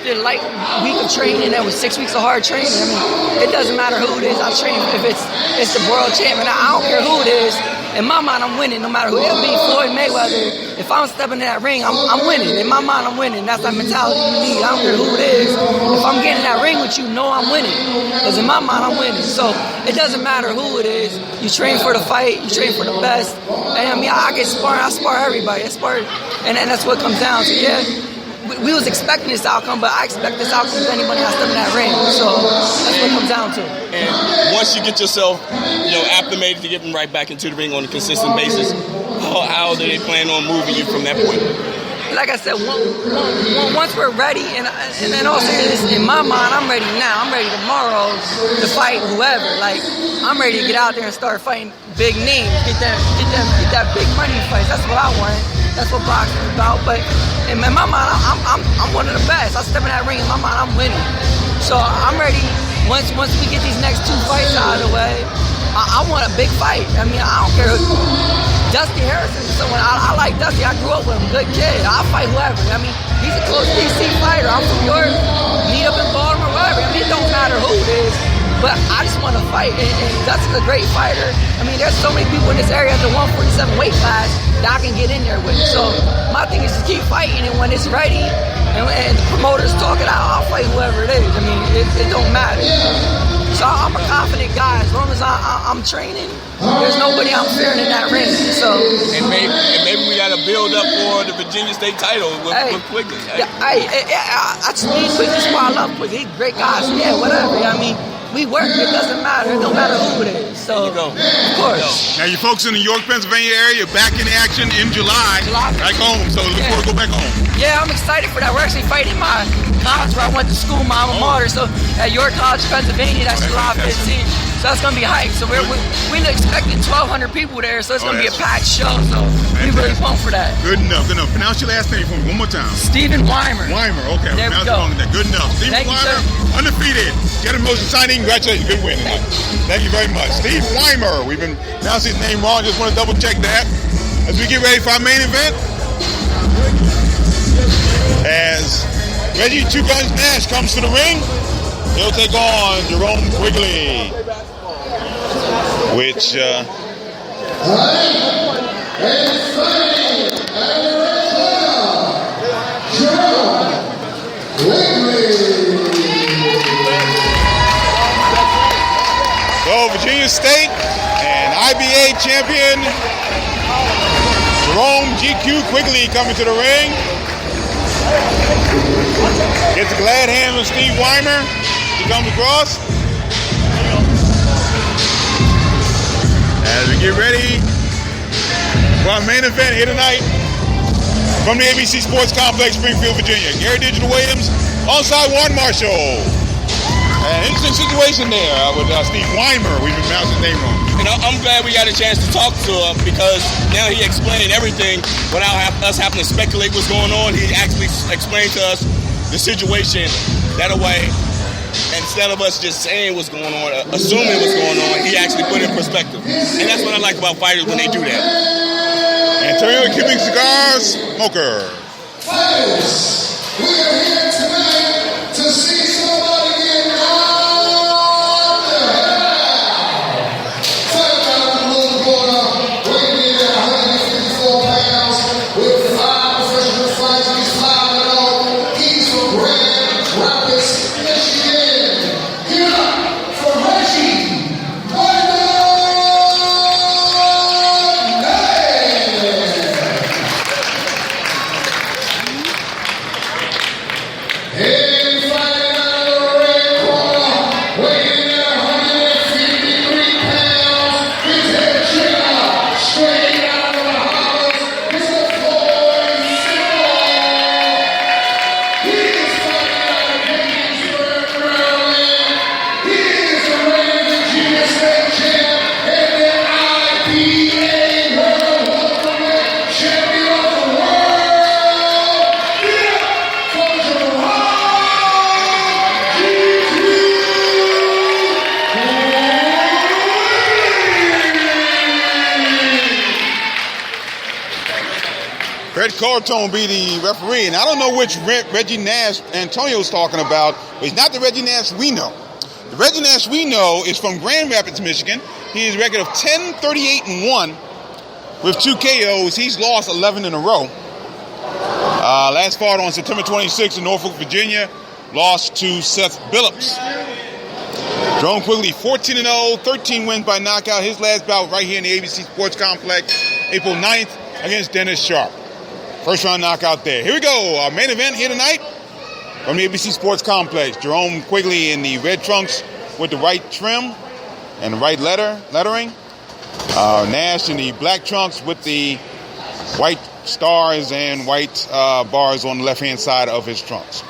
did a light week of training, and that was 6 weeks of hard training. I mean, it doesn't matter who it is. I train if it's the world champion. I don't care who it is. In my mind, I'm winning no matter who it be. Floyd Mayweather, if I'm stepping in that ring, I'm winning. In my mind, I'm winning. That's that mentality you need. I don't care who it is. If I'm getting in that ring with you, know I'm winning. Because in my mind, I'm winning. So it doesn't matter who it is. You train for the fight. You train for the best. And I mean, I get sparring. I spar everybody. And that's what it comes down to. Yeah, we was expecting this outcome, but I expect this outcome with anybody that's in that ring. So that's what it comes down to. And once you get yourself, acclimated to getting right back into the ring on a consistent basis, how do they plan on moving you from that point? Like I said, once we're ready, and then also in my mind, I'm ready now. I'm ready tomorrow to fight whoever. Like, I'm ready to get out there and start fighting big names, get that big money fights. That's what I want. That's what boxing is about. But in my mind, I'm one of the best. I step in that ring, in my mind, I'm winning. So I'm ready. Once we get these next 2 fights out of the way, I want a big fight. I mean, I don't care. Dusty Harrison is someone, I like Dusty. I grew up with him, good kid. I'll fight whoever. I mean, he's a close DC fighter. I'm from York, meet up in Baltimore, whatever. I mean, it don't matter who it is. But I just want to fight, and Dusty's a great fighter. I mean, there's so many people in this area at the 147 weight class that I can get in there with. So my thing is to keep fighting, and when it's ready, and the promoters talk it out, I'll fight whoever it is. I mean, it don't matter. So I'm a confident guy. As long as I'm training, there's nobody I'm fearing in that ring. So and maybe we got to build up for the Virginia State title with Quigley. I just need Quigley. That's why I love Quigley. He's a great guy. So yeah, whatever. I mean, we work. It doesn't matter. It don't matter who it is. So of course. Now you folks in the York, Pennsylvania area, back in action in July. Back home. So look forward to go back home. Yeah, I'm excited for that. We're actually fighting my college where I went to school, my alma mater. So at York College, Pennsylvania, that's July 15th. So that's going to be hype. So we're expecting 1,200 people there. So it's going to be a packed show. So we're really pumped for that. Good enough. Good enough. Pronounce your last name for me one more time. Stephen Weimer. Weimer. Okay. There we go. Good enough. Stephen Weimer, undefeated. Get a motion signing. Congratulations. Good win. Thank you very much. Steve Weimer. We've been pronouncing his name wrong. Just want to double check that. As we get ready for our main event, as Reggie Two Guns Nash comes to the ring, he'll take on Jerome Quigley, which so Virginia State and IBA champion Jerome GQ Quigley coming to the ring. Gets a glad hand with Steve Weimer. He comes across. As we get ready for our main event here tonight from the ABC Sports Complex, Springfield, Virginia. Gary Digital Williams alongside Warren Marshall. An interesting situation there with Steve Weimer. We've been pronouncing his name wrong. And I'm glad we got a chance to talk to him because now he explained everything without us having to speculate what's going on. He actually explained to us the situation that way. Instead of us just saying what's going on, assuming what's going on, he actually put it in perspective. And that's what I like about fighters when they do that. Antonio Cuban Cigars, Smoker. Fighters, we are here tonight to see somebody get on the hell. Fight out the blue border, weighing in at 154 pounds with 5 professional fights. He's 5-0. He's from Grand Rapids, Michigan. Give it up for Reggie. Fred Cartone will be the referee, and I don't know which Reggie Nash Antonio's talking about, but he's not the Reggie Nash we know. The Reggie Nash we know is from Grand Rapids, Michigan. He has a record of 10-38-1 with 2 KOs. He's lost 11 in a row. Last fought on September 26th in Norfolk, Virginia. Lost to Seth Billups. Jerome Quigley, 14-0, 13 wins by knockout. His last bout right here in the ABC Sports Complex, April 9th against Dennis Sharp. First round knockout there. Here we go. Our main event here tonight from the ABC Sports Complex. Jerome Quigley in the red trunks with the white trim and the right lettering. Nash in the black trunks with the white stars and white bars on the left-hand side of his trunks.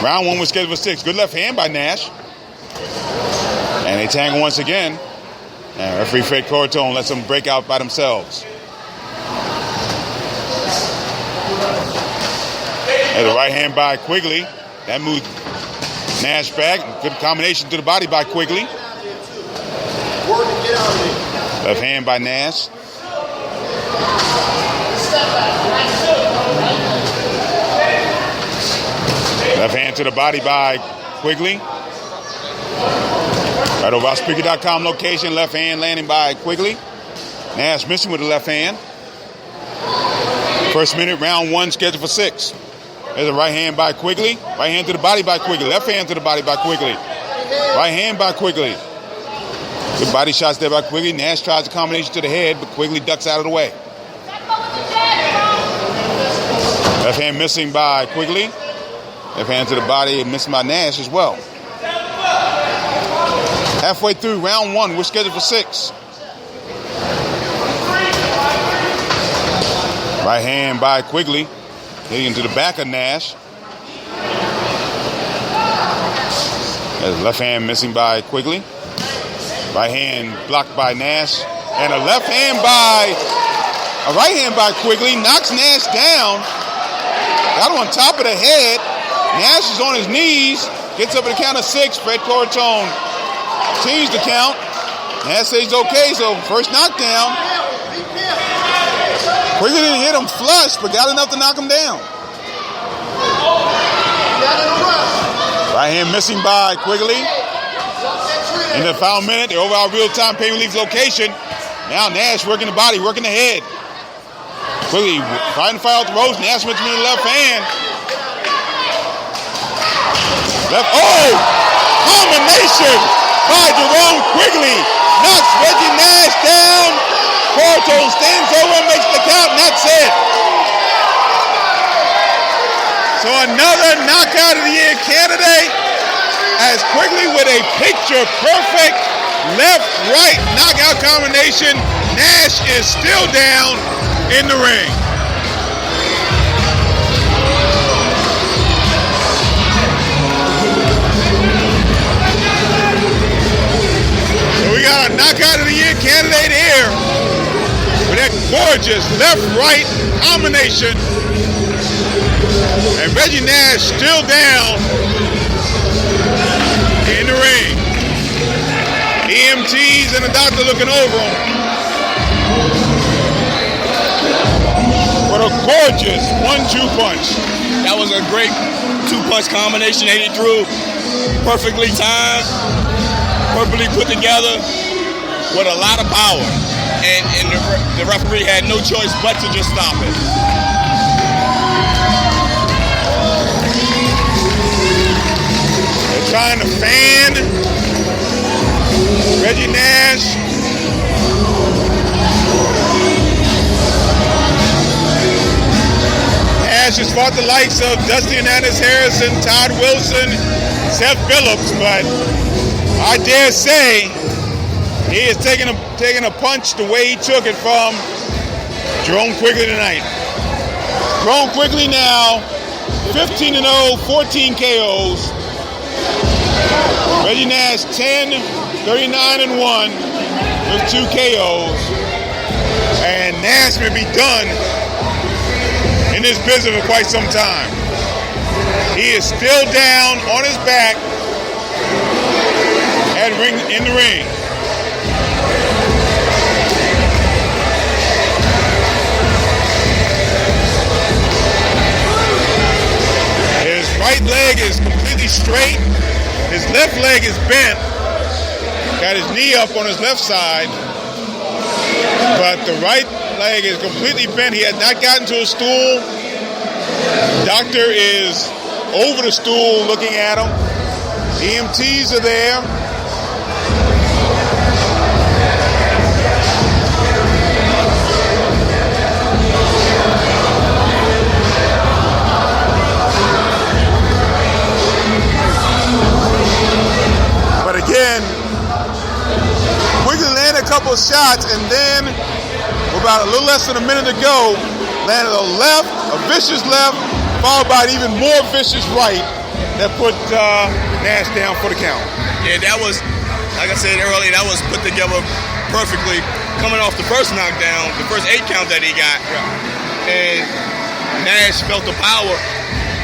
Round one was scheduled for 6. Good left hand by Nash. And they tangle once again. And referee Fred Cortone lets them break out by themselves. There's a right hand by Quigley. That moved Nash back. Good combination to the body by Quigley. Left hand by Nash. Left hand to the body by Quigley. Right over our Speaker.com location. Left hand landing by Quigley. Nash missing with the left hand. First minute, round one, scheduled for 6. There's a right hand by Quigley. Right hand to the body by Quigley. Left hand to the body by Quigley. Right hand by Quigley. Good body shots there by Quigley. Nash tries a combination to the head, but Quigley ducks out of the way. Left hand missing by Quigley. Left hand to the body and missing by Nash as well. Halfway through round one, we're scheduled for 6. Right hand by Quigley. Hitting into the back of Nash. There's left hand missing by Quigley. Right hand blocked by Nash. And a right hand by Quigley knocks Nash down. Got him on top of the head. Nash is on his knees. Gets up at the count of 6. Fred Cortone continues the count. Nash says okay, so first knockdown. Quigley didn't hit him flush, but got enough to knock him down. Right hand missing by Quigley. In the final minute, they're over our real-time pay relief location. Now Nash working the body, working the head. Quigley trying to fire out the ropes. Nash went to the left hand. Combination by Jerome Quigley. Knocks Reggie Nash down. Cortone stands over and makes the count, and that's it. So another knockout of the year candidate as Quigley with a picture-perfect left-right knockout combination. Nash is still down in the ring. So we got a knockout of the year candidate here with that gorgeous left-right combination. And Reggie Nash still down in the ring. EMTs and the doctor looking over him. What a gorgeous 1-2 punch. That was a great 2-punch combination that he threw. Perfectly timed, perfectly put together with a lot of power. And the referee had no choice but to just stop it. They're trying to fan Reggie Nash. Nash has fought the likes of Dusty Hernandez Harrison, Todd Wilson, Seth Phillips, but I dare say he is taking a punch the way he took it from Jerome Quigley tonight. Jerome Quigley now 15-0, 14 KOs. Reggie Nash 10, 39-1 with 2 KOs. And Nash may be done in this business for quite some time. He is still down on his back in the ring. His right leg is completely straight. His left leg is bent. Got his knee up on his left side. But the right leg is completely bent. He had not gotten to a stool. Doctor is over the stool looking at him. EMTs are there. couple shots, and then with about a little less than a minute to go, landed a left, a vicious left, followed by an even more vicious right that put Nash down for the count. Yeah, that was, like I said earlier, that was put together perfectly. Coming off the first knockdown, the first 8 count that he got, and Nash felt the power.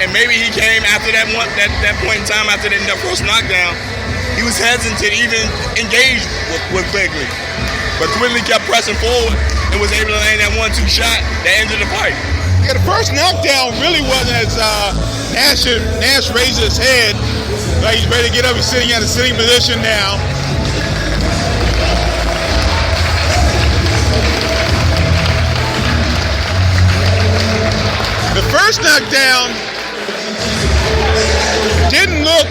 And maybe he came after that point in time, after that first knockdown, he was hesitant to even engage with Quigley. But Quigley kept pressing forward and was able to land that 1-2 shot that ended the fight. Yeah, the first knockdown really wasn't as Nash raised his head. Like he's ready to get up. He's sitting at a sitting position now. The first knockdown didn't look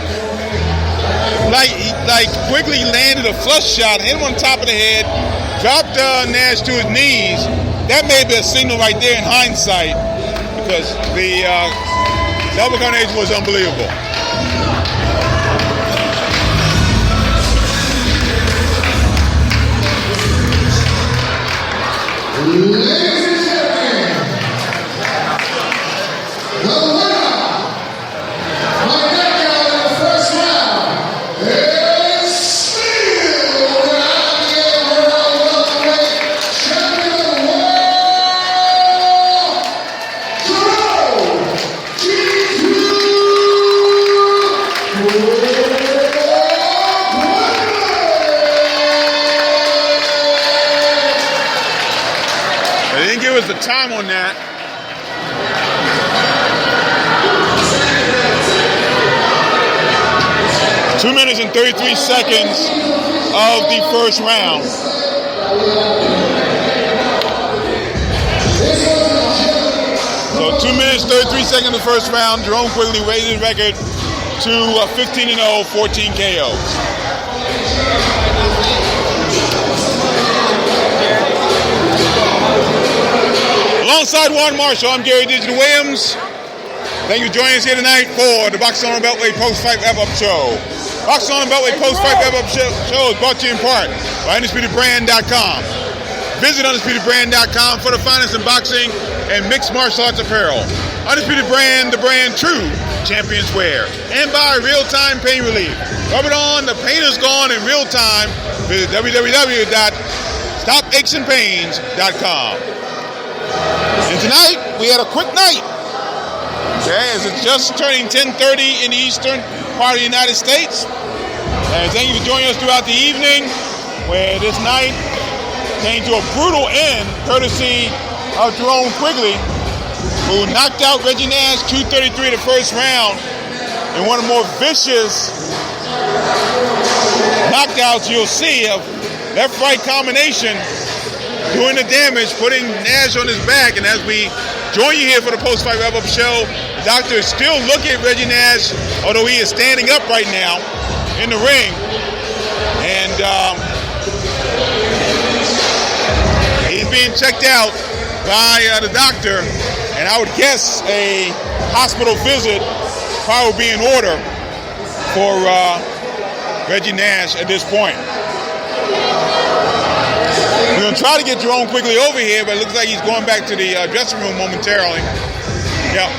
like Quigley landed a flush shot, hit him on the top of the head, dropped Nash to his knees. That may be a signal right there in hindsight, because the double combination was unbelievable. Ladies and gentlemen, the winner by knockout in the first round is still the IBA World Welterweight Champion of the World, They didn't give us the time on that. Two minutes and 33 seconds of the first round. So 2 minutes, 33 seconds of the first round. Jerome Quigley raised his record to 15-0, 14 KOs. Alongside Juan Marshall, I'm Gary Digital Williams. Thank you for joining us here tonight for the Boxing on the Beltway Post-Fight Wrap-Up Show. Boxing on the Beltway Post-Fight Wrap-Up Show is brought to you in part by UndisputedBrand.com. Visit UndisputedBrand.com for the finest in boxing and mixed martial arts apparel. Undisputed Brand, the brand true champions wear. And by Real-Time Pain Relief. Rub it on, the pain is gone in real time. Visit www.stopachesandpains.com. And tonight, we had a quick night. Okay, as it's just turning 10:30 in the eastern part of the United States. And thank you for joining us throughout the evening, where this night came to a brutal end, courtesy of Jerome Quigley, who knocked out Reggie Nash 233 the first round in one of the more vicious knockouts you'll see of left-right combination, doing the damage, putting Nash on his back. And as we join you here for the post-fight wrap-up show, the doctor is still looking at Reggie Nash, although he is standing up right now in the ring. And he's being checked out by the doctor. And I would guess a hospital visit probably would be in order for Reggie Nash at this point. We're going to try to get Jerome Quigley over here, but it looks like he's going back to the dressing room momentarily. Yeah.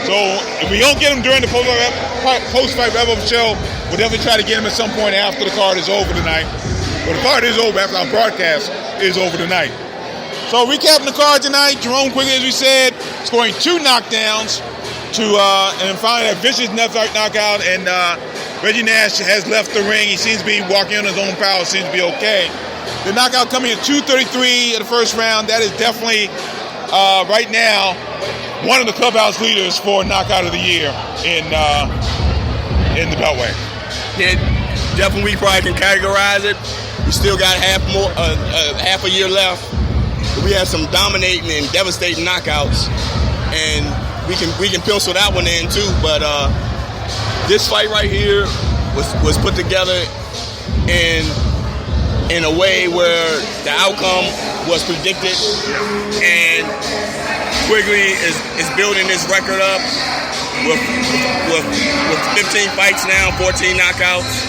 So if we don't get him during the post-fight wrap-up show, we'll definitely try to get him at some point after the card is over tonight. But the card is over after our broadcast is over tonight. So recapping the card tonight, Jerome Quigley, as we said, scoring 2 knockdowns and finally that vicious knockout. And Reggie Nash has left the ring. He seems to be walking on his own power. Seems to be okay. The knockout coming at 2:33 in the first round. That is definitely, right now, one of the clubhouse leaders for knockout of the year in the Beltway. Yeah, definitely we probably can categorize it. We still got half a year left. We have some dominating and devastating knockouts, and we can pencil that one in too. But this fight right here was put together in a way where the outcome was predicted, and Quigley is building his record up with 15 fights now, 14 knockouts,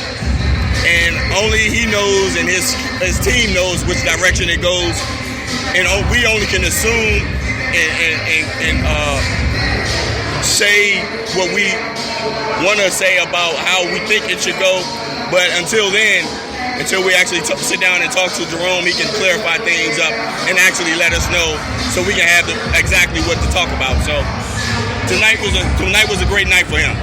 and only he knows and his team knows which direction it goes, and we only can assume and say what we want to say about how we think it should go. But until then, until we actually sit down and talk to Jerome, he can clarify things up and actually let us know so we can have exactly what to talk about. So tonight was a great night for him.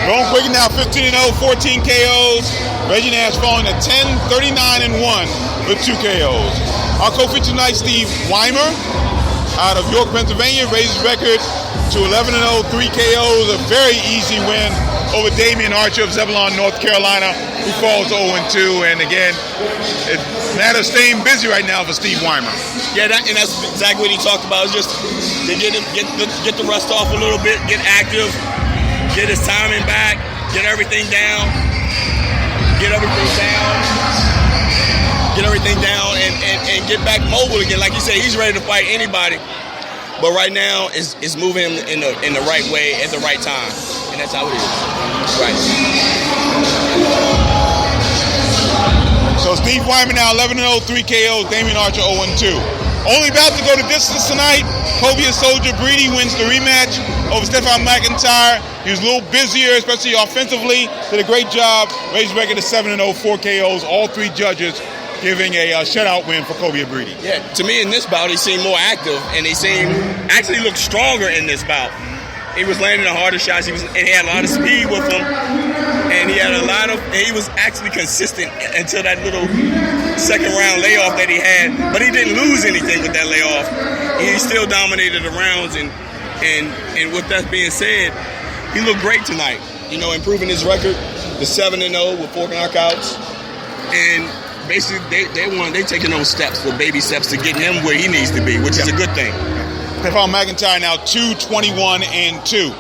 Jerome Quigley now 15-0, 14 KOs. Reggie Nash falling at 10, 39-1 with 2 KOs. Our co-feature tonight, Steve Weimer, out of York, Pennsylvania, raises record to 11-0, 3 KOs. A very easy win over Damian Archer of Zebulon, North Carolina, who falls 0-2. And again, it matters staying busy right now for Steve Weimer. Yeah, and that's exactly what he talked about. Is just to get the rust off a little bit, get active, get his timing back, get everything down, and get back mobile again. Like you said, he's ready to fight anybody. But right now, it's moving him in the right way at the right time. And that's how it is. Right. So Steve Weimer now 11-0, 3 KOs. Damian Archer 0-2. Only about to go to distance tonight. Cobia Soldier Breedy wins the rematch over Stefan McIntyre. He was a little busier, especially offensively. Did a great job. Raised record to 7-0, 4 KOs. All 3 judges giving a shutout win for Cobia Breedy. Yeah, to me in this bout, he seemed more active, and he actually looked stronger in this bout. He was landing the harder shots. He had a lot of speed with him, and he was actually consistent until that little second round layoff that he had. But he didn't lose anything with that layoff. He still dominated the rounds, and with that being said, he looked great tonight. You know, improving his record to 7-0 with 4 knockouts, and basically they're taking those steps, the baby steps to getting him where he needs to be, which is a good thing. Stefan McIntyre now 2-21-2.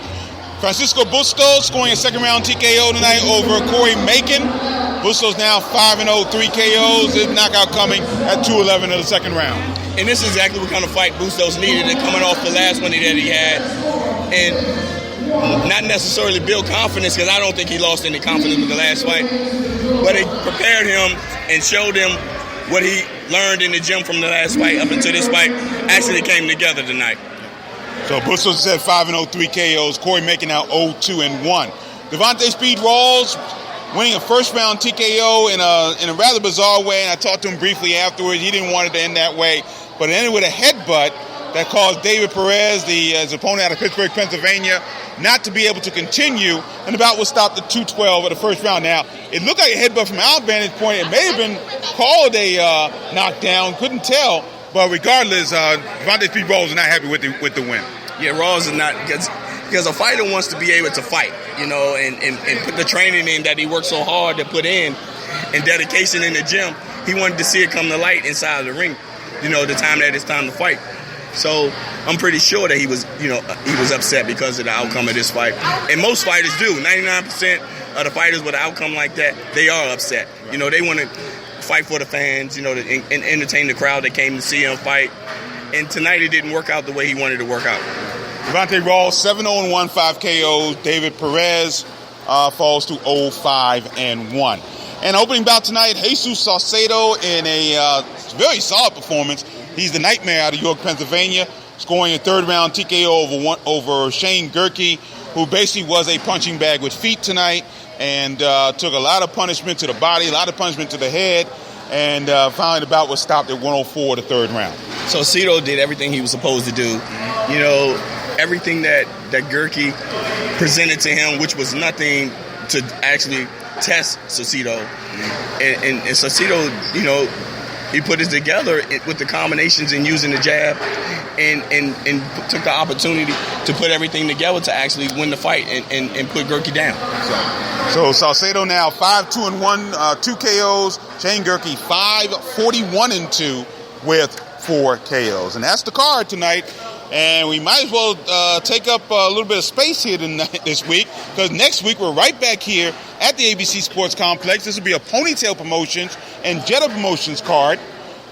Francisco Bustos scoring a second round TKO tonight over Corey Macon. Bustos now 5-0, 3 KOs. His knockout coming at 2-11 in the second round. And this is exactly what kind of fight Bustos needed, and coming off the last one that he had. And not necessarily build confidence, because I don't think he lost any confidence with the last fight. But it prepared him and showed him what he learned in the gym from the last fight up until this fight actually came together tonight. So Bustos said 5-0, 3 KOs. Corey Macon now 0-2-1. Devontae Speed Rawls winning a first round TKO in a rather bizarre way, and I talked to him briefly afterwards. He didn't want it to end that way, but it ended with a headbutt that caused David Perez, his opponent out of Pittsburgh, Pennsylvania, not to be able to continue, and the bout was stopped at 2-12 of the first round. Now, it looked like a headbutt from our vantage point. It may have been called a knockdown, couldn't tell, but regardless, Devontae Speed Rawls is not happy with the win. Yeah, Rawls is not, because a fighter wants to be able to fight, you know, and put the training in that he worked so hard to put in, and dedication in the gym. He wanted to see it come to light inside of the ring, you know, the time that it's time to fight. So I'm pretty sure that he was upset because of the outcome of this fight. And most fighters do. 99% of the fighters with an outcome like that, they are upset. You know, they want to fight for the fans, you know, and entertain the crowd that came to see him fight. And tonight it didn't work out the way he wanted to work out. Devontae Rawls 7-0-1, 5 KOs. David Perez falls to 0-5-1. And opening bout tonight, Jesus Saucedo in a very solid performance. He's the nightmare out of York, Pennsylvania, scoring a third round TKO over Shane Gerke, who basically was a punching bag with feet tonight, and took a lot of punishment to the body, a lot of punishment to the head, and finally the bout was stopped at 104 the third round. So Cito did everything he was supposed to do. You know, everything that Gerke presented to him, which was nothing to actually test Saucedo. And Saucedo, you know, he put it together with the combinations and using the jab, and took the opportunity to put everything together to actually win the fight and put Gerke down. So Saucedo now 5-2-1, 2 KOs. Shane Gerke 5-41-2 with 4 KOs. And that's the card tonight. And we might as well take up a little bit of space here this week, because next week we're right back here at the ABC Sports Complex. This will be a Ponytail Promotions and Jetta Promotions card.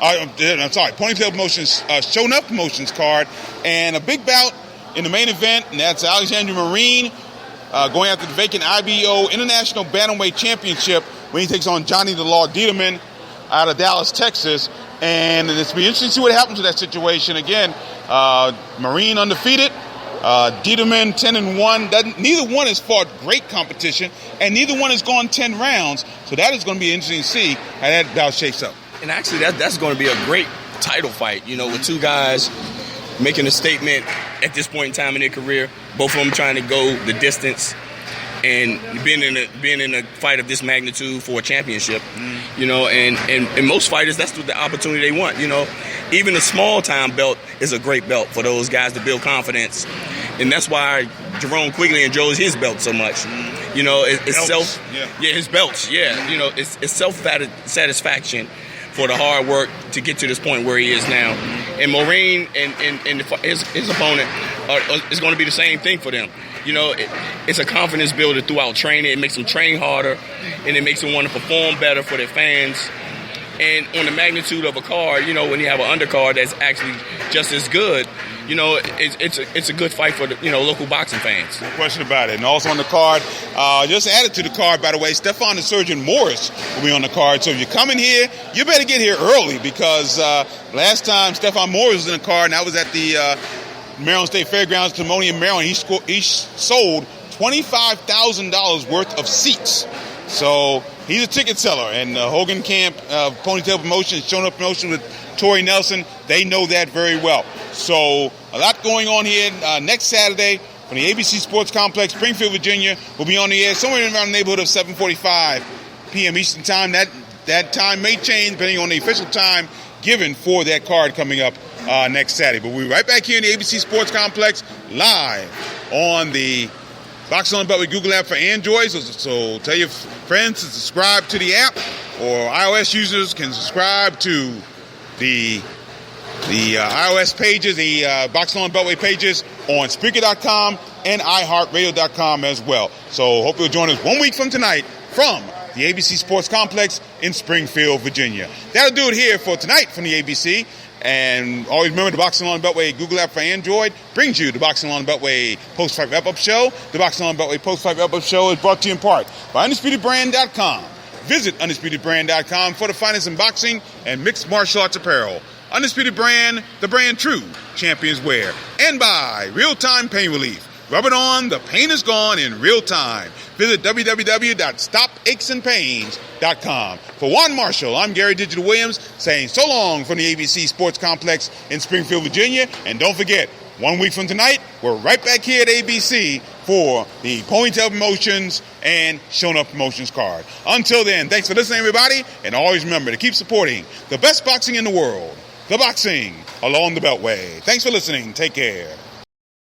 Ponytail Promotions, Shown Up Promotions card, and a big bout in the main event, and that's Alexander Marine going after the vacant IBO International Bantamweight Championship when he takes on Johnny the Law Dieterman out of Dallas, Texas. And it's be interesting to see what happens with that situation. Again, Marine undefeated, Dieterman 10-1. Neither one has fought great competition, and neither one has gone 10 rounds. So that is going to be interesting to see how that bout shapes up. And actually, that's going to be a great title fight, with two guys making a statement at this point in time in their career, both of them trying to go the distance and being in a fight of this magnitude for a championship, and most fighters, that's the opportunity they want, Even a small-time belt is a great belt for those guys to build confidence, and that's why Jerome Quigley enjoys his belt so much. His belts, it's self-satisfaction for the hard work to get to this point where he is now. And Maureen and his opponent is going to be the same thing for them. It's a confidence builder throughout training. It makes them train harder, and it makes them want to perform better for their fans. And on the magnitude of a card, when you have an undercard that's actually just as good, it's a good fight for the local boxing fans. No question about it. And also on the card, just added to the card, by the way, Stephon the Surgeon Morris will be on the card. So if you're coming here, you better get here early, because last time Stephon Morris was in the card, and that was at the Maryland State Fairgrounds, Timonium, Maryland. He sold $25,000 worth of seats. So he's a ticket seller, and Hogan Camp, Ponytail Promotions, Showing Up Promotions with Tori Nelson, they know that very well. So a lot going on here. Next Saturday from the ABC Sports Complex, Springfield, Virginia, will be on the air somewhere around the neighborhood of 7:45 p.m. Eastern Time. That time may change depending on the official time given for that card coming up next Saturday. But we'll be right back here in the ABC Sports Complex, live on the Boxing on the Beltway Google app for Android. So tell your friends to subscribe to the app, or iOS users can subscribe to the iOS pages, the Boxing on the Beltway pages on Spreaker.com and iHeartRadio.com as well. So hope you'll join us 1 week from tonight from the ABC Sports Complex in Springfield, Virginia. That'll do it here for tonight from the ABC. And always remember, the Boxing on the Beltway Google app for Android brings you the Boxing on the Beltway post-fight wrap-up show. The Boxing on the Beltway post-fight wrap-up show is brought to you in part by UndisputedBrand.com. Visit UndisputedBrand.com for the finest in boxing and mixed martial arts apparel. Undisputed Brand, the brand true champions wear. And by Real-Time Pain Relief. Rub it on, the pain is gone in real time. Visit www.stopachesandpains.com. For Juan Marshall, I'm Gary Digital Williams, saying so long from the ABC Sports Complex in Springfield, Virginia. And don't forget, 1 week from tonight, we're right back here at ABC for the Ponytail Promotions and Showing Up Promotions card. Until then, thanks for listening, everybody. And always remember to keep supporting the best boxing in the world. The boxing along the Beltway. Thanks for listening. Take care.